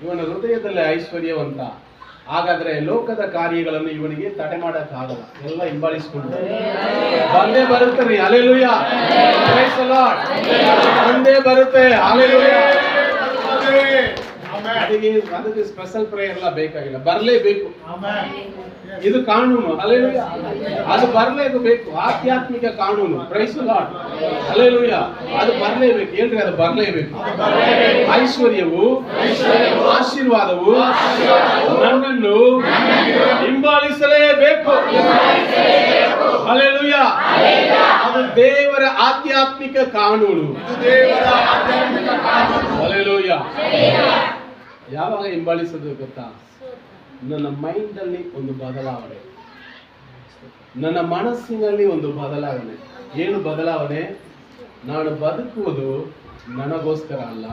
Speaker 1: ಇವನ ಹೃದಯದಲ್ಲಿ ಐಶ್ವರ್ಯವಂತ. ಹಾಗಾದ್ರೆ ಲೋಕದ ಕಾರ್ಯಗಳನ್ನು ಇವನಿಗೆ ತಡೆ ಮಾಡಕ್ಕಾಗಲ್ಲ, ಎಲ್ಲ ಹಿಂಬಾಲಿಸಿಕೊಂಡು ಬಂದೇ ಬರುತ್ತಾರೆ. ಹಲ್ಲೆಲೂಯಾ. Praise the Lord. ಬಂದೇ ಬರುತ್ತೆ. ಹಲ್ಲೆಲೂಯಾ. ಅದಕ್ಕೆ ಸ್ಪೆಷಲ್ ಪ್ರೇಯರ್ ಎಲ್ಲ ಬೇಕಾಗಿಲ್ಲ, ಬರಲೇಬೇಕು. ಇದು ಕಾನೂನು. ಹಲ್ಲೆಲೂಯಾ. ಅದು ಬರಲೇಬೇಕು, ಆಧ್ಯಾತ್ಮಿಕ ಕಾನೂನು. Praise the lord. ಹಲ್ಲೆಲೂಯಾ. ಅದು ಬರಲೇಬೇಕು. ಹೇಳ್ರಿ, ಅದು ಬರಲೇಬೇಕು. ಐಶ್ವರ್ಯವು, ಆಶೀರ್ವಾದವು ನನ್ನನ್ನು ಹಿಂಬಾಲಿಸಲೇಬೇಕು. ಹಲ್ಲೆಲೂಯಾ. ಅದು ದೇವರ ಆಧ್ಯಾತ್ಮಿಕ ಕಾನೂನು. ಹಲ್ಲೆಲೂಯಾ. ಯಾವಾಗ ಹಿಂಬಾಲಿಸೋದು ಗೊತ್ತಾ? ನನ್ನ ಮೈಂಡ್ ಅಲ್ಲಿ ಒಂದು ಬದಲಾವಣೆ, ನನ್ನ ಮನಸ್ಸಿನಲ್ಲಿ ಒಂದು ಬದಲಾವಣೆ. ಏನು ಬದಲಾವಣೆ? ನಾನು ಬದುಕುವುದು ನನಗೋಸ್ಕರ ಅಲ್ಲ,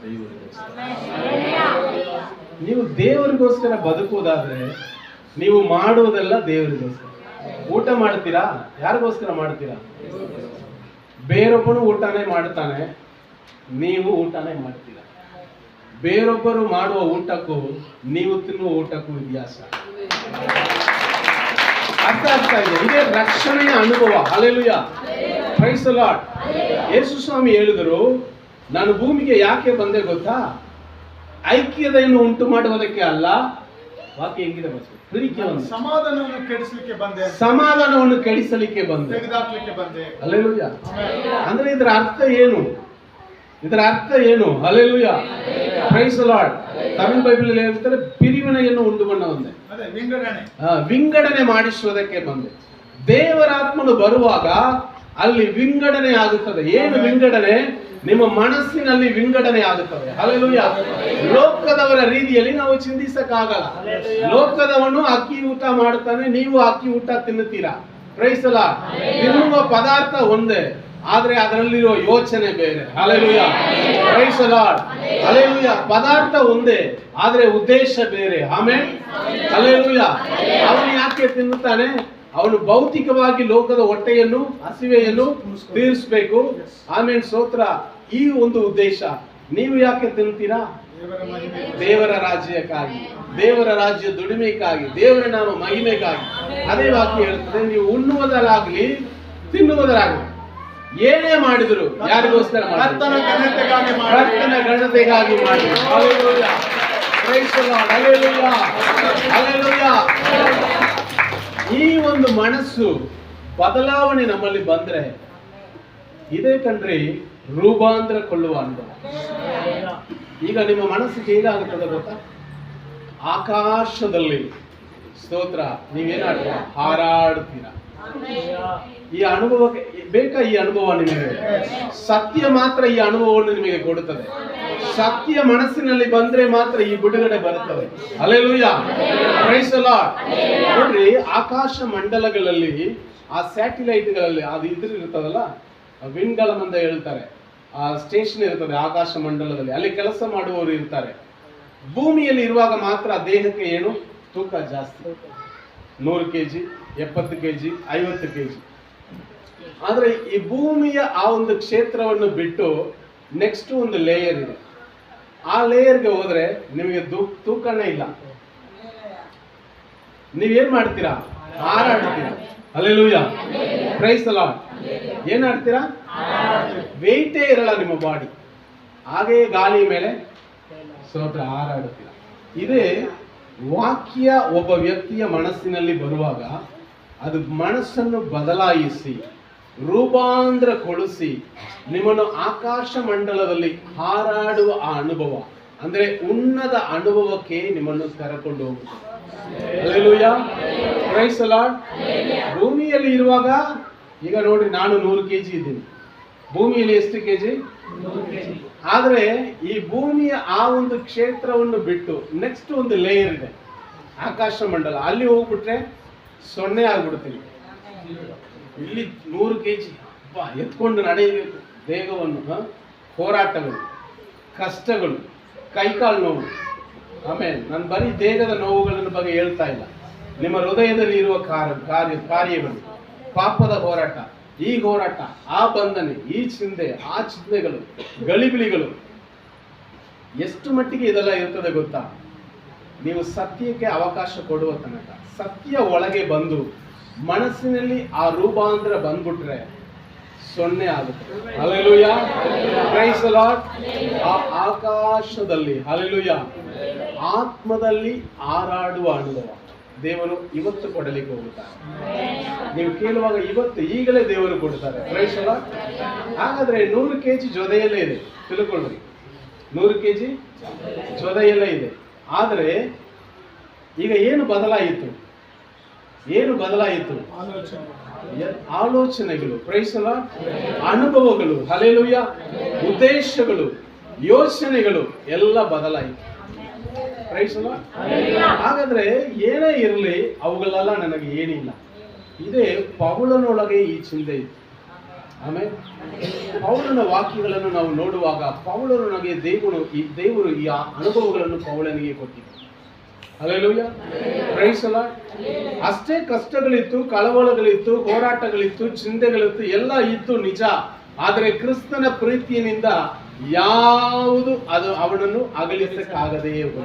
Speaker 1: ದೇವರಿಗೋಸ್ಕರ. ನೀವು ದೇವರಿಗೋಸ್ಕರ ಬದುಕುವುದಾದ್ರೆ ನೀವು ಮಾಡುವುದೆಲ್ಲ ದೇವರಿಗೋಸ್ಕರ. ಊಟ ಮಾಡ್ತೀರಾ, ಯಾರಿಗೋಸ್ಕರ ಮಾಡ್ತೀರಾ? ಬೇರೊಬ್ಬನು ಊಟನೇ ಮಾಡ್ತಾನೆ, ನೀವು ಊಟನೇ ಮಾಡ್ತೀರಾ. ಬೇರೊಬ್ಬರು ಮಾಡುವ ಊಟಕ್ಕೂ ನೀವು ತಿನ್ನುವ ಊಟಕ್ಕೂ ವ್ಯತ್ಯಾಸ. ಅರ್ಥ ಆಗ್ತಾ ಇದೆ? ಇದೇ ರಕ್ಷಣೆಯ ಅನುಭವ. ಹಲ್ಲೆಲೂಯಾ. Praise the Lord. ಯೇಸು ಸ್ವಾಮಿ ಹೇಳಿದರು, ನಾನು ಭೂಮಿಗೆ ಯಾಕೆ ಬಂದೆ ಗೊತ್ತಾ? ಐಕ್ಯತೆಯನ್ನು ಉಂಟು ಮಾಡುವುದಕ್ಕೆ ಅಲ್ಲ. ವಾಕ್ಯ ಹೆಂಗಿದೆ? ಪ್ರೀತಿಯನ್ನು,
Speaker 2: ಸಮಾಧಾನವನ್ನು ಕೆಡಿಸಲಿಕ್ಕೆ ಬಂದೆ.
Speaker 1: ಸಮಾಧಾನವನ್ನು ಕೆಡಿಸಲಿಕ್ಕೆ ಬಂದೆ.
Speaker 2: ತೆಗೆದಾಕ್ಲಿಕ್ಕೆ ಬಂದೆ.
Speaker 1: ಹಲ್ಲೆಲೂಯಾ. ಅಂದ್ರೆ ಇದರ ಅರ್ಥ ಏನು? ಇದರ ಅರ್ಥ ಏನು? ಹಲ್ಲೆಲೂಯ, praise the Lord. Tamil Bible ಹೇಳ್ತಾರೆ ಪಿರಿವಿನೆಯನ್ನು ಉಂಟು ಮಾಡ ಒಂದೇ,
Speaker 2: ಅದೇ ವಿಂಗಡಣೆ.
Speaker 1: ವಿಂಗಡಣೆ ಮಾಡಿಸುವುದಕ್ಕೆ ಬಂದೆ. ದೇವರ ಆತ್ಮನು ಬರುವಾಗ ಅಲ್ಲಿ ವಿಂಗಡಣೆ ಆಗುತ್ತದೆ. ಏನು ವಿಂಗಡಣೆ? ನಿಮ್ಮ ಮನಸ್ಸಿನಲ್ಲಿ ವಿಂಗಡಣೆ ಆಗುತ್ತದೆ. ಹಲ್ಲೆಲೂಯ. ಲೋಕದವರ ರೀತಿಯಲ್ಲಿ ನಾವು ಚಿಂತಿಸಕ್ಕಾಗಲ್ಲ. ಲೋಕದವನು ಅಕ್ಕಿ ಊಟ ಮಾಡ್ತಾನೆ, ನೀವು ಅಕ್ಕಿ ಊಟ ತಿನ್ನುತ್ತೀರಾ. Price the lord. ತಿನ್ನುವ ಪದಾರ್ಥ ಒಂದೇ, ಆದ್ರೆ ಅದರಲ್ಲಿರೋ ಯೋಚನೆ ಬೇರೆ. ಹಲ್ಲೆಲೂಯ, ಪ್ರೈಸ್ ದಿ ಲಾರ್ಡ್. ಹಲ್ಲೆಲೂಯ. ಪದಾರ್ಥ ಒಂದೇ, ಆದ್ರೆ ಉದ್ದೇಶ ಬೇರೆ. ಆಮೆನ್, ಹಲ್ಲೆಲೂಯ. ಅವನು ಯಾಕೆ ತಿನ್ನುತ್ತಾನೆ? ಅವನು ಭೌತಿಕವಾಗಿ ಲೋಕದ ಹೊಟ್ಟೆಯನ್ನು, ಹಸಿವೆಯನ್ನು ತೀರಿಸಬೇಕು. ಆಮೇಲೆ ಸ್ತೋತ್ರ. ಈ ಒಂದು ಉದ್ದೇಶ. ನೀವು ಯಾಕೆ ತಿಂತೀರಾ? ದೇವರ ರಾಜ್ಯಕ್ಕಾಗಿ, ದೇವರ ರಾಜ್ಯ ದುಡಿಮೆಗಾಗಿ, ದೇವರ ನಾಮ ಮಹಿಮೆಗಾಗಿ. ಅದೇ ವಾಕ್ಯ ಹೇಳ್ತದೆ, ನೀವು ಉಣ್ಣುವುದರಾಗ್ಲಿ ತಿನ್ನುವುದರಾಗಲಿ ಏನೇ ಮಾಡಿದ್ರು ಯಾರಿಗೋಸ್ಕರ?
Speaker 2: ಕರ್ತನ ಘನತೆಗಾಗಿ ಮಾಡಿ.
Speaker 1: ಕರ್ತನ ಘನತೆಗಾಗಿ ಮಾಡಿ. ಹಲ್ಲೆಲೂಯ, ಪ್ರೈಸ್ ದಿ ಲಾರ್ಡ್. ಹಲ್ಲೆಲೂಯ, ಹಲ್ಲೆಲೂಯ. ಈ ಒಂದು ಮನಸ್ಸು ಬದಲಾವಣೆ ನಮ್ಮಲ್ಲಿ ಬಂದ್ರೆ ಇದೇ ಕಣ್ರಿ ರೂಪಾಂತರಗೊಳ್ಳುವ ಅನುಭವ. ಈಗ ನಿಮ್ಮ ಮನಸ್ಸಿಗೆ ಹೇಗಾಗುತ್ತದೆ ಗೊತ್ತಾ? ಆಕಾಶದಲ್ಲಿ ಸ್ತೋತ್ರ ನೀವೇನಾಡ್ತೀರ? ಹಾರಾಡ್ತೀರಾ. ಈ ಅನುಭವಕ್ಕೆ ಬೇಕಾ? ಈ ಅನುಭವ ನಿಮಗೆ ಸತ್ಯ ಮಾತ್ರ ಈ ಅನುಭವವನ್ನು ನಿಮಗೆ ಕೊಡುತ್ತದೆ. ಸತ್ಯ ಮನಸ್ಸಿನಲ್ಲಿ ಬಂದ್ರೆ ಮಾತ್ರ ಈ ಬಿಡುಗಡೆ ಬರುತ್ತದೆ. ಹಲ್ಲೆಲೂಯ, ಪ್ರೈಸ್ ದಿ ಲಾರ್ಡ್. ನೋಡ್ರಿ, ಆಕಾಶ ಮಂಡಲಗಳಲ್ಲಿ ಆ ಸ್ಯಾಟಿಲೈಟ್ಗಳಲ್ಲಿ ಅದು ಇರ್ತದಲ್ಲ, ವಿಂಡ್ಗಳಮ್ ಅಂತ ಹೇಳ್ತಾರೆ, ಆ ಸ್ಟೇಷನ್ ಇರ್ತದೆ ಆಕಾಶ ಮಂಡಲದಲ್ಲಿ. ಅಲ್ಲಿ ಕೆಲಸ ಮಾಡುವವರು ಇರ್ತಾರೆ. ಭೂಮಿಯಲ್ಲಿ ಇರುವಾಗ ಮಾತ್ರ ದೇಹಕ್ಕೆ ಏನು ತೂಕ ಜಾಸ್ತಿ, 100 kg, 70 kg, 50 kg. ಆದ್ರೆ ಈ ಭೂಮಿಯ ಆ ಒಂದು ಕ್ಷೇತ್ರವನ್ನು ಬಿಟ್ಟು ನೆಕ್ಸ್ಟ್ ಒಂದು ಲೇಯರ್ ಇದೆ. ಆ ಲೇಯರ್ಗೆ ಹೋದ್ರೆ ನಿಮಗೆ ತೂಕನೇ ಇಲ್ಲ. ನೀವೇನ್ ಮಾಡ್ತೀರಾ? ಹಾರಾಡ್ತೀರಾ. Hallelujah, praise the Lord. ಏನ್ ಆಡ್ತೀರಾ? ವೆಯ್ಟೇ ಇರಲ್ಲ ನಿಮ್ಮ ಬಾಡಿ, ಹಾಗೆ ಗಾಳಿ ಮೇಲೆ ಸ್ತೋತ್ರ ಹಾರಾಡುತ್ತೀರಾ. ಇದೇ ವಾಕ್ಯ ಒಬ್ಬ ವ್ಯಕ್ತಿಯ ಮನಸ್ಸಿನಲ್ಲಿ ಬರುವಾಗ ಅದು ಮನಸ್ಸನ್ನು ಬದಲಾಯಿಸಿ ರೂಪಾಂತರಗೊಳಿಸಿ ನಿಮ್ಮನ್ನು ಆಕಾಶ ಮಂಡಲದಲ್ಲಿ ಹಾರಾಡುವ ಆ ಅನುಭವ, ಅಂದ್ರೆ ಉನ್ನತ ಅನುಭವಕ್ಕೆ ನಿಮ್ಮನ್ನು ಕರೆಕೊಂಡು ಹೋಗುತ್ತದೆ. ಹಲ್ಲೆಲೂಯ, ಪ್ರೈಸ್ ದಿ ಲಾರ್ಡ್. ಭೂಮಿಯಲ್ಲಿ ಇರುವಾಗ ಈಗ ನೋಡಿ, ನಾನು 100 kg ಇದ್ದೀನಿ. ಭೂಮಿಯಲ್ಲಿ ಎಷ್ಟು ಕೆಜಿ? 100 kg. ಆದ್ರೆ ಈ ಭೂಮಿಯ ಆ ಒಂದು ಕ್ಷೇತ್ರವನ್ನು ಬಿಟ್ಟು ನೆಕ್ಸ್ಟ್ ಒಂದು ಲೇಯರ್ ಇದೆ, ಆಕಾಶ ಮಂಡಲ. ಅಲ್ಲಿ ಹೋಗ್ಬಿಟ್ರೆ 0 ಆಗ್ಬಿಡ್ತೀವಿ. ಇಲ್ಲಿ 100 kg ಎತ್ಕೊಂಡು ನಡೆಯಬೇಕು. ದೇಹವನ್ನು ಹೋರಾಟಗಳು, ಕಷ್ಟಗಳು, ಕೈಕಾಲು ನೋವು. ಆಮೇಲೆ ನಾನು ಬರೀ ದೇಹದ ನೋವುಗಳನ್ನು ಬಗ್ಗೆ ಹೇಳ್ತಾ ಇಲ್ಲ. ನಿಮ್ಮ ಹೃದಯದಲ್ಲಿ ಇರುವ ಕಾರ್ಯಗಳು, ಪಾಪದ ಹೋರಾಟ, ಈ ಹೋರಾಟ, ಆ ಬಂಧನೆ, ಈ ಚಿಂತೆ, ಆ ಚಿಂತೆಗಳು, ಗಳಿಬಿಳಿಗಳು, ಎಷ್ಟು ಮಟ್ಟಿಗೆ ಇದೆಲ್ಲ ಇರ್ತದೆ ಗೊತ್ತಾ? ನೀವು ಸತ್ಯಕ್ಕೆ ಅವಕಾಶ ಕೊಡುವ ತನಕ, ಸತ್ಯ ಒಳಗೆ ಬಂದು ಮನಸ್ಸಿನಲ್ಲಿ ಆ ರೂಪಾಂತರ ಬಂದ್ಬಿಟ್ರೆ 0 ಆಗುತ್ತೆ. ಹಲ್ಲೆಲೂಯ, ಪ್ರೈಸ್ ದಿ ಲಾರ್ಡ್. ಆ ಆಕಾಶದಲ್ಲಿ, ಹಲ್ಲೆಲೂಯ, ಆತ್ಮದಲ್ಲಿ ಹಾರಾಡುವ ಅನುಭವ ದೇವರು ಇವತ್ತು ಕೊಡಲಿಕ್ಕೆ ಹೋಗುತ್ತಾರೆ. ನೀವು ಕೇಳುವಾಗ ಇವತ್ತು ಈಗಲೇ ದೇವರು ಕೊಡ್ತಾರೆ. Praise the Lord. ಹಾಗಾದ್ರೆ 100 kg ಜೊತೆಯಲ್ಲೇ ಇದೆ, ತಿಳ್ಕೊಳ್ರಿ. 100 kg ಜೊತೆಯಲ್ಲೇ ಇದೆ. ಆದ್ರೆ ಈಗ ಏನು ಬದಲಾಯಿತು? ಏನು ಬದಲಾಯಿತು? ಆಲೋಚನೆಗಳು, ಪ್ರೈಸ್ ದಿ ಲಾರ್ಡ್, ಅನುಭವಗಳು, ಹಲ್ಲೆಲೂಯ, ಉದ್ದೇಶಗಳು, ಯೋಚನೆಗಳು ಎಲ್ಲ ಬದಲಾಯಿತು. Praise the Lord. ಹಾಗಾದ್ರೆ ಏನೇ ಇರಲಿ ಅವುಗಳೆಲ್ಲ ನನಗೆ ಏನಿಲ್ಲ. ಇದೇ ಪೌಲನೊಳಗೆ ಈ ಚಿಂತೆ ಇತ್ತು. ಆಮೇಲೆ ಪೌಲನ ವಾಕ್ಯಗಳನ್ನು ನಾವು ನೋಡುವಾಗ ಪೌಲನಿಗೆ ದೇವರು ಈ ಅನುಭವಗಳನ್ನು ಪೌಲನಿಗೆ ಕೊಟ್ಟಿದ್ದರು. ಹಲ್ಲೆಲೂಯ, ಪ್ರೈಸ್ ದಿ ಲಾರ್ಡ್. ಅಷ್ಟೇ ಕಷ್ಟಗಳಿತ್ತು, ಕಳವಳಗಳಿತ್ತು, ಹೋರಾಟಗಳಿತ್ತು, ಚಿಂತೆಗಳಿತ್ತು, ಎಲ್ಲ ಇತ್ತು ನಿಜ. ಆದರೆ ಕ್ರಿಸ್ತನ ಪ್ರೀತಿಯಿಂದ ಯಾವುದು ಅದು ಅವನನ್ನು ಅಗಲಿಸಕ್ಕಾಗದೇ ಹೋಯಿತು.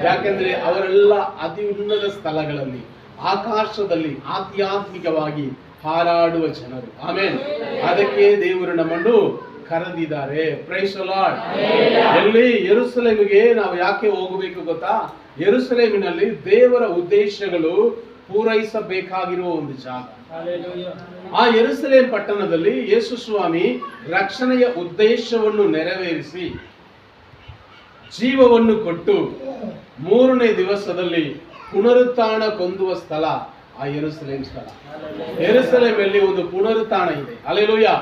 Speaker 1: ಯಾಕೆಂದ್ರೆ ಅವರೆಲ್ಲ ಅತಿ ಉನ್ನತ ಸ್ಥಳಗಳಲ್ಲಿ, ಆಕಾಶದಲ್ಲಿ ಆಧ್ಯಾತ್ಮಿಕವಾಗಿ ಹಾರಾಡುವ ಜನರು. ಆಮೇಲೆ ಅದಕ್ಕೆ ದೇವರು ನಮ್ಮನ್ನು ಕರೆದಿದ್ದಾರೆ. Praise the Lord. ಎಲ್ಲಿ? ಯೆರೂಸಲೇಮಿಗೆ ನಾವು ಯಾಕೆ ಹೋಗಬೇಕು ಗೊತ್ತಾ? ಯೆರೂಸಲೇಮಿನಲ್ಲಿ ದೇವರ ಉದ್ದೇಶಗಳು ಪೂರೈಸಬೇಕಾಗಿರುವ ಒಂದು ಜಾಗ. ಆ ಯೆರೂಸಲೇಮ್ ಪಟ್ಟಣದಲ್ಲಿ ಯೇಸು ಸ್ವಾಮಿ ರಕ್ಷಣೆಯ ಉದ್ದೇಶವನ್ನು ನೆರವೇರಿಸಿ ಜೀವವನ್ನು ಕೊಟ್ಟು ಮೂರನೇ ದಿವಸದಲ್ಲಿ ಪುನರುತ್ಥಾನ ಹೊಂದುವ ಸ್ಥಳ ಆ ಯೆರೂಸಲೇಮ್ ಸ್ಥಳ. ಯೆರೂಸಲೇಮಲ್ಲಿ ಒಂದು ಪುನರುತ್ಥಾನ ಇದೆ. ಹಲ್ಲೆಲೂಯಾ.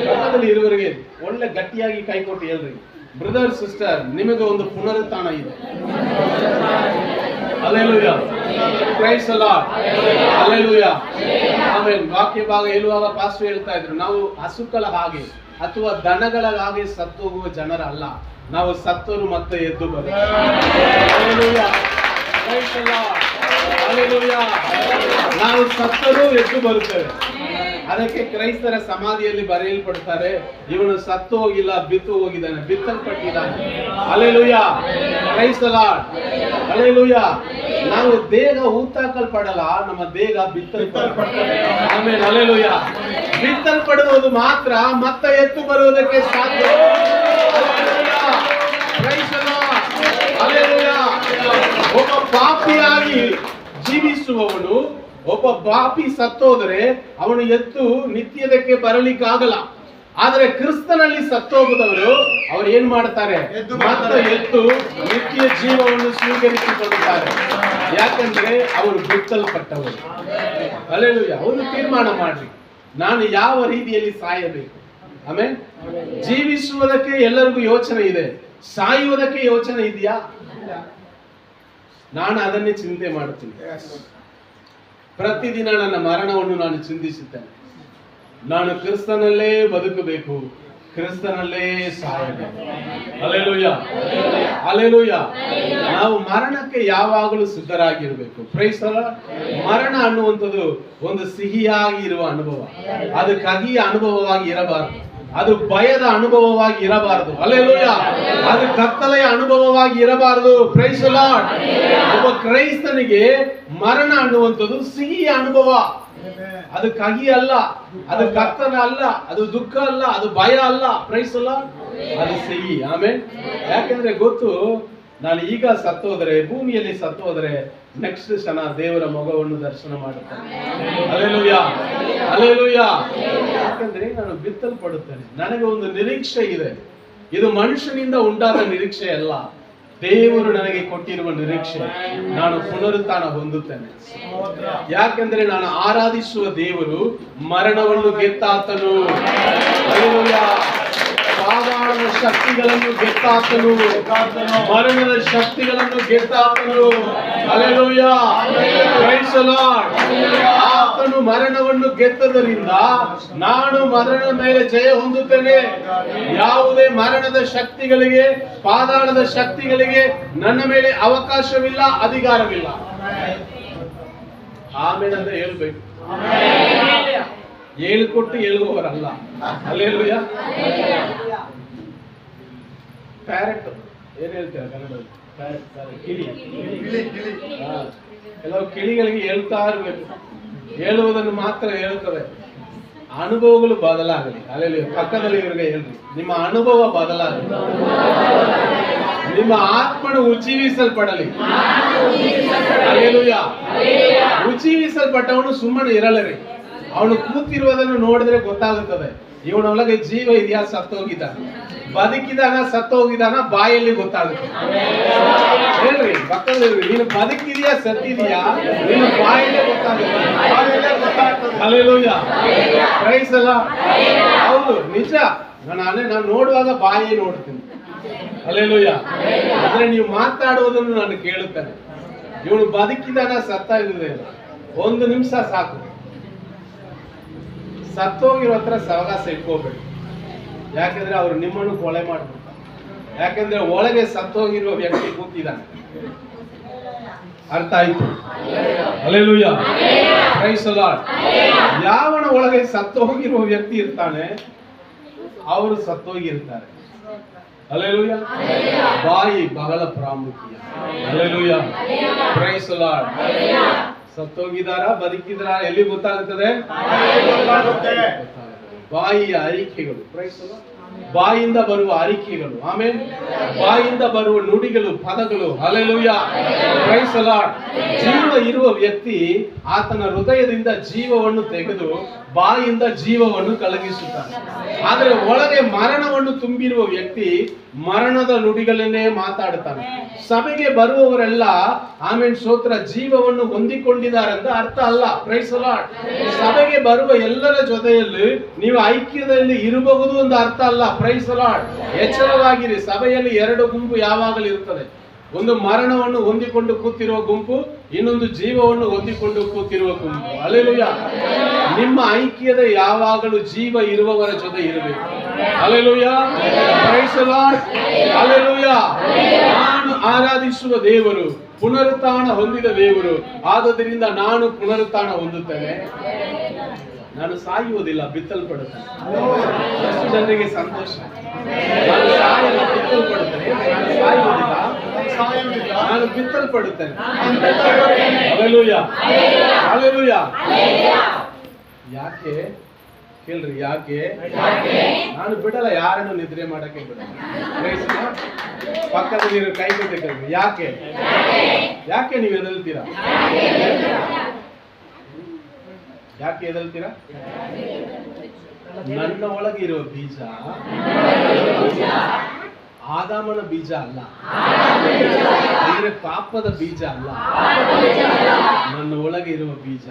Speaker 1: ಪಕ್ಕದಲ್ಲಿ ಇರುವವರಿಗೆ ಒಳ್ಳೆ ಗಟ್ಟಿಯಾಗಿ ಕೈ ಕೊಟ್ಟು ಹೇಳ್ರಿ, ಬ್ರದರ್ ಸಿಸ್ಟರ್, ನಿಮಗೆ ಒಂದು ಪುನರುತ್ಥಾನ ಇದೆ. ಹಲ್ಲೆಲೂಯಾ. Praise the lord. ಹಲ್ಲೆಲೂಯಾ. ಆಮೆನ್. ವಾಕ್ಯ ಭಾಗ ಹೇಳುವಾಗ ಪಾಸ್ಟರ್ ಹೇಳ್ತಾ ಇದ್ರು, ನಾವು ಹಸುಗಳ ಹಾಗೆ ಅಥವಾ ದನಗಳ ಹಾಗೆ ಸತ್ತು ಹೋಗುವ ಜನರ ಅಲ್ಲ, ನಾವು ಸತ್ತರು ಮತ್ತೆ ಎದ್ದು ಬರುತ್ತೇವೆ. ಹಲ್ಲೆಲೂಯಾ. Praise the lord. ಹಲ್ಲೆಲೂಯಾ. ನಾವು ಸತ್ತರೂ ಎದ್ದು ಬರುತ್ತೇವೆ. ಅದಕ್ಕೆ ಕ್ರೈಸ್ತರ ಸಮಾಧಿಯಲ್ಲಿ ಬರೆಯಲ್ಪಡ್ತಾರೆ, ಇವನು ಸತ್ತು ಹೋಗಿಲ್ಲ, ಬಿತ್ತು ಹೋಗಿದ್ದಾನೆ, ಬಿತ್ತಲ್ಪಟ್ಟಿದ್ದಾನೆ. Hallelujah. Praise the lord. Hallelujah. ನಾವು ದೇಹ ಊತಾಕಲ್ಪಡಲ್ಲ, ನಮ್ಮ ದೇಹ ಬಿತ್ತಲ್ಪಡುತ್ತದೆ. ಆಮೆನ್. ಹಲ್ಲೆಲೂಯಾ. ಬಿತ್ತಲ್ಪಡುವುದು ಮಾತ್ರ ಮತ್ತೆ ಎದ್ದು ಬರುವುದಕ್ಕೆ ಸಾಧ್ಯ. ಹಲ್ಲೆಲೂಯಾ. Praise the lord. ಹಲ್ಲೆಲೂಯಾ. ಒಬ್ಬ ಪಾಪಿಯಾಗಿ ಜೀವಿಸುವವನು, ಒಬ್ಬ ಪಾಪಿ ಸತ್ತೋದರೆ ಅವನು ಎದ್ದು ನಿತ್ಯದಕ್ಕೆ ಬರಲಿಕ್ಕಾಗಲ್ಲ. ಆದರೆ ಕ್ರಿಸ್ತನಲ್ಲಿ ಸತ್ತೋಗುದವರು ಅವರು ಏನ್ ಮಾಡ್ತಾರೆ? ಮತ್ತೆ ಎದ್ದು ನಿತ್ಯ ಜೀವವನ್ನು ಸ್ವೀಕರಿಸಿಕೊಳ್ಳುತ್ತಾರೆ. ಯಾಕಂದ್ರೆ ಅವರು ಬಿತ್ತಲ್ಪಟ್ಟವರು. ಹಲ್ಲೆಲೂಯಾ. ಒಂದು ತೀರ್ಮಾನ ಮಾಡ್ರಿ, ನಾನು ಯಾವ ರೀತಿಯಲ್ಲಿ ಸಾಯಬೇಕು. ಆಮೇಲೆ ಜೀವಿಸುವುದಕ್ಕೆ ಎಲ್ಲರಿಗೂ ಯೋಚನೆ ಇದೆ, ಸಾಯುವುದಕ್ಕೆ ಯೋಚನೆ ಇದೆಯಾ? ನಾನು ಅದನ್ನೇ ಚಿಂತೆ ಮಾಡುತ್ತೀನಿ. ಪ್ರತಿದಿನ ನನ್ನ ಮರಣವನ್ನು ನಾನು ಚಿಂತಿಸುತ್ತೇನೆ. ನಾನು ಕ್ರಿಸ್ತನಲ್ಲೇ ಬದುಕಬೇಕು, ಕ್ರಿಸ್ತನಲ್ಲೇ ಸಾಯಬೇಕು. ಹಲ್ಲೆಲೂಯಾ. ಹಲ್ಲೆಲೂಯಾ. ನಾವು ಮರಣಕ್ಕೆ ಯಾವಾಗಲೂ ಸಿದ್ಧರಾಗಿರಬೇಕು. Price the lord. ಮರಣ ಅನ್ನುವಂಥದ್ದು ಒಂದು ಸಿಹಿಯಾಗಿ ಇರುವ ಅನುಭವ, ಅದು ಕಹಿಯ ಅನುಭವವಾಗಿ ಇರಬಾರದು, ಅದು ಭಯದ ಅನುಭವವಾಗಿ ಇರಬಾರದು. ಹಲ್ಲೆಲೂಯಾ. ಅದು ಕತ್ತಲೆಯ ಅನುಭವವಾಗಿ ಇರಬಾರದು. Praise the Lord. ಒಬ್ಬ ಕ್ರೈಸ್ತನಿಗೆ ಮರಣ ಅನ್ನುವಂಥದ್ದು ಸಿಹಿಯ ಅನುಭವ, ಅದು ಕಹಿ ಅಲ್ಲ, ಅದು ಕತ್ತಲೆ ಅಲ್ಲ, ಅದು ದುಃಖ ಅಲ್ಲ, ಅದು ಭಯ ಅಲ್ಲ. Praise the Lord. ಅದು ಸಿಹಿ. ಆಮೆನ್. ಯಾಕಂದ್ರೆ ಗೊತ್ತು, ನಾನು ಈಗ ಸತ್ತೋದ್ರೆ, ಭೂಮಿಯಲ್ಲಿ ಸತ್ತೋದ್ರೆ ನೆಕ್ಸ್ಟ್ ಕ್ಷಣ ದೇವರ ಮೊಗವನ್ನು ದರ್ಶನ ಮಾಡುತ್ತೇನೆ. ಹಲ್ಲೆಲೂಯಾ. ಹಲ್ಲೆಲೂಯಾ. ಯಾಕಂದ್ರೆ ನಾನು ಬಿತ್ತಲ್ಪಡುತ್ತೇನೆ, ನನಗೆ ಒಂದು ನಿರೀಕ್ಷೆ ಇದೆ. ಇದು ಮನುಷ್ಯನಿಂದ ಉಂಟಾದ ನಿರೀಕ್ಷೆ ಅಲ್ಲ, ದೇವರು ನನಗೆ ಕೊಟ್ಟಿರುವ ನಿರೀಕ್ಷೆ. ನಾನು ಪುನರುತ್ಥಾನ ಹೊಂದುತ್ತೇನೆ. ಯಾಕೆಂದ್ರೆ ನಾನು ಆರಾಧಿಸುವ ದೇವರು ಮರಣವನ್ನು ಗೆತ್ತಾತನು. ಹಲ್ಲೆಲೂಯಾ. ಪಾತಾಳದ ಶಕ್ತಿಗಳನ್ನು ಗೆತ್ತಾತನು, ಮರಣದ ಶಕ್ತಿಗಳನ್ನು ಗೆತ್ತಾತನು. ಹಲ್ಲೆಲೂಯಾ. Praise the Lord. ಆತನು ಮರಣವನ್ನು ಗೆದ್ದದರಿಂದ ನಾನು ಮರಣದ ಮೇಲೆ ಜಯ ಹೊಂದುತ್ತೇನೆ. ಯಾವುದೇ ಮರಣದ ಶಕ್ತಿಗಳಿಗೆ, ಪಾತಾಳದ ಶಕ್ತಿಗಳಿಗೆ ನನ್ನ ಮೇಲೆ ಅವಕಾಶವಿಲ್ಲ, ಅಧಿಕಾರವಿಲ್ಲ. ಆಮೇಲೆ ಅಂತ ಹೇಳ್ಬೇಕು. ಹೇಳಿಕೊಟ್ಟು ಹೇಳುವವರಲ್ಲ. ಹಲ್ಲೆಲೂಯಾ. ಪ್ಯಾರೆಟ್ ಏನ್ ಹೇಳ್ತಾರೆ ಕನ್ನಡದಲ್ಲಿ? ಕಿಳಿ. ಕೆಲವು ಕಿಳಿಗಳಿಗೆ ಹೇಳ್ತಾ ಇರ್ಬೇಕು, ಹೇಳುವುದನ್ನು ಮಾತ್ರ ಹೇಳ್ತವೆ. ಅನುಭವಗಳು ಬದಲಾಗಲಿ. ಹಲ್ಲೆಲೂಯಾ. ಪಕ್ಕದಲ್ಲಿ ಇವರಿಗೆ ಹೇಳ್ರಿ, ನಿಮ್ಮ ಅನುಭವ ಬದಲಾಗಲಿ, ನಿಮ್ಮ ಆತ್ಮನು ಉಜ್ಜೀವಿಸಲ್ಪಡಲಿ. ಹಲ್ಲೆಲೂಯಾ. ಉಜ್ಜೀವಿಸಲ್ಪಟ್ಟವನು ಸುಮ್ಮನೆ ಇರಲರಿ. ಅವನು ಕೂತಿರುವುದನ್ನು ನೋಡಿದ್ರೆ ಗೊತ್ತಾಗುತ್ತದೆ, ಇವನೊಳಗೆ ಜೀವ ಇದೆಯಾ, ಸತ್ತೋಗಿದ್ದಾನ, ಬದುಕಿದಾನ, ಸತ್ತೋಗಿದಾನ, ಬಾಯಲ್ಲಿ ಗೊತ್ತಾಗುತ್ತೆ. ಹೇಳ್ರಿ, ಪಕ್ಕದಲ್ಲಿ ನೀನು ಬದುಕಿದೆಯಾ, ಸತ್ತಿದೆಯಾ, ನೀನು ಬಾಯಲ್ಲೇ ಗೊತ್ತಾಗುತ್ತೆ. ಹಲ್ಲೆಲೂಯಾ. Praise the Lord. ಹೌದು, ನಿಜ. ನಾನು ನೋಡುವಾಗ ಬಾಯೇ ನೋಡ್ತೀನಿ. ಹಲ್ಲೆಲೂಯಾ. ಆದ್ರೆ ನೀವು ಮಾತಾಡುವುದನ್ನು ನಾನು ಕೇಳುತ್ತೇನೆ. ಇವನು ಬದುಕಿದಾನ, ಸತ್ತ ಇರುವುದೇ ಇಲ್ಲ. ಒಂದು ನಿಮಿಷ ಸಾಕು. ಸತ್ತೋಗಿರೋ ಹತ್ರ ಸಹವಾಸ ಇಟ್ಕೋಬೇಡಿ. ಯಾಕಂದ್ರೆ ಅವರು ನಿಮ್ಮನ್ನು ಕೊಲೆ ಮಾಡ್ಬಿಡ್ತಾರೆ. ಯಾಕಂದ್ರೆ ಒಳಗೆ ಸತ್ತೋಗಿರುವ ವ್ಯಕ್ತಿ ಕೂತಿದ್ದಾನೆ. ಅರ್ಥ ಆಯ್ತು? ಹಲ್ಲೆಲೂಯಾ. Praise the Lord. ಯಾವನ ಒಳಗೆ ಸತ್ತೋಗಿರುವ ವ್ಯಕ್ತಿ ಇರ್ತಾನೆ, ಅವರು ಸತ್ತೋಗಿರ್ತಾರೆ. ಹಲ್ಲೆಲೂಯಾ. ಬಾಯಿ ಬಹಳ ಪ್ರಾಮುಖ್ಯ. ಹಲ್ಲೆಲೂಯಾ. Praise the Lord. ಸತ್ತೋಗಿದಾರ, ಬದುಕಿದಾರ, ಎಲ್ಲಿ ಗೊತ್ತಾಗುತ್ತದೆ? ಬಾಯಿಯ ಐಕ್ಯಗಳು. Price the lord. ಬಾಯಿಂದ ಬರುವ ಅರಿಕೆಗಳು, ಆಮೇಲೆ ಬಾಯಿಂದ ಬರುವ ನುಡಿಗಳು, ಪದಗಳು. ಹಲ್ಲೆಲೂಯಾ, ಪ್ರೈಸ್ ದಿ ಲಾರ್ಡ್. ಜೀವ ಇರುವ ವ್ಯಕ್ತಿ ಆತನ ಹೃದಯದಿಂದ ಜೀವವನ್ನು ತೆಗೆದು ಬಾಯಿಂದ ಜೀವವನ್ನು ಕಲಗಿಸುತ್ತಾನೆ. ಆದರೆ ಒಳಗೆ ಮರಣವನ್ನು ತುಂಬಿರುವ ವ್ಯಕ್ತಿ ಮರಣದ ನುಡಿಗಳನ್ನೇ ಮಾತಾಡುತ್ತಾನೆ. ಸಭೆಗೆ ಬರುವವರೆಲ್ಲ ಆಮೇಲೆ ಸ್ತೋತ್ರ ಜೀವವನ್ನು ಹೊಂದಿಕೊಂಡಿದ್ದಾರೆ ಅಂತ ಅರ್ಥ ಅಲ್ಲ. Praise the Lord. ಸಭೆಗೆ ಬರುವ ಎಲ್ಲರ ಜೊತೆಯಲ್ಲಿ ನೀವು ಐಕ್ಯದಲ್ಲಿ ಇರಬಹುದು ಅಂತ ಅರ್ಥ ಅಲ್ಲ. Praise the Lord. ಎಚ್ಚರವಾಗಿರಿ. ಸಭೆಯಲ್ಲಿ ಎರಡು ಗುಂಪು ಯಾವಾಗಲೂ ಇರುತ್ತದೆ. ಒಂದು ಮರಣವನ್ನು ಹೊಂದಿಕೊಂಡು ಕೂತಿರುವ ಗುಂಪು, ಇನ್ನೊಂದು ಜೀವವನ್ನು ಹೊಂದಿಕೊಂಡು ಕೂತಿರುವ ಗುಂಪು. ಹಲ್ಲೆಲೂಯಾ. ನಿಮ್ಮ ಐಕ್ಯದ ಯಾವಾಗಲೂ ಜೀವ ಇರುವವರ ಜೊತೆ ಇರಬೇಕು. ಹಲ್ಲೆಲೂಯಾ, ಪ್ರೈಸ್ ದಿ ಲಾರ್ಡ್. ಹಲ್ಲೆಲೂಯಾ. ನಾನು ಆರಾಧಿಸುವ ದೇವರು ಪುನರುತ್ಥಾನ ಹೊಂದಿದ ದೇವರು. ಆದುದರಿಂದ ನಾನು ಪುನರುತ್ಥಾನ ಹೊಂದುತ್ತೇನೆ. ನಾನು ಸಾಯುವುದಿಲ್ಲ, ಬಿತ್ತಲ್ಪಡುತ್ತೇನೆ. ಎಷ್ಟು ಜನರಿಗೆ ಸಂತೋಷ. ನಾನು ಸಾಯಲ್ಲ, ಬಿತ್ತಲ್ಪಡುತ್ತೇನೆ. ನಾನು ಸಾಯುವುದಿಲ್ಲ, ನಾನು ಬಿತ್ತಲ್ಪಡುತ್ತೇನೆ. Hallelujah, hallelujah. ಯಾಕೆ ಕೇಳ್ರಿ, ಯಾಕೆ? ನಾನು ಬಿಡಲ್ಲ, ಯಾರನ್ನು ನಿದ್ರೆ ಮಾಡಕ್ಕೆ ಬಿಡಲ್ಲ. ಪಕ್ಕದಲ್ಲಿ ಕೈ ಕೊಟ್ಟಿರ್ರಿ. ಯಾಕೆ? ಯಾಕೆ ನೀವು ಎದಲ್ತೀರಾ? ಯಾಕೆ ಎದಲ್ತೀರಾ? ನನ್ನ ಒಳಗೆ ಇರುವ ಬೀಜ ಆದಾಮನ ಬೀಜ ಅಲ್ಲ, ಅಂದ್ರೆ ಪಾಪದ ಬೀಜ ಅಲ್ಲ. ನನ್ನ ಒಳಗೆ ಇರುವ ಬೀಜ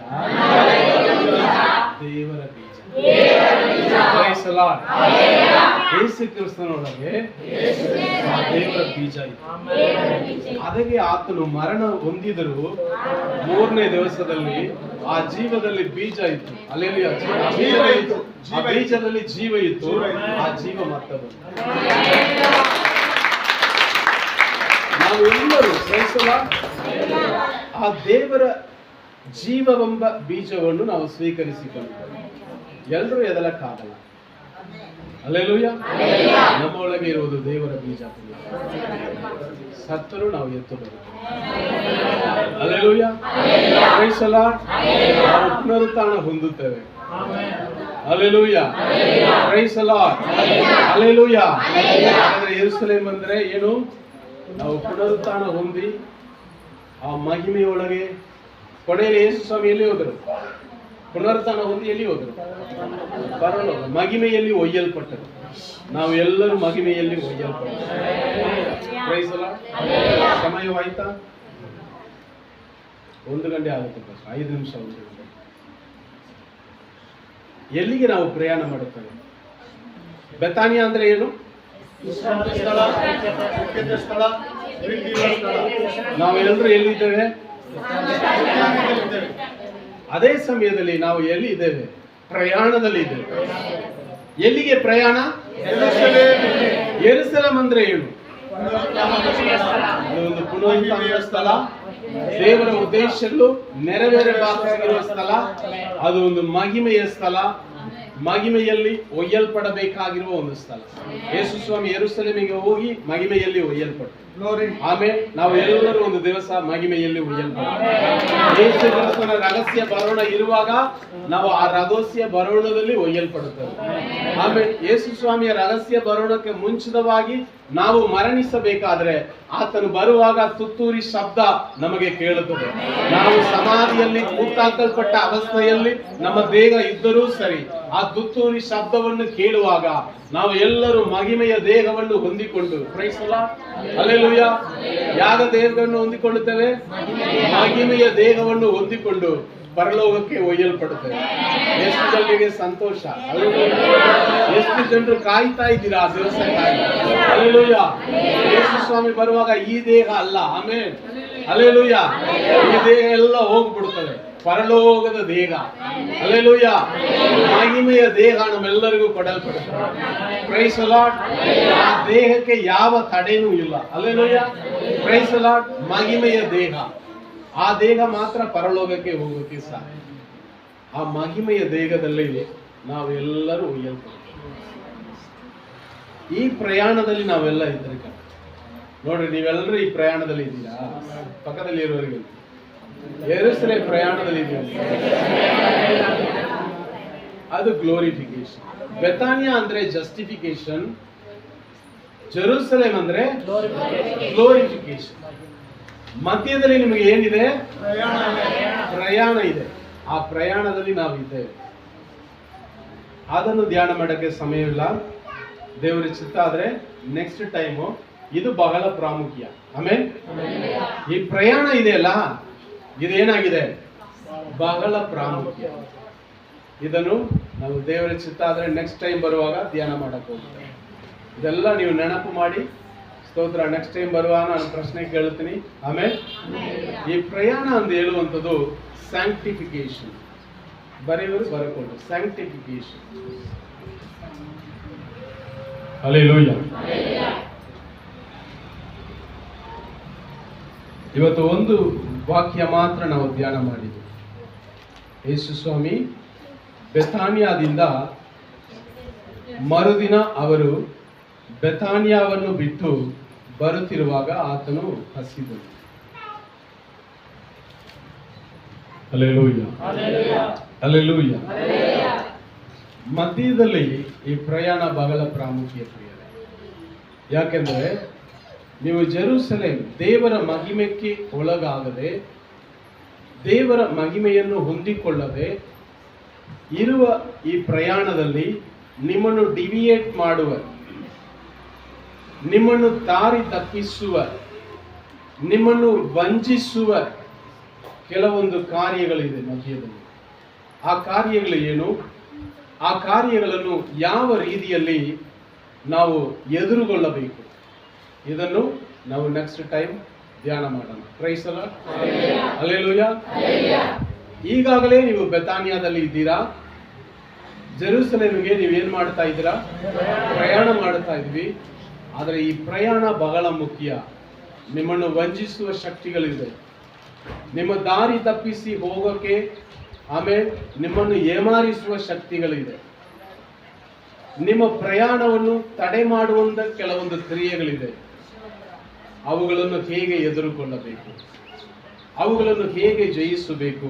Speaker 1: ದೇವರ ಬೀಜ. Praise the Lord. ಯೇಸು ಕ್ರಿಸ್ತನೊಳಗೆ ದೇವರ ಬೀಜ ಇತ್ತು. ಅದಕ್ಕೆ ಆತನು ಮರಣ ಹೊಂದಿದರು, ಮೂರನೇ ದಿವಸದಲ್ಲಿ ಆ ಜೀವದಲ್ಲಿ ಬೀಜ ಇತ್ತು. ಹಲ್ಲೆಲೂಯಾ. ಆ ಬೀಜದಲ್ಲಿ ಜೀವ ಇತ್ತು. ಆ ಜೀವ ಮತ್ತೆ ಬಂತು. ನಾವು ಎಲ್ಲರೂ ಪ್ರೈಸ್ ದಿ ಲಾರ್ಡ್ ಆ ದೇವರ ಜೀವವೆಂಬ ಬೀಜವನ್ನು ನಾವು ಸ್ವೀಕರಿಸಿಕೊಂಡು ಎಲ್ಲರೂ ಎದಲಕ್ಕಾಗಲ್ಲ. ಹಲ್ಲೆಲೂಯಾ. ನಮ್ಮ ಒಳಗೆ ಇರುವುದು ದೇವರ ಬೀಜ. ಸತ್ತರೂ ನಾವು ಎತ್ತು ಬರುತ್ತೇವೆ. ಹಲ್ಲೆಲೂಯಾ, ಪ್ರೈಸ್ ದಿ ಲಾರ್ಡ್. ನಾವು ಪುನರುತ್ಥಾನ ಹೊಂದುತ್ತೇವೆ. ಹಲ್ಲೆಲೂಯಾ, ಪ್ರೈಸ್ ದಿ ಲಾರ್ಡ್. ಹಲ್ಲೆಲೂಯಾ. ಹಾಗಾದ್ರೆ ಯೆರೂಸಲೇಮ್ ಅಂದ್ರೆ ಏನು? ನಾವು ಪುನರುತ್ಥಾನ ಹೊಂದಿ ಆ ಮಹಿಮೆಯೊಳಗೆ ಕೊನೆಯಲ್ಲಿ ಯೇಸು ಸ್ವಾಮಿ ಎಲ್ಲಿ ಹೋದರು? ಪುನರುತ್ಥಾನ ಹೊಂದಿ ಎಲ್ಲಿ ಹೋದರು? ಪರಲೋಕ ಮಹಿಮೆಯಲ್ಲಿ ಒಯ್ಯಲ್ಪಟ್ಟರು. ನಾವು ಎಲ್ಲರೂ ಮಹಿಮೆಯಲ್ಲಿ ಒಯ್ಯಲ್ಪಟ್ಟರು. Praise the Lord. ಸಮಯವಾಯ್ತಾ? 1 ಗಂಟೆ ಆಗುತ್ತೆ. 5 ನಿಮಿಷ. 1 ಗಂಟೆ. ಎಲ್ಲಿಗೆ ನಾವು ಪ್ರಯಾಣ ಮಾಡುತ್ತೇವೆ? ಬೆತಾನಿಯಾ ಅಂದ್ರೆ ಏನು? ನಾವೆಲ್ಲರೂ ಎಲ್ಲಿದ್ದೇವೆ? ಅದೇ ಸಮಯದಲ್ಲಿ ನಾವು ಎಲ್ಲಿ ಇದ್ದೇವೆ? ಪ್ರಯಾಣದಲ್ಲಿ ಇದ್ದೇವೆ. ಎಲ್ಲಿಗೆ ಪ್ರಯಾಣ? ಯೆರೂಸಲೇಮ್ ಅಂದ್ರೆ ಏನು? ಒಂದು ಪುನರುತ್ಥಾನದ ಸ್ಥಳ, ದೇವರ ಉದ್ದೇಶಗಳು ನೆರವೇರಬೇಕಾಗಿರುವ ಸ್ಥಳ. ಅದು ಒಂದು ಮಹಿಮೆಯ ಸ್ಥಳ, ಮಹಿಮೆಯಲ್ಲಿ ಒಯ್ಯಲ್ಪಡಬೇಕಾಗಿರುವ ಒಂದು ಸ್ಥಳ. ಯೇಸು ಸ್ವಾಮಿ ಯೆರೂಸಲೇಮಿಗೆ ಹೋಗಿ ಮಹಿಮೆಯಲ್ಲಿ ಒಯ್ಯಲ್ಪಟ್ಟರು. ಆಮೇಲೆ ನಾವು ಎಲ್ಲರೂ ಒಂದು ದಿವಸ ಮಹಿಮೆಯಲ್ಲಿ ಒಯ್ಯಲ್ಪಟ್ಟರು. ಯೇಸು ಕ್ರಿಸ್ತನ ರಹಸ್ಯ ಬರೋಣ ಇರುವಾಗ ನಾವು ಆ ರಹಸ್ಯ ಬರೋಣದಲ್ಲಿ ಒಯ್ಯಲ್ಪಡುತ್ತೇವೆ. ಆಮೇಲೆ ಯೇಸು ಸ್ವಾಮಿಯ ರಹಸ್ಯ ಬರೋಣಕ್ಕೆ ಮುಂಚಿತವಾಗಿ ನಾವು ಮರಣಿಸಬೇಕಾದ್ರೆ ಆತನು ಬರುವಾಗ ತುತ್ತೂರಿ ಶಬ್ದ ನಮಗೆ ಕೇಳುತ್ತದೆ. ನಾವು ಸಮಾಧಿಯಲ್ಲಿ ಕೂತಾಕಲ್ಪಟ್ಟ ಅವಸ್ಥೆಯಲ್ಲಿ ನಮ್ಮ ದೇಹ ಇದ್ದರೂ ಸರಿ, ಆ ತುತ್ತೂರಿ ಶಬ್ದವನ್ನು ಕೇಳುವಾಗ ನಾವು ಎಲ್ಲರೂ ಮಹಿಮೆಯ ದೇಹವನ್ನು ಹೊಂದಿಕೊಂಡು, ಪ್ರೈಸ್ ದಿ ಲಾರ್ಡ್, ಹಲ್ಲೆಲೂಯಾ, ಯಾಗ ದೇಹವನ್ನು ಹೊಂದಿಕೊಳ್ಳುತ್ತೇವೆ, ಮಹಿಮೆಯ ದೇಹವನ್ನು ಹೊಂದಿಕೊಂಡು ಪರಲೋಕಕ್ಕೆ ಒಯ್ಯಲ್ಪಡುತ್ತೇವೆ. ಎಷ್ಟು ಜನರಿಗೆ ಸಂತೋಷ. ಎಷ್ಟು ಜನರು ಕಾಯ್ತಾ ಇದ್ದೀರಾ ಆ ದಿವಸಕ್ಕಾಗಿ? ಹಲ್ಲೆಲೂಯಾ. ಯೇಸು ಸ್ವಾಮಿ ಬರುವಾಗ ಈ ದೇಹ ಅಲ್ಲ. ಆಮೆನ್. ಹಲ್ಲೆಲೂಯಾ. ಈ ದೇಹ ಎಲ್ಲ ಹೋಗ್ಬಿಡುತ್ತದೆ. ಪರಲೋಕದ ದೇಹ, ಹಲ್ಲೆಲೂಯಾ, ಮಹಿಮೆಯ ದೇಹ ನಮ್ಮೆಲ್ಲರಿಗೂ ಕೊಡಲ್ಪಡುತ್ತದೆ. Price the Lord. ಆ ದೇಹಕ್ಕೆ ಯಾವ ತಡೆನೂ ಇಲ್ಲ. ಹಲ್ಲೆಲೂಯಾ, ಪ್ರೈಸ್ ದಿ ಲಾರ್ಡ್. ಮಹಿಮೆಯ ದೇಹ, ಆ ದೇಹ ಮಾತ್ರ ಪರಲೋಕಕ್ಕೆ ಹೋಗೋಕೆ ಸಾಧ್ಯ. ಆ ಮಹಿಮೆಯ ದೇಹದಲ್ಲಿ ನಾವೆಲ್ಲರೂ ಒಯ್ಯಲ್ಪಡ್ತೇವೆ. ಈ ಪ್ರಯಾಣದಲ್ಲಿ ನಾವೆಲ್ಲ ಇದ್ರೆ ನೋಡ್ರಿ, ನೀವೆಲ್ಲರೂ ಈ ಪ್ರಯಾಣದಲ್ಲಿ ಇದ್ದೀರಾ? ಪಕ್ಕದಲ್ಲಿ ಇರುವವರಿಗೆ ಯೆರೂಸಲೇಮ್ ಪ್ರಯಾಣದಲ್ಲಿ ಇದ್ದೀವಿ. ಅದು ಗ್ಲೋರಿಫಿಕೇಶನ್. ಬೆತಾನಿಯಾ ಅಂದ್ರೆ ಜಸ್ಟಿಫಿಕೇಶನ್, ಜೆರೂಸಲೇಮ್ ಅಂದ್ರೆ ಗ್ಲೋರಿಫಿಕೇಶನ್. ಮಧ್ಯದಲ್ಲಿ ನಿಮಗೆ ಏನಿದೆ? ಪ್ರಯಾಣ ಇದೆ. ಆ ಪ್ರಯಾಣದಲ್ಲಿ ನಾವು ಇದ್ದೇವೆ. ಅದನ್ನು ಧ್ಯಾನ ಮಾಡಕ್ಕೆ ಸಮಯವಿಲ್ಲ. ದೇವರ ಚಿತ್ತ ಆದ್ರೆ ನೆಕ್ಸ್ಟ್ ಟೈಮು ಇದು ಬಹಳ ಪ್ರಾಮುಖ್ಯ. ಆಮೇಲೆ ಈ ಪ್ರಯಾಣ ಇದೆಯಲ್ಲ, ಇದೇನಾಗಿದೆ? ಬಹಳ ಪ್ರಾಮುಖ್ಯ. ಇದನ್ನು ನಾವು ದೇವರ ಚಿತ್ತ ಆದ್ರೆ ನೆಕ್ಸ್ಟ್ ಟೈಮ್ ಬರುವಾಗ ಧ್ಯಾನ ಮಾಡಕ್ ಹೋಗ್ತೇವೆ. ಇದೆಲ್ಲ ನೀವು ನೆನಪು ಮಾಡಿ ಸ್ತೋತ್ರ. ನೆಕ್ಸ್ಟ್ ಟೈಮ್ ಬರುವಾಗ ನಾನು ಪ್ರಶ್ನೆ ಕೇಳ್ತೀನಿ. ಆಮೇಲೆ ಈ ಪ್ರಯಾಣ ಅಂತ ಹೇಳುವಂಥದ್ದು ಸ್ಯಾಂಕ್ಟಿಫಿಕೇಶನ್. ಬರೆಯುವರು ಬರಕೊಂಡು ಸ್ಯಾಂಕ್ಟಿಫಿಕೇಶನ್. ಹಲ್ಲೆಲೂಯಾ. ಇವತ್ತು ಒಂದು ವಾಕ್ಯ ಮಾತ್ರ ನಾವು ಧ್ಯಾನ ಮಾಡಿದ್ವಿ. ಯೇಸು ಸ್ವಾಮಿ ಬೆಥಾನಿಯಾದಿಂದ ಮರುದಿನ ಅವರು ಬೆಥಾನಿಯಾವನ್ನು ಬಿಟ್ಟು ಬರುತ್ತಿರುವಾಗ ಆತನು ಹಸಿದನು. Hallelujah, hallelujah. ಮಧ್ಯದಲ್ಲಿ ಈ ಪ್ರಯಾಣ ಬಹಳ ಪ್ರಾಮುಖ್ಯತೆ ಇದೆ. ಯಾಕೆಂದ್ರೆ ನೀವು ಜೆರೂಸಲೇಮ್ ದೇವರ ಮಹಿಮೆಗೆ ಒಳಗಾಗದೆ, ದೇವರ ಮಹಿಮೆಯನ್ನು ಹೊಂದಿಕೊಳ್ಳದೆ ಇರುವ ಈ ಪ್ರಯಾಣದಲ್ಲಿ ನಿಮ್ಮನ್ನು ಡಿವಿಯೇಟ್ ಮಾಡುವ, ನಿಮ್ಮನ್ನು ದಾರಿ ತಪ್ಪಿಸುವ, ನಿಮ್ಮನ್ನು ವಂಚಿಸುವ ಕೆಲವೊಂದು ಕಾರ್ಯಗಳಿದೆ ಮಧ್ಯದಲ್ಲಿ. ಆ ಕಾರ್ಯಗಳು ಏನು? ಆ ಕಾರ್ಯಗಳನ್ನು ಯಾವ ರೀತಿಯಲ್ಲಿ ನಾವು ಎದುರುಗೊಳ್ಳಬೇಕು, ಇದನ್ನು ನಾವು ನೆಕ್ಸ್ಟ್ ಟೈಮ್ ಧ್ಯಾನ ಮಾಡೋಣ. Praise the lord. ಹಲ್ಲೆಲೂಯಾ. ಈಗಾಗಲೇ ನೀವು ಬೆತಾನಿಯಾದಲ್ಲಿ ಇದ್ದೀರಾ. ಜೆರೂಸಲೇಮಿಗೆ ನೀವೇನ್ ಮಾಡ್ತಾ ಇದ್ದೀರಾ? ಪ್ರಯಾಣ ಮಾಡ್ತಾ ಇದ್ವಿ. ಆದರೆ ಈ ಪ್ರಯಾಣ ಬಹಳ ಮುಖ್ಯ. ನಿಮ್ಮನ್ನು ವಂಚಿಸುವ ಶಕ್ತಿಗಳಿದೆ, ನಿಮ್ಮ ದಾರಿ ತಪ್ಪಿಸಿ ಹೋಗೋಕೆ, ಆಮೇಲೆ ನಿಮ್ಮನ್ನು ಏಮಾರಿಸುವ ಶಕ್ತಿಗಳಿದೆ. ನಿಮ್ಮ ಪ್ರಯಾಣವನ್ನು ತಡೆ ಮಾಡುವಂತ ಕೆಲವೊಂದು ಕ್ರಿಯೆಗಳಿದೆ. ಅವುಗಳನ್ನು ಹೇಗೆ ಎದುರುಕೊಳ್ಳಬೇಕು, ಅವುಗಳನ್ನು ಹೇಗೆ ಜಯಿಸಬೇಕು,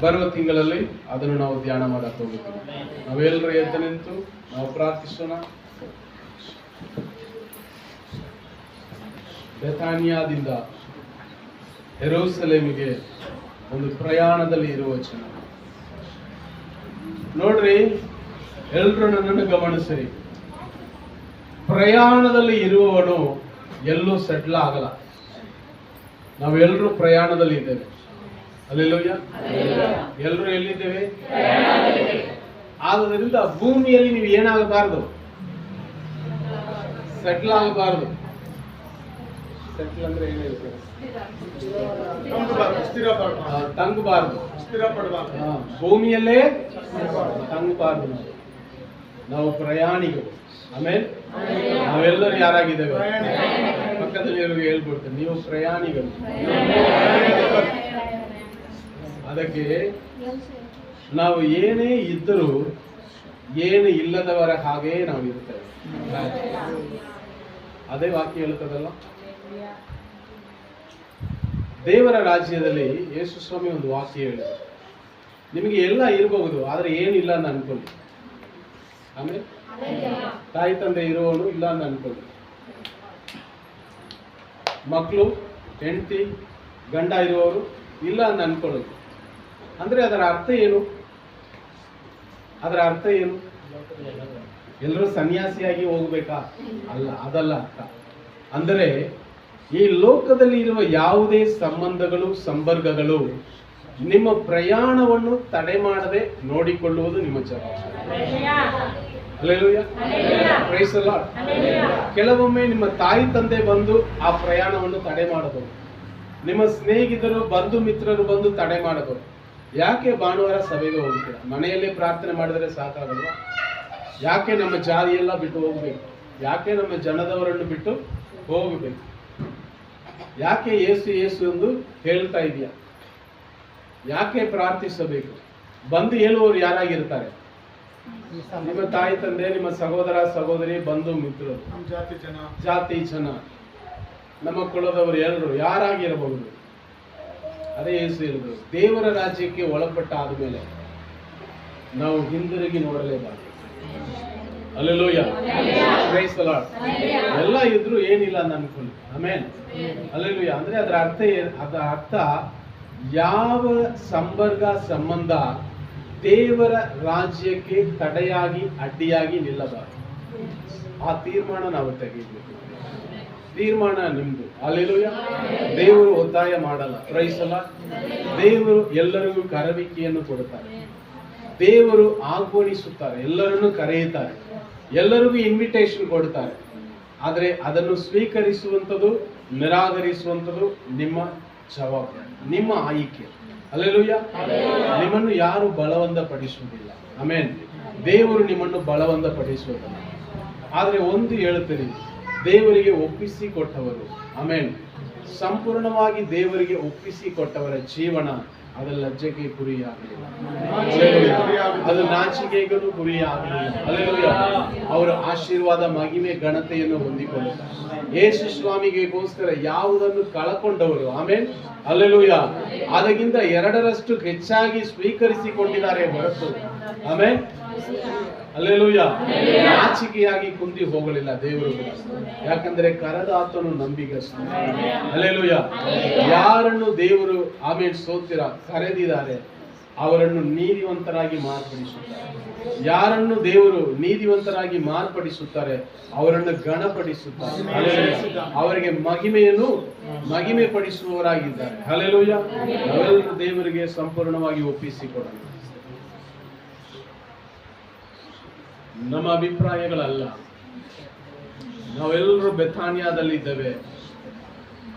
Speaker 1: ಬರುವ ತಿಂಗಳಲ್ಲಿ ಅದನ್ನು ನಾವು ಧ್ಯಾನ ಮಾಡಕ್ಕೆ ಹೋಗುತ್ತೇವೆ. ನಾವೆಲ್ಲರೂ ಎದ್ದು ನಿಂತು ನಾವು ಪ್ರಾರ್ಥಿಸೋಣ. ಬೆಥಾನಿಯಾದಿಂದ ಯೆರೂಸಲೇಮಿಗೆ ಒಂದು ಪ್ರಯಾಣದಲ್ಲಿ ಇರುವ ಜನ ನೋಡ್ರಿ, ಎಲ್ರು ನನ್ನನ್ನು ಗಮನಿಸಿರಿ. ಪ್ರಯಾಣದಲ್ಲಿ ಇರುವವನು ಎಲ್ಲೂ ಸೆಟ್ಲ್ ಆಗಲ್ಲ. ನಾವೆಲ್ಲರೂ ಪ್ರಯಾಣದಲ್ಲಿ ಇದ್ದೇವೆ. ಹಲ್ಲೆಲೂಯಾ. ಎಲ್ಲರೂ ಎಲ್ಲಿದ್ದೇವೆ? ಆದ್ದರಿಂದ ಭೂಮಿಯಲ್ಲಿ ನೀವು ಏನಾಗಬಾರದು? ಸೆಟ್ಲ್ ಆಗಬಾರದು. ಸೆಟ್ಲ್ ಅಂದ್ರೆ ಏನಿದೆ? ತಂಗಬಾರದು, ಭೂಮಿಯಲ್ಲೇ ತಂಗಬಾರದು. ನಾವು ಪ್ರಯಾಣಿಗಳು. ಆಮೇಲೆ ನಾವೆಲ್ಲರೂ ಯಾರಾಗಿದ್ದೇವೆ? ಪಕ್ಕದಲ್ಲಿ ಹೇಳ್ಬಿಡ್ತೇವೆ, ನೀವು ಪ್ರಯಾಣಿಗಳು. ಅದಕ್ಕೆ ನಾವು ಏನೇ ಇದ್ದರೂ ಏನು ಇಲ್ಲದವರ ಹಾಗೆ ನಾವು ಇರ್ತೇವೆ. ಅದೇ ವಾಕ್ಯ ಹೇಳ್ತದಲ್ಲ. ದೇವರ ರಾಜ್ಯದಲ್ಲಿ ಯೇಸು ಸ್ವಾಮಿ ಒಂದು ವಾಕ್ಯ ಹೇಳಿದ್ರು, ನಿಮಗೆ ಎಲ್ಲ ಇರಬಹುದು, ಆದ್ರೆ ಏನಿಲ್ಲ ಅಂತ ಅನ್ಕೊಳ್ಳಿ. ಆಮೇಲೆ ತಾಯಿ ತಂದೆ ಇರುವವನು ಇಲ್ಲ ಅಂತ ಅನ್ಕೊಳ್ಳಿ. ಮಕ್ಕಳು, ಹೆಂಡತಿ, ಗಂಡ ಇರುವವರು ಇಲ್ಲ ಅಂತ ಅನ್ಕೊಳ್ಳಿ. ಅಂದ್ರೆ ಅದರ ಅರ್ಥ ಏನು? ಅದರ ಅರ್ಥ ಏನು? ಎಲ್ಲರೂ ಸನ್ಯಾಸಿಯಾಗಿ ಹೋಗ್ಬೇಕಾ? ಅಲ್ಲ, ಅದಲ್ಲ ಅರ್ಥ. ಅಂದರೆ ಈ ಲೋಕದಲ್ಲಿ ಇರುವ ಯಾವುದೇ ಸಂಬಂಧಗಳು, ಸಂಪರ್ಕಗಳು ನಿಮ್ಮ ಪ್ರಯಾಣವನ್ನು ತಡೆ ಮಾಡದೆ ನೋಡಿಕೊಳ್ಳುವುದು ನಿಮ್ಮ ಜವಾಬ್ದಾರಿ. ಹಲ್ಲೆಲೂಯಾ. Praise the Lord. ಕೆಲವೊಮ್ಮೆ ನಿಮ್ಮ ತಾಯಿ ತಂದೆ ಬಂದು ಆ ಪ್ರಯಾಣವನ್ನು ತಡೆ ಮಾಡಬಹುದು. ನಿಮ್ಮ ಸ್ನೇಹಿತರು, ಬಂಧು ಮಿತ್ರರು ಬಂದು ತಡೆ ಮಾಡಬಹುದು. ಯಾಕೆ ಭಾನುವಾರ ಸಭೆಗೆ ಹೋಗ್ತೀರಾ? ಮನೆಯಲ್ಲೇ ಪ್ರಾರ್ಥನೆ ಮಾಡಿದರೆ ಸಾಕಾಗಲ್ವಾ? ಯಾಕೆ ನಮ್ಮ ಜಾತಿಯೆಲ್ಲ ಬಿಟ್ಟು ಹೋಗ್ಬೇಕು? ಯಾಕೆ ನಮ್ಮ ಜನದವರನ್ನು ಬಿಟ್ಟು ಹೋಗಬೇಕು? ಯಾಕೆ ಯೇಸು ಯೇಸು ಎಂದು ಹೇಳ್ತಾ ಇದೆಯಾ? ಯಾಕೆ ಪ್ರಾರ್ಥಿಸಬೇಕು? ಬಂದು ಹೇಳುವವರು ಯಾರಾಗಿರ್ತಾರೆ? ನಿಮ್ಮ ತಾಯಿ ತಂದೆ, ನಿಮ್ಮ ಸಹೋದರ ಸಹೋದರಿ, ಬಂಧು ಮಿತ್ರರು, ಜಾತಿ ಜನ, ನಮ್ಮ ಕುಲದವರು ಎಲ್ಲರೂ ಯಾರಾಗಿರಬಹುದು. ಅದೇ ಯೇಸು ಹೇಳಿದ್ರು, ದೇವರ ರಾಜ್ಯಕ್ಕೆ ಒಳಪಟ್ಟ ಆದ್ಮೇಲೆ ನಾವು ಹಿಂದಿರುಗಿ ನೋಡಲೇಬಾರದು. Hallelujah, praise the Lord. ಎಲ್ಲ ಇದ್ರು ಏನಿಲ್ಲ ಅಂತ ಅನ್ಕೊಳ್ಳಿ. Amen, hallelujah. ಅಂದ್ರೆ ಅದರ ಅರ್ಥ ಯಾವ ಸಂಪರ್ಕ ಸಂಬಂಧ ದೇವರ ರಾಜ್ಯಕ್ಕೆ ತಡೆಯಾಗಿ ಅಡ್ಡಿಯಾಗಿ ನಿಲ್ಲಬಾರದು. ಆ ತೀರ್ಮಾನ ನಾವು ತೆಗೆಯಬೇಕು. ತೀರ್ಮಾನ ನಿಮ್ದು. ಹಲ್ಲೆಲೂಯಾ. ದೇವರು ಒತ್ತಾಯ ಮಾಡಲ್ಲ. Praise the Lord. ದೇವರು ಎಲ್ಲರಿಗೂ ಕರೆಯುವಿಕೆಯನ್ನು ಕೊಡುತ್ತಾರೆ. ದೇವರು ಆಹ್ವಾನಿಸುತ್ತಾರೆ, ಎಲ್ಲರನ್ನು ಕರೆಯುತ್ತಾರೆ, ಎಲ್ಲರಿಗೂ ಇನ್ವಿಟೇಷನ್ ಕೊಡ್ತಾರೆ. ಆದರೆ ಅದನ್ನು ಸ್ವೀಕರಿಸುವಂಥದ್ದು ನಿರಾಕರಿಸುವಂಥದ್ದು ನಿಮ್ಮ ಜವಾಬ್ದಾರಿ, ನಿಮ್ಮ ಆಯ್ಕೆ. ಹಲ್ಲೆಲೂಯಾ. ನಿಮ್ಮನ್ನು ಯಾರು ಬಲವಂತಪಡಿಸುವುದಿಲ್ಲ. ಆಮೆನ್. ದೇವರು ನಿಮ್ಮನ್ನು ಬಲವಂತಪಡಿಸುವುದಿಲ್ಲ. ಆದರೆ ಒಂದು ಹೇಳುತ್ತೀರಿ, ದೇವರಿಗೆ ಒಪ್ಪಿಸಿ ಕೊಟ್ಟವರು, ಆಮೆನ್, ಸಂಪೂರ್ಣವಾಗಿ ದೇವರಿಗೆ ಒಪ್ಪಿಸಿ ಕೊಟ್ಟವರ ಜೀವನ ಅದು ಲಜ್ಜೆಗೆ ಗುರಿಯಾಗಲಿಲ್ಲ. ಅದು ನಾಚಿಕೆಗೂ ಗುರಿಯಾಗಲಿಲ್ಲ. ಹಲ್ಲೆಲೂಯಾ. ಅವರ ಆಶೀರ್ವಾದ, ಮಹಿಮೆ, ಘನತೆಯನ್ನು ಹೊಂದಿಕೊಳ್ಳುತ್ತಾರೆ. ಯೇಸು ಸ್ವಾಮಿಗೆಗೋಸ್ಕರ ಯಾವುದನ್ನು ಕಳಕೊಂಡವರು, ಆಮೆನ್, ಹಲ್ಲೆಲೂಯಾ, ಅದಕ್ಕಿಂತ 2ರಷ್ಟು ಹೆಚ್ಚಾಗಿ ಸ್ವೀಕರಿಸಿಕೊಂಡಿದ್ದಾರೆ ಹೊರತು, ಆಮೆನ್, ಹಲ್ಲೆಲೂಯಾ, ನಾಚಿಕೆಯಾಗಿ ಕುಂದಿ ಹೋಗಲಿಲ್ಲ ದೇವರು. ಯಾಕಂದ್ರೆ ಕರೆದ ಆತನು ನಂಬಿಗಸ್ತ. ಹಲ್ಲೆಲೂಯಾ. ಯಾರನ್ನು ದೇವರು ಆಮೇಲೆ ಸ್ತೋತ್ರ ಕರೆದಿದ್ದಾರೆ ಅವರನ್ನು ನೀತಿವಂತರಾಗಿ ಮಾರ್ಪಡಿಸುತ್ತಾರೆ. ಯಾರನ್ನು ದೇವರು ನೀತಿವಂತರಾಗಿ ಮಾರ್ಪಡಿಸುತ್ತಾರೆ ಅವರನ್ನು ಗಣಪಡಿಸುತ್ತಾರೆ. ಹಲ್ಲೆಲೂಯಾ. ಅವರಿಗೆ ಮಹಿಮೆ ಪಡಿಸುವವರಾಗಿದ್ದಾರೆ. ಹಲ್ಲೆಲೂಯಾ. ನಾವೆಲ್ಲರೂ ದೇವರಿಗೆ ಸಂಪೂರ್ಣವಾಗಿ ಒಪ್ಪಿಸಿಕೊಡೋಣ. ನಮ್ಮ ಅಭಿಪ್ರಾಯಗಳಲ್ಲ. ನಾವೆಲ್ಲರೂ ಬೆಥಾನಿಯಾದಲ್ಲಿ ಇದ್ದೇವೆ,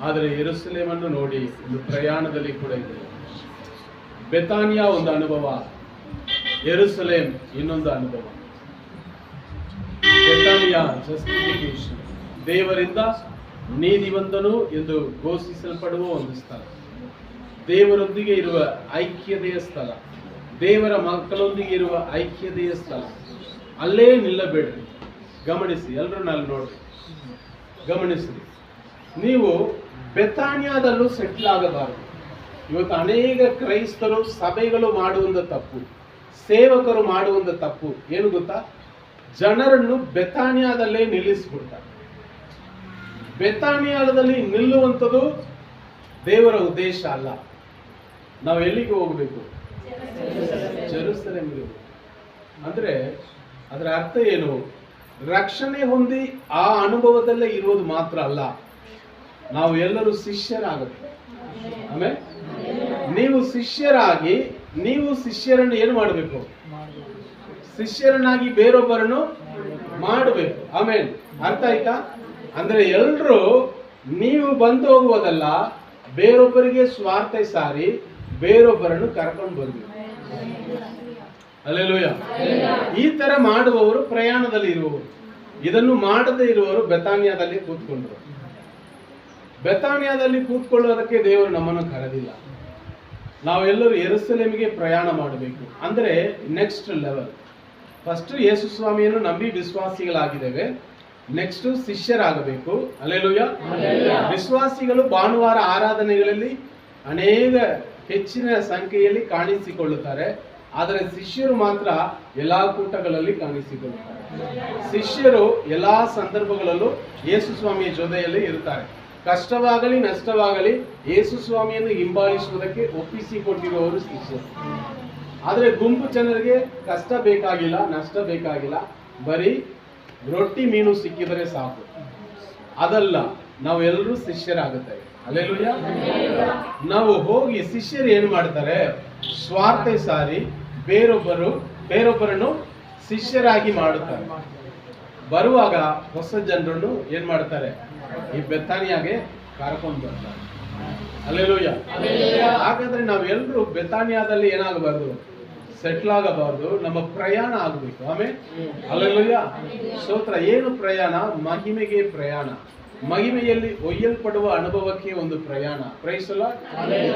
Speaker 1: ಆದರೆ ಯೆರೂಸಲೇಮನ್ನು ನೋಡಿ ಒಂದು ಪ್ರಯಾಣದಲ್ಲಿ ಕೂಡ ಇದ್ದೇವೆ. ಬೆಥಾನಿಯಾ ಒಂದು ಅನುಭವ, ಯೆರೂಸಲೇಮ್ ಇನ್ನೊಂದು ಅನುಭವ. ಬೆಥಾನಿಯಾ ಜಸ್ಟಿಫಿಕೇಶನ್, ದೇವರಿಂದ ನೀತಿವಂತನು ಎಂದು ಘೋಷಿಸಲ್ಪಡುವ ಒಂದು ಸ್ಥಳ, ದೇವರೊಂದಿಗೆ ಇರುವ ಐಕ್ಯತೆಯ ಸ್ಥಳ, ದೇವರ ಮಕ್ಕಳೊಂದಿಗೆ ಇರುವ ಐಕ್ಯತೆಯ ಸ್ಥಳ. ಅಲ್ಲೇ ನಿಲ್ಲಬೇಡ್ರಿ. ಗಮನಿಸಿ, ಎಲ್ಲರೂ ನಲ್ಲಿ ನೋಡ್ರಿ, ಗಮನಿಸ್ರಿ. ನೀವು ಬೆಥಾನಿಯಾದಲ್ಲೂ ಸೆಟ್ಲ್ ಆಗಬಾರದು. ಇವತ್ತು ಅನೇಕ ಕ್ರೈಸ್ತರು ಸಭೆಗಳು ಮಾಡುವಂತ ತಪ್ಪು, ಸೇವಕರು ಮಾಡುವಂತ ತಪ್ಪು ಏನು ಗೊತ್ತಾ? ಜನರನ್ನು ಬೆಥಾನಿಯಾದಲ್ಲೇ ನಿಲ್ಲಿಸ್ಬಿಡ್ತಾರೆ. ಬೆಥಾನಿಯಾದಲ್ಲಿ ನಿಲ್ಲುವಂಥದ್ದು ದೇವರ ಉದ್ದೇಶ ಅಲ್ಲ. ನಾವು ಎಲ್ಲಿಗೆ ಹೋಗಬೇಕು? ಜೆರುಸಲೇಮಿಗೆ. ಅಂದ್ರೆ ಅದರ ಅರ್ಥ ಏನು? ರಕ್ಷಣೆ ಹೊಂದಿ ಆ ಅನುಭವದಲ್ಲೇ ಇರೋದು ಮಾತ್ರ ಅಲ್ಲ, ನಾವು ಎಲ್ಲರೂ ಶಿಷ್ಯರಾಗಬೇಕು. ಆಮೇಲೆ ನೀವು ಶಿಷ್ಯರಾಗಿ, ನೀವು ಶಿಷ್ಯರನ್ನು ಏನು ಮಾಡಬೇಕು? ಶಿಷ್ಯರನ್ನಾಗಿ ಬೇರೊಬ್ಬರನ್ನು ಮಾಡಬೇಕು. ಆಮೇಲೆ ಅರ್ಥ ಆಯ್ತಾ? ಅಂದ್ರೆ ಎಲ್ರು ನೀವು ಬಂದು ಹೋಗುವುದಲ್ಲ, ಬೇರೊಬ್ಬರಿಗೆ ಸ್ವಾರ್ಥ ಸಾರಿ ಬೇರೊಬ್ಬರನ್ನು ಕರ್ಕೊಂಡು ಬರ್ಬೇಕು. ಹಲ್ಲೆಲೂಯಾ. ಈ ತರ ಮಾಡುವವರು ಪ್ರಯಾಣದಲ್ಲಿ ಇರುವವರು. ಇದನ್ನು ಮಾಡದೇ ಇರುವವರು ಬೆಥಾನಿಯಾದಲ್ಲಿ ಕೂತ್ಕೊಂಡ್ರು. ಬೆಥಾನಿಯಾದಲ್ಲಿ ಕೂತ್ಕೊಳ್ಳೋದಕ್ಕೆ ದೇವರು ನಮ್ಮನ್ನು ಕರೆದಿಲ್ಲ. ನಾವೆಲ್ಲರೂ ಯೆರೂಸಲೇಮಿಗೆ ಪ್ರಯಾಣ ಮಾಡಬೇಕು. ಅಂದ್ರೆ ನೆಕ್ಸ್ಟ್ ಲೆವೆಲ್. ಫಸ್ಟ್ ಯೇಸು ಸ್ವಾಮಿಯನ್ನು ನಂಬಿ ವಿಶ್ವಾಸಿಗಳಾಗಿದ್ದೇವೆ, ನೆಕ್ಸ್ಟ್ ಶಿಷ್ಯರಾಗಬೇಕು. ಹಲ್ಲೆಲೂಯಾ. ವಿಶ್ವಾಸಿಗಳು ಭಾನುವಾರ ಆರಾಧನೆಗಳಲ್ಲಿ ಅನೇಕ ಹೆಚ್ಚಿನ ಸಂಖ್ಯೆಯಲ್ಲಿ ಕಾಣಿಸಿಕೊಳ್ಳುತ್ತಾರೆ, ಆದರೆ ಶಿಷ್ಯರು ಮಾತ್ರ ಎಲ್ಲಾ ಕೂಟಗಳಲ್ಲಿ ಕಾಣಿಸಿಕೊಳ್ಳುತ್ತಾರೆ. ಶಿಷ್ಯರು ಎಲ್ಲಾ ಸಂದರ್ಭಗಳಲ್ಲೂ ಯೇಸು ಸ್ವಾಮಿಯ ಜೊತೆಯಲ್ಲಿ ಇರುತ್ತಾರೆ. ಕಷ್ಟವಾಗಲಿ ನಷ್ಟವಾಗಲಿ ಯೇಸು ಸ್ವಾಮಿಯನ್ನು ಹಿಂಬಾಲಿಸುವುದಕ್ಕೆ ಒಪ್ಪಿಸಿಕೊಟ್ಟಿರುವವರು ಶಿಷ್ಯರು. ಆದರೆ ಗುಂಪು ಜನರಿಗೆ ಕಷ್ಟ ಬೇಕಾಗಿಲ್ಲ, ನಷ್ಟ ಬೇಕಾಗಿಲ್ಲ, ಬರೀ ರೊಟ್ಟಿ ಮೀನು ಸಿಕ್ಕಿದರೆ ಸಾಕು. ಅದಲ್ಲ, ನಾವೆಲ್ಲರೂ ಶಿಷ್ಯರಾಗುತ್ತೇವೆ. ಹಲ್ಲೆಲೂಯಾ. ನಾವು ಹೋಗಿ ಶಿಷ್ಯರು ಏನು ಮಾಡ್ತಾರೆ? ಸ್ವಾರ್ಥ ಸಾರಿ ಬೇರೊಬ್ಬರನ್ನು ಶಿಷ್ಯರಾಗಿ ಮಾಡುತ್ತಾರೆ. ಬರುವಾಗ ಹೊಸ ಜನರನ್ನು ಏನ್ ಮಾಡ್ತಾರೆ? ಈ ಬೆಥಾನಿಯಾಗೆ ಕರ್ಕೊಂಡು ಬರ್ತಾರೆ. ಹಲ್ಲೆಲೂಯಾ. ಹಾಗಾದ್ರೆ ನಾವೆಲ್ಲರೂ ಬೆಥಾನಿಯಾದಲ್ಲಿ ಏನಾಗಬಾರ್ದು? ಸೆಟ್ಲ್ ಆಗಬಾರ್ದು. ನಮ್ಮ ಪ್ರಯಾಣ ಆಗಬೇಕು. ಆಮೇಲೆ ಹಲ್ಲೆಲೂಯಾ. ಸ್ತೋತ್ರ. ಏನು ಪ್ರಯಾಣ? ಮಹಿಮೆಗೆ ಪ್ರಯಾಣ. ಮಹಿಮೆಯಲ್ಲಿ ಒಯ್ಯಲ್ಪಡುವ ಅನುಭವಕ್ಕೆ ಒಂದು ಪ್ರಯಾಣ. Praise the lord.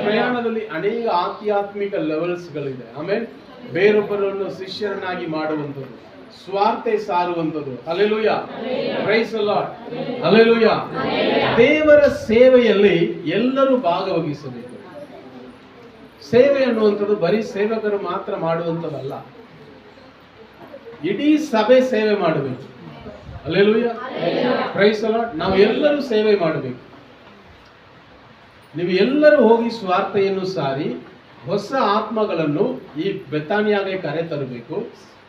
Speaker 1: ಪ್ರಯಾಣದಲ್ಲಿ ಅನೇಕ ಆಧ್ಯಾತ್ಮಿಕ ಲೆವೆಲ್ಸ್ ಗಳಿದೆ. ಆಮೇಲೆ ಬೇರೊಬ್ಬರನ್ನು ಶಿಷ್ಯರನ್ನಾಗಿ ಮಾಡುವಂಥದ್ದು, ಸ್ವಾರ್ಥ ಸಾರುವಂಥದ್ದು. Hallelujah. Praise the lord. Hallelujah. ದೇವರ ಸೇವೆಯಲ್ಲಿ ಎಲ್ಲರೂ ಭಾಗವಹಿಸಬೇಕು. ಸೇವೆ ಅನ್ನುವಂಥದ್ದು ಬರೀ ಸೇವಕರು ಮಾತ್ರ ಮಾಡುವಂಥದ್ದಲ್ಲ. ಇಡೀ ಸಭೆ ಸೇವೆ ಮಾಡಬೇಕು. Hallelujah, praise the lord. ನಾವು ಎಲ್ಲರೂ ಸೇವೆ ಮಾಡಬೇಕು. ನೀವು ಎಲ್ಲರೂ ಹೋಗಿ ಸ್ವಾರ್ಥೆಯನ್ನು ಸಾರಿ ಹೊಸ ಆತ್ಮಗಳನ್ನು ಈ ಬೆತಾನಿಯಾಗೆ ಕರೆ ತರಬೇಕು.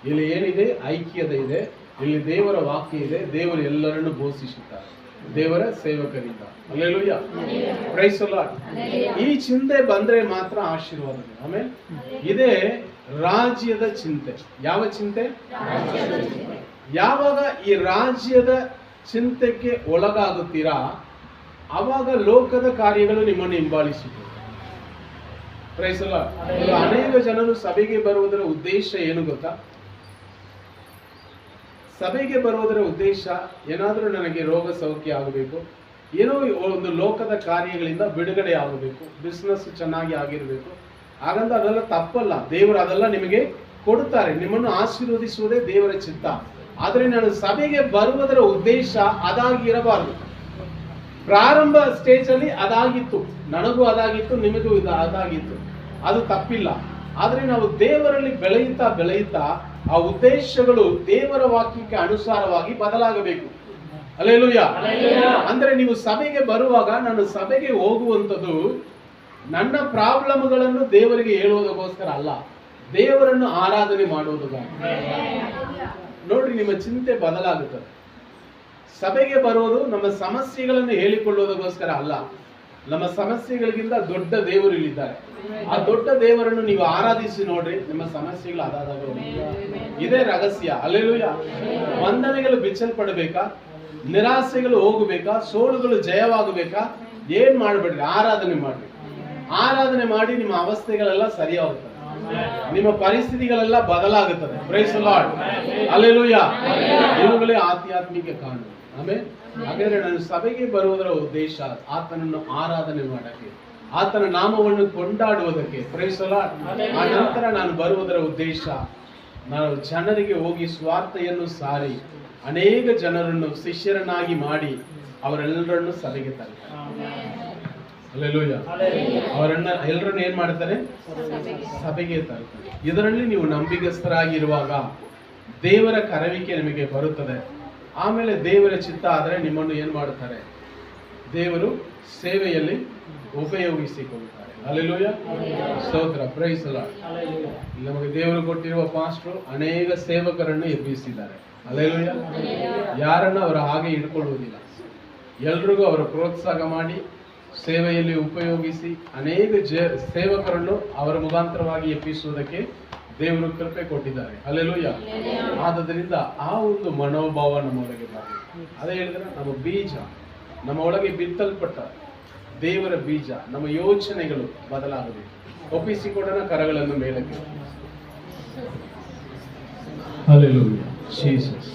Speaker 1: ಇಲ್ಲಿ ಏನಿದೆ? ಐಕ್ಯತೆ ಇದೆ, ಇಲ್ಲಿ ದೇವರ ವಾಕ್ಯ ಇದೆ, ದೇವರು ಎಲ್ಲರನ್ನು ಘೋಷಿಸುತ್ತಾರೆ ದೇವರ ಸೇವಕರಿಂದ. Hallelujah, praise the Lord. ಈ ಚಿಂತೆ ಬಂದ್ರೆ ಮಾತ್ರ ಆಶೀರ್ವಾದ. ಆಮೇಲೆ ಇದೇ ರಾಜ್ಯದ ಚಿಂತೆ. ಯಾವ ಚಿಂತೆ? ಯಾವಾಗ ಈ ರಾಜ್ಯದ ಚಿಂತೆಗೆ ಒಳಗಾಗುತ್ತೀರಾ ಆವಾಗ ಲೋಕದ ಕಾರ್ಯಗಳು ನಿಮ್ಮನ್ನು ಹಿಂಬಾಲಿಸುತ್ತವೆ. Price the lord. ಅನೇಕ ಜನರು ಸಭೆಗೆ ಬರುವುದರ ಉದ್ದೇಶ ಏನು ಗೊತ್ತಾ? ಸಭೆಗೆ ಬರುವುದರ ಉದ್ದೇಶ ಏನಾದರೂ ನನಗೆ ರೋಗ ಸೌಖ್ಯ ಆಗಬೇಕು, ಏನೋ ಒಂದು ಲೋಕದ ಕಾರ್ಯಗಳಿಂದ ಬಿಡುಗಡೆ ಆಗಬೇಕು, ಬಿಸ್ನೆಸ್ ಚೆನ್ನಾಗಿ ಆಗಿರಬೇಕು. ಹಾಗಂತ ಅದೆಲ್ಲ ತಪ್ಪಲ್ಲ, ದೇವರು ಅದೆಲ್ಲ ನಿಮಗೆ ಕೊಡುತ್ತಾರೆ, ನಿಮ್ಮನ್ನು ಆಶೀರ್ವದಿಸುವುದೇ ದೇವರ ಚಿತ್ತ. ಆದರೆ ನಾನು ಸಭೆಗೆ ಬರುವುದರ ಉದ್ದೇಶ ಅದಾಗಿರಬಾರದು. ಪ್ರಾರಂಭ ಸ್ಟೇಜ್ ಅಲ್ಲಿ ಅದಾಗಿತ್ತು, ನನಗೂ ಅದಾಗಿತ್ತು, ನಿಮಗೂ ಅದಾಗಿತ್ತು, ಅದು ತಪ್ಪಿಲ್ಲ. ಆದ್ರೆ ನಾವು ದೇವರಲ್ಲಿ ಬೆಳೆಯುತ್ತಾ ಬೆಳೆಯುತ್ತಾ ಆ ಉದ್ದೇಶಗಳು ದೇವರ ವಾಕ್ಯಕ್ಕೆ ಅನುಸಾರವಾಗಿ ಬದಲಾಗಬೇಕು. ಹಲ್ಲೆಲೂಯಾ. ಅಂದ್ರೆ ನೀವು ಸಭೆಗೆ ಬರುವಾಗ ನಾನು ಸಭೆಗೆ ಹೋಗುವಂಥದ್ದು ನನ್ನ ಪ್ರಾಬ್ಲಮ್ಗಳನ್ನು ದೇವರಿಗೆ ಹೇಳುವುದಕ್ಕೋಸ್ಕರ ಅಲ್ಲ, ದೇವರನ್ನು ಆರಾಧನೆ ಮಾಡುವುದಕ್ಕಾಗಿ. ನೋಡ್ರಿ, ನಿಮ್ಮ ಚಿಂತೆ ಬದಲಾಗುತ್ತದೆ. ಸಭೆಗೆ ಬರೋದು ನಮ್ಮ ಸಮಸ್ಯೆಗಳನ್ನು ಹೇಳಿಕೊಳ್ಳುವುದಕ್ಕೋಸ್ಕರ ಅಲ್ಲ, ನಮ್ಮ ಸಮಸ್ಯೆಗಳಿಗಿಂತ ದೊಡ್ಡ ದೇವರು ಇಲ್ಲಿದ್ದಾರೆ. ಆ ದೊಡ್ಡ ದೇವರನ್ನು ನೀವು ಆರಾಧಿಸಿ ನೋಡ್ರಿ, ನಿಮ್ಮ ಸಮಸ್ಯೆಗಳು ಅದಾದಾಗ ಇದೇ ರಹಸ್ಯ. ಹಲ್ಲೆಲೂಯಾ. ವಂದನೆಗಳು ಬಿಚ್ಚಲ್ಪಡಬೇಕಾ, ನಿರಾಸೆಗಳು ಹೋಗಬೇಕಾ, ಸೋಲುಗಳು ಜಯವಾಗಬೇಕಾ? ಏನ್ ಮಾಡ್ಬೇಡ್ರಿ, ಆರಾಧನೆ ಮಾಡ್ರಿ. ಆರಾಧನೆ ಮಾಡಿ ನಿಮ್ಮ ಅವಸ್ಥೆಗಳೆಲ್ಲ ಸರಿಯಾಗುತ್ತದೆ, ನಿಮ್ಮ ಪರಿಸ್ಥಿತಿಗಳೆಲ್ಲ ಬದಲಾಗುತ್ತದೆ. Praise the lord. ಹಲ್ಲೆಲೂಯಾ. ಇವುಗಳೇ ಆಧ್ಯಾತ್ಮಿಕ ಕಾನೂನು. ಆಮೇಲೆ ಹಾಗಾದ್ರೆ ನಾನು ಸಭೆಗೆ ಬರುವುದರ ಉದ್ದೇಶ ಆತನನ್ನು ಆರಾಧನೆ ಮಾಡಕ್ಕೆ, ಆತನ ನಾಮವನ್ನು ಕೊಂಡಾಡುವುದಕ್ಕೆ. Price the Lord. ಆ ನಂತರ ನಾನು ಬರುವುದರ ಉದ್ದೇಶ ನಾನು ಜನರಿಗೆ ಹೋಗಿ ಸ್ವಾರ್ಥೆಯನ್ನು ಸಾರಿ ಅನೇಕ ಜನರನ್ನು ಶಿಷ್ಯರನ್ನಾಗಿ ಮಾಡಿ ಅವರೆಲ್ಲರನ್ನು ಸಭೆಗೆ ತರ್ತಾರೆ. ಹಲ್ಲೆಲೂಯಾ. ಅವರನ್ನ ಎಲ್ಲರನ್ನು ಏನ್ ಮಾಡ್ತಾರೆ? ಸಭೆಗೆ ತರ್ತಾರೆ. ಇದರಲ್ಲಿ ನೀವು ನಂಬಿಗಸ್ತರಾಗಿರುವಾಗ ದೇವರ ಕರೆವಿಕೆ ನಿಮಗೆ ಬರುತ್ತದೆ. ಆಮೇಲೆ ದೇವರ ಚಿತ್ತ ಆದರೆ ನಿಮ್ಮನ್ನು ಏನ್ ಮಾಡುತ್ತಾರೆ? ದೇವರು ಸೇವೆಯಲ್ಲಿ ಉಪಯೋಗಿಸಿಕೊಳ್ಳುತ್ತಾರೆ. ಹಲ್ಲೆಲೂಯಾ, ಸ್ತೋತ್ರ, ಪ್ರೈಸ್ ದಿ ಲಾರ್ಡ್. ನಮಗೆ ದೇವರು ಕೊಟ್ಟಿರುವ ಪಾಸ್ಟರು ಅನೇಕ ಸೇವಕರನ್ನು ಎಬ್ಬಿಸಿದ್ದಾರೆ. ಹಲ್ಲೆಲೂಯಾ. ಯಾರನ್ನ ಅವರ ಹಾಗೆ ಇಟ್ಕೊಳ್ಳುವುದಿಲ್ಲ, ಎಲ್ರಿಗೂ ಅವರ ಪ್ರೋತ್ಸಾಹ ಮಾಡಿ ಸೇವೆಯಲ್ಲಿ ಉಪಯೋಗಿಸಿ ಅನೇಕ ಸೇವಕರನ್ನು ಅವರ ಮುಖಾಂತರವಾಗಿ ಎಬ್ಬಿಸುವುದಕ್ಕೆ ದೇವರು ಕೃಪೆ ಕೊಟ್ಟಿದ್ದಾರೆ. ಹಲ್ಲೆಲೂಯಾ. ಆದ್ದರಿಂದ ಆ ಒಂದು ಮನೋಭಾವ ನಮ್ಮೊಳಗೆ ಬರಬೇಕು. ಅದೇ ಹೇಳಿದ್ರೆ ನಮ್ಮ ಬೀಜ, ನಮ್ಮ ಒಳಗೆ ಬಿತ್ತಲ್ಪಟ್ಟ ದೇವರ ಬೀಜ, ನಮ್ಮ ಯೋಚನೆಗಳು ಬದಲಾಗಬೇಕು. ಒಪ್ಪಿಸಿಕೊಡನ ಕರಗಳನ್ನು ಮೇಲಕ್ಕೆ. Hallelujah, Jesus.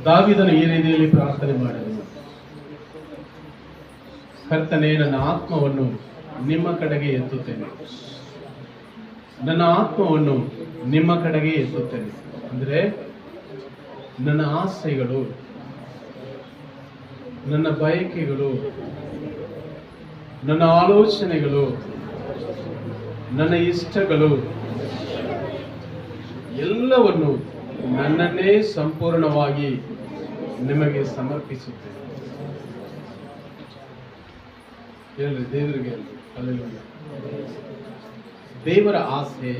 Speaker 1: ದಾವೀದನು ಈ ರೀತಿಯಲ್ಲಿ ಪ್ರಾರ್ಥನೆ ಮಾಡಿದನು, ಕರ್ತನೇ, ನನ್ನ ಆತ್ಮವನ್ನು ನಿಮ್ಮ ಕಡೆಗೆ ಎತ್ತುತ್ತೇನೆ, ನನ್ನ ಆತ್ಮವನ್ನು ನಿಮ್ಮ ಕಡೆಗೆ ಎತ್ತುತ್ತೇನೆ. ಅಂದ್ರೆ ನನ್ನ ಆಸೆಗಳು, ನನ್ನ ಬಯಕೆಗಳು, ನನ್ನ ಆಲೋಚನೆಗಳು, ನನ್ನ ಇಷ್ಟಗಳು ಎಲ್ಲವನ್ನು ನನ್ನನ್ನೇ ಸಂಪೂರ್ಣವಾಗಿ ನಿಮಗೆ ಸಮರ್ಪಿಸುತ್ತೇನೆ. ಹೇಳ್ರಿ ದೇವರಿಗೆ, ಹೇಳ್ರಿ. ಹಲ್ಲೆಲೂಯಾ. ದೇವರ ಆಸೆ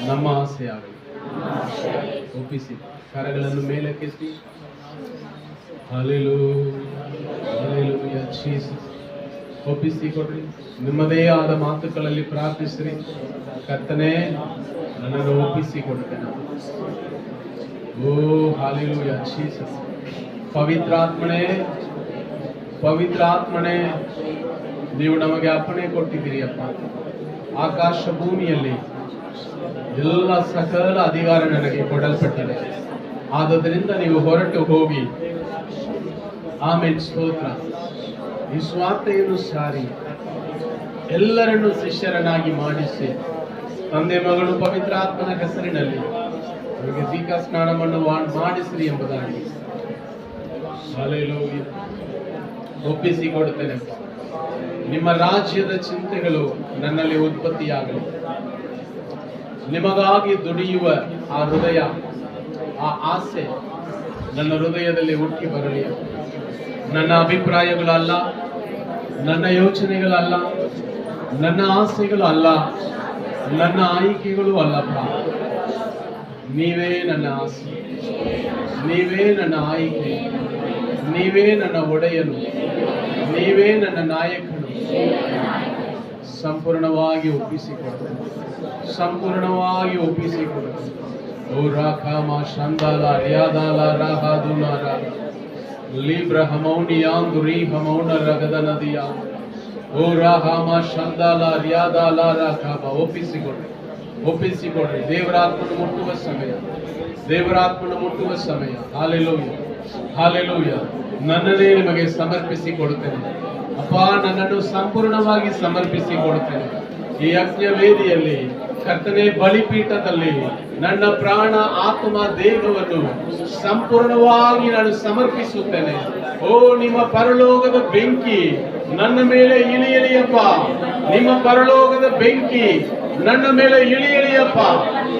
Speaker 1: ನಮ್ಮ ಆಸೆ ಆಗಲಿ. ಒಪ್ಪಿಸಿ ಕರಗಳನ್ನು ಮೇಲಕ್ಕೆತ್ತಿ. Hallelujah, Jesus. ಒಪ್ಪಿಸಿ ಕೊಡ್ರಿ. ನಿಮ್ಮದೇ ಆದ ಮಾತುಗಳಲ್ಲಿ ಪ್ರಾರ್ಥಿಸ್ರಿ. ಕರ್ತನೇ, ನನ್ನನ್ನು ಒಪ್ಪಿಸಿ ಕೊಡ್ತೇನೆ. ಓ ಹಲ್ಲೆಲೂಯಾ, ಜೀಸಸ್. ಪವಿತ್ರಾತ್ಮನೇ, ಪವಿತ್ರಾತ್ಮನೇ, ನೀವು ನಮಗೆ ಅಪ್ಪಣೆ ಕೊಟ್ಟಿದ್ದೀರಿ ಅಪ್ಪ. ಆಕಾಶ ಭೂಮಿಯಲ್ಲಿ ಎಲ್ಲ ಸಕಲ ಅಧಿಕಾರ ನನಗೆ ಕೊಡಲ್ಪಟ್ಟಿದೆ. ಆದ್ದರಿಂದ ನೀವು ಹೊರಟು ಹೋಗಿ, ಆಮೇಲೆ ಸ್ತೋತ್ರ, ಈ ಸ್ವಾರ್ಥೆಯನ್ನು ಸಾರಿ ಎಲ್ಲರನ್ನು ಶಿಷ್ಯರನ್ನಾಗಿ ಮಾಡಿಸಿ ತಂದೆ ಮಗಳು ಪವಿತ್ರಾತ್ಮನ ಹೆಸರಿನಲ್ಲಿ ಅವರಿಗೆ ದೀಕ್ಷಾ ಸ್ನಾನವನ್ನು ಮಾಡಿಸಿರಿ ಎಂಬುದಾಗಿ ಹಲ್ಲೆಲೂಯಾ ಒಪ್ಪಿಸಿಕೊಡುತ್ತೇನೆ. ನಿಮ್ಮ ರಾಜ್ಯದ ಚಿಂತೆಗಳು ನನ್ನಲ್ಲಿ ಉತ್ಪತ್ತಿಯಾಗಲಿ. ನಿಮಗಾಗಿ ದುಡಿಯುವ ಆ ಹೃದಯ, ಆ ಆಸೆ ನನ್ನ ಹೃದಯದಲ್ಲಿ ಹುಟ್ಟಿ ಬರಲಿ. ನನ್ನ ಅಭಿಪ್ರಾಯಗಳಲ್ಲ, ನನ್ನ ಯೋಚನೆಗಳಲ್ಲ, ನನ್ನ ಆಸೆಗಳು ಅಲ್ಲ, ನನ್ನ ಆಯ್ಕೆಗಳು ಅಲ್ಲಪ್ಪ. ನೀವೇ ನನ್ನ ಆಸೆ, ನೀವೇ ನನ್ನ ಆಯ್ಕೆ, ನೀವೇ ನನ್ನ ಒಡೆಯನು, ನೀವೇ ನನ್ನ ನಾಯಕನು. ಸಂಪೂರ್ಣವಾಗಿ ಒಪ್ಪಿಸಿಕೊಡುತ್ತೇನೆ, ಸಂಪೂರ್ಣವಾಗಿ ಒಪ್ಪಿಸಿಕೊಡುತ್ತೇನೆ. ಓ ರಾಖಾಮ ಶಂದಾಲ ರ್ಯಾದಾಲ ರಾಹಾದುನ ರಾಗ ಲೀಬ್ರ ಹಮೌನಿಯಾಂದು ರೀ ಹಮೌನ ರಗದ ನದಿಯ. ಓ ರಾಹಾಮ ಶಂದಾಲ ರ್ಯಾದಾಲ ರಾಖಾಮ. ಒಪ್ಪಿಸಿಕೊಡ್ರಿ, ಒಪ್ಪಿಸಿಕೊಡ್ರಿ. ದೇವರಾತ್ಮನು ಮುಟ್ಟುವ ಸಮಯ, ದೇವರಾತ್ಮನು ಮುಟ್ಟುವ ಸಮಯ. Hallelujah, hallelujah. ನನ್ನನ್ನೇ ನಿಮಗೆ ಸಮರ್ಪಿಸಿ ಕೊಡುತ್ತೇನೆ ಅಪ್ಪ, ನನ್ನನ್ನು ಸಂಪೂರ್ಣವಾಗಿ ಸಮರ್ಪಿಸಿ ಕೊಡುತ್ತೇನೆ. ಈ ಯಜ್ಞ ವೇದಿಯಲ್ಲಿ ಕರ್ತನೆ, ಬಲಿಪೀಠದಲ್ಲಿ ನನ್ನ ಪ್ರಾಣ, ಆತ್ಮ, ದೇಹವನ್ನು ಸಂಪೂರ್ಣವಾಗಿ ನಾನು ಸಮರ್ಪಿಸುತ್ತೇನೆ. ಓ, ನಿಮ್ಮ ಪರಲೋಕದ ಬೆಂಕಿ ನನ್ನ ಮೇಲೆ ಇಳಿಯಲಿಯಪ್ಪ, ನಿಮ್ಮ ಪರಲೋಕದ ಬೆಂಕಿ ನನ್ನ ಮೇಲೆ ಇಳಿಯಲಿಯಪ್ಪ.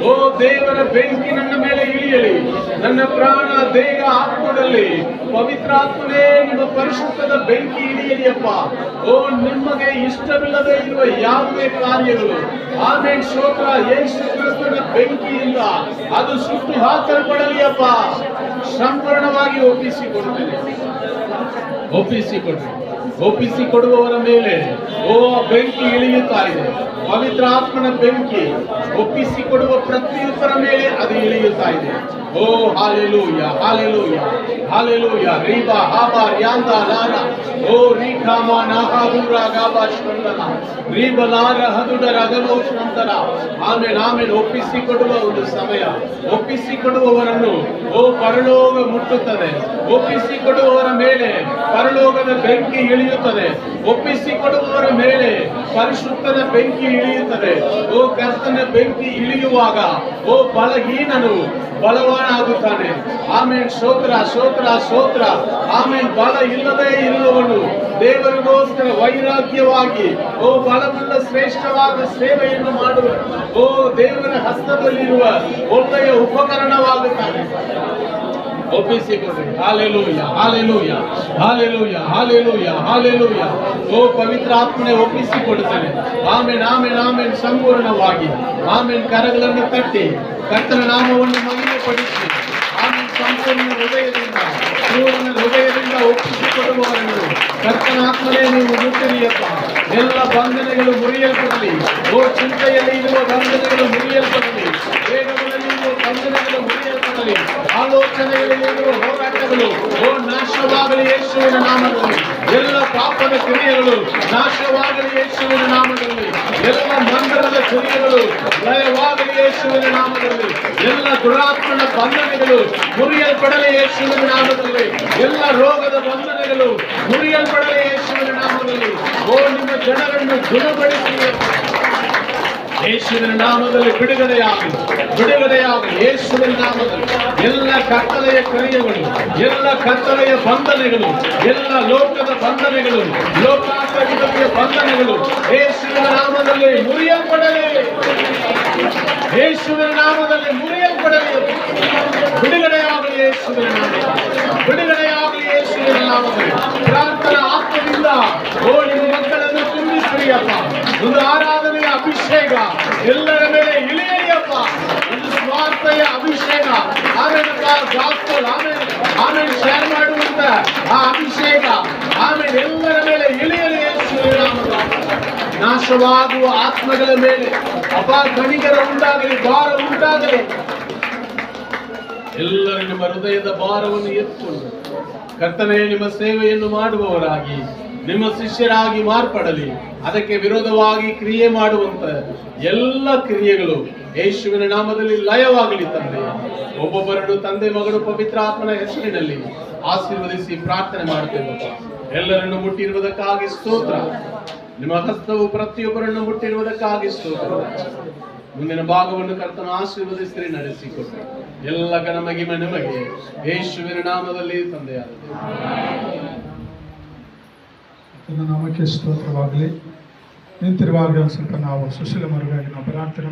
Speaker 1: ಓ ದೇವರ ಬೆಂಕಿ ನನ್ನ ಮೇಲೆ ಇಳಿಯಲಿ. ನನ್ನ ಪ್ರಾಣ, ದೇಹ, ಆತ್ಮದಲ್ಲಿ ಪವಿತ್ರಾತ್ಮನೇ ನಿಮ್ಮ ಪರಿಶುದ್ಧದ ಬೆಂಕಿ ಇಳಿಯಲಿಯಪ್ಪ. ಓ, ನಿಮಗೆ ಇಷ್ಟವಿಲ್ಲದೆ ಇರುವ ಯಾವುದೇ ಕಾರ್ಯಗಳು, ಆಮೇಲೆ ಸ್ತೋತ್ರ, ಯೇಸು ಕ್ರಿಸ್ತನ ಬೆಂಕಿಯಿಂದ ಅದು ಸುಟ್ಟು ಹಾಕಲ್ಪಡಲಿಯಪ್ಪ. ಸಂಪೂರ್ಣವಾಗಿ ಒಪ್ಪಿಸಿಕೊಡುತ್ತೇನೆ, ಒಪ್ಪಿಸಿಕೊಡ್ರಿ. ಒಪ್ಪಿಸಿಕೊಡುವವರ ಮೇಲೆ ಓ ಬೆಂಕಿ ಇಳಿಯುತ್ತಾ ಇದೆ, ಪವಿತ್ರಾತ್ಮನ ಬೆಂಕಿ ಒಪ್ಪಿಸಿಕೊಡುವ ಪ್ರತಿಯೊಬ್ಬರ ಮೇಲೆ ಅದು ಇಳಿಯುತ್ತಾ ಇದೆ. ಓ ಹಾಲೆಲೂಯ, ಹಾಲೆಲೂಯ, ಹಾಲೆಲೂಯ. ರೀಬಾ ಹಾಬಾ ರ್ಯಾಂದ ಲಾರ ಓ ರೀಖಾಮ ನಾಹಾದೂರ ಗಾಬಾ ಶ್ರಂದನ ರೀಬಲಾರ ಹದುಡರ ಅಗಲೋ ಶ್ರಂದನ. ಆಮೇಲೆ ಆಮೇಲೆ ಒಪ್ಪಿಸಿಕೊಡುವ ಒಂದು ಸಮಯ. ಒಪ್ಪಿಸಿಕೊಡುವವರನ್ನು ಓ ಪರಲೋಕ ಮುಟ್ಟುತ್ತದೆ. ಒಪ್ಪಿಸಿಕೊಡುವವರ ಮೇಲೆ ಪರಲೋಕದ ಬೆಂಕಿ ಇಳಿಯುತ್ತದೆ. ಒಪ್ಪಿಸಿಕೊಡುವವರ ಮೇಲೆ ಪರಿಶುದ್ಧದ ಬೆಂಕಿ ಇಳಿಯುತ್ತದೆ. ಓ ಕರ್ತನ ಬೆಂಕಿ ಇಳಿಯುವಾಗ ಓ ಬಲಹೀನನು ಬಲವಾನಾಗುತ್ತಾನೆ. ಆಮೇಲೆ ಸ್ತೋತ್ರ, ಸ್ತೋತ್ರ, ಸ್ತೋತ್ರ. ಆಮೇಲೆ ಬಲ ಇಲ್ಲದೆ ಇರುವವನು ದೇವರಿಗೋಸ್ಕರ ವೈರಾಗ್ಯವಾಗಿ ಓ ಬಲವುಳ್ಳ ಶ್ರೇಷ್ಠವಾದ ಸೇವೆಯನ್ನು ಮಾಡುವ ಓ ದೇವರ ಹಸ್ತದಲ್ಲಿರುವ ಒಳ್ಳೆಯ ಉಪಕರಣವಾಗುತ್ತಾನೆ. ಒಪ್ಪಿಸಿಕೊಡ್ರಿ. Hallelujah, hallelujah, hallelujah, hallelujah, hallelujah. ಓ ಪವಿತ್ರಾತ್ಮನೆ ಒಪ್ಪಿಸಿಕೊಡುತ್ತೇನೆ. ಆಮೇಲೆ ಆಮೇಲೆ ಆಮೇಲೆ ಸಂಪೂರ್ಣವಾಗಿ ಆಮೇಲೆ ಕರಗಳನ್ನು ತಟ್ಟಿ ಕರ್ತನ ನಾಮವನ್ನು ಮಹಿಮೆಪಡಿಸಿ ಆಮೇಲೆ ಸಂಪೂರ್ಣ ಹೃದಯದಿಂದ, ಪೂರ್ಣ ಹೃದಯದಿಂದ ಒಪ್ಪಿಸಿಕೊಡುವವರನ್ನು ಕರ್ತನ ಆತ್ಮನೇ ನೀವು ಮುಟ್ಟಿರಿಯಪ್ಪ. ಎಲ್ಲ ಬಂಧನಗಳು ಮುರಿಯಲ್ಪಡಲಿ. ಓ ಚಿಂತೆಯಲ್ಲಿ ಇರುವ ಬಂಧನಗಳು ಮುರಿಯಲ್ಪಡಲಿ. ವೇಗಗಳಲ್ಲಿ ಇರುವ ಬಂಧನಗಳು ಮುರಿಯಲ್ಪಡಲಿ. ಆಲೋಚನೆಗಳಲ್ಲಿ ಇರುವ ಹೋರಾಟಗಳು ಓ ನಾಶವಾಗಲಿ ಯೇಸುವಿನ ನಾಮದಲ್ಲಿ. ಎಲ್ಲ ಪಾಪದ ಕ್ರಿಯೆಗಳು ನಾಶವಾಗಲಿ ಯೇಸುವಿನ ನಾಮದಲ್ಲಿ. ಎಲ್ಲ ಮಂದಿರದ ಕ್ರಿಯೆಗಳು ಲಯವಾಗಲಿ ಯೇಸುವಿನ ನಾಮದಲ್ಲಿ. ಎಲ್ಲ ದುರಾತ್ಮನ ಬಂಧನಗಳು ಮುರಿಯಲ್ಪಡಲಿ ಯೇಸುವಿನ ನಾಮದಲ್ಲಿ. ಎಲ್ಲ ರೋಗದ ಬಂಧನಗಳು ಮುರಿಯಲ್ಪಡಲಿ ಯೇಸುವಿನ ನಾಮದಲ್ಲಿ. ಓ ನಿಮ್ಮ ಜನರನ್ನು ಗುಣಪಡಿಸಿ ಯೇಸುವಿನ ನಾಮದಲ್ಲಿ ಬಿಡುಗಡೆಯಾಗಲಿ, ಬಿಡುಗಡೆಯಾಗಲಿ ಯೇಸುವಿನ ನಾಮದಲ್ಲಿ. ಎಲ್ಲ ಕತ್ತಲೆಯ ಕ್ರಿಯೆಗಳು, ಎಲ್ಲ ಕತ್ತಲೆಯ ಬಂಧನಗಳು, ಎಲ್ಲ ಲೋಕದ ಬಂಧನಗಳು, ಲೋಕಾಂತರಿಯ ಬಂಧನಗಳು ಯೇಸುವಿನ ನಾಮದಲ್ಲಿ ಮುರಿಯಲ್ಪಡಲಿ. ಯೇಸುವಿನ ನಾಮದಲ್ಲಿ ಮುರಿಯಲ್ಪಡಲಿ. ಬಿಡುಗಡೆಯಾಗಲಿ ಯೇಸುವಿನ ನಾಮದಲ್ಲಿ, ಬಿಡುಗಡೆಯಾಗಲಿ ಯೇಸುವಿನ ನಾಮದಲ್ಲಿ. ಪ್ರಾರ್ಥನಾ ಆತ್ಮದಿಂದ ಓ ನಿಮ್ಮ ಮಕ್ಕಳನ್ನು ತುಂಬಿಸಿರಿಯಪ್ಪ. ಒಂದು ಆರಾಧನೆಯ ಅಭಿಷೇಕ ಎಲ್ಲರ ಮೇಲೆ ಇಳಿಯಲಿಯಪ್ಪ. ಒಂದು ಸ್ವಾರ್ಥೆಯ ಅಭಿಷೇಕ, ಆಮೇಲೆ ಗಾಸ್ಪಲ್, ಆಮೇಲೆ ಶೇರ್ ಮಾಡುವಂತ ಆ ಅಭಿಷೇಕ ಆಮೇಲೆ ಎಲ್ಲರ ಮೇಲೆ ಇಳಿಯಲಿ ಯೇಸುವಿನ ನಾಮದಲ್ಲಿ. ನಾಶವಾಗುವ ಆತ್ಮಗಳ ಮೇಲೆ ಕಣಿಗರ ಉಂಟಾಗಲಿ, ಭಾರ ಉಂಟಾಗಲಿ. ಎಲ್ಲರೂ ನಿಮ್ಮ ಹೃದಯದ ಭಾರವನ್ನು ಎತ್ತಿಕೊಂಡು ಕರ್ತನೇ ನಿಮ್ಮ ಸೇವೆಯನ್ನು ಮಾಡುವವರಾಗಿ, ನಿಮ್ಮ ಶಿಷ್ಯರಾಗಿ ಮಾರ್ಪಡಲಿ. ಅದಕ್ಕೆ ವಿರೋಧವಾಗಿ ಕ್ರಿಯೆ ಮಾಡುವಂತ ಎಲ್ಲ ಕ್ರಿಯೆಗಳು ಯೇಸುವಿನ ನಾಮದಲ್ಲಿ ಲಯವಾಗಲಿ ತಂದೆ. ಒಬ್ಬೊಬ್ಬರನ್ನು ತಂದೆ, ಮಗಳು, ಪವಿತ್ರಾತ್ಮನ ಹೆಸರಿನಲ್ಲಿ ಆಶೀರ್ವದಿಸಿ ಪ್ರಾರ್ಥನೆ ಮಾಡುತ್ತೇವೆ. ಎಲ್ಲರನ್ನು ಮುಟ್ಟಿರುವುದಕ್ಕಾಗಿ ಸ್ತೋತ್ರ. ನಿಮ್ಮ ಹಸ್ತವು ಪ್ರತಿಯೊಬ್ಬರನ್ನು ಮುಟ್ಟಿರುವುದಕ್ಕಾಗಿ ಸ್ತೋತ್ರ. ಮುಂದಿನ ಭಾಗವನ್ನು ಕರ್ತನ ಆಶೀರ್ವದಿಸಿ ನಡೆಸಿಕೊಟ್ಟು ಎಲ್ಲ ಘನ ಮಹಿಮೆ ನಿಮಗೆ ಯೇಸುವಿನ ನಾಮದಲ್ಲಿ ತಂದೆಯಾಗಿದೆ.
Speaker 3: ನಾಮಕ್ಕೆ ಸ್ತೋತ್ರವಾಗಲಿ. ನಿಂತಿರುವಾಗ ಸ್ವಲ್ಪ ನಾವು ಸುಶೀಲ ಮರುಗಾಗಿ ನಾವು ಪ್ರಾರ್ಥನೆ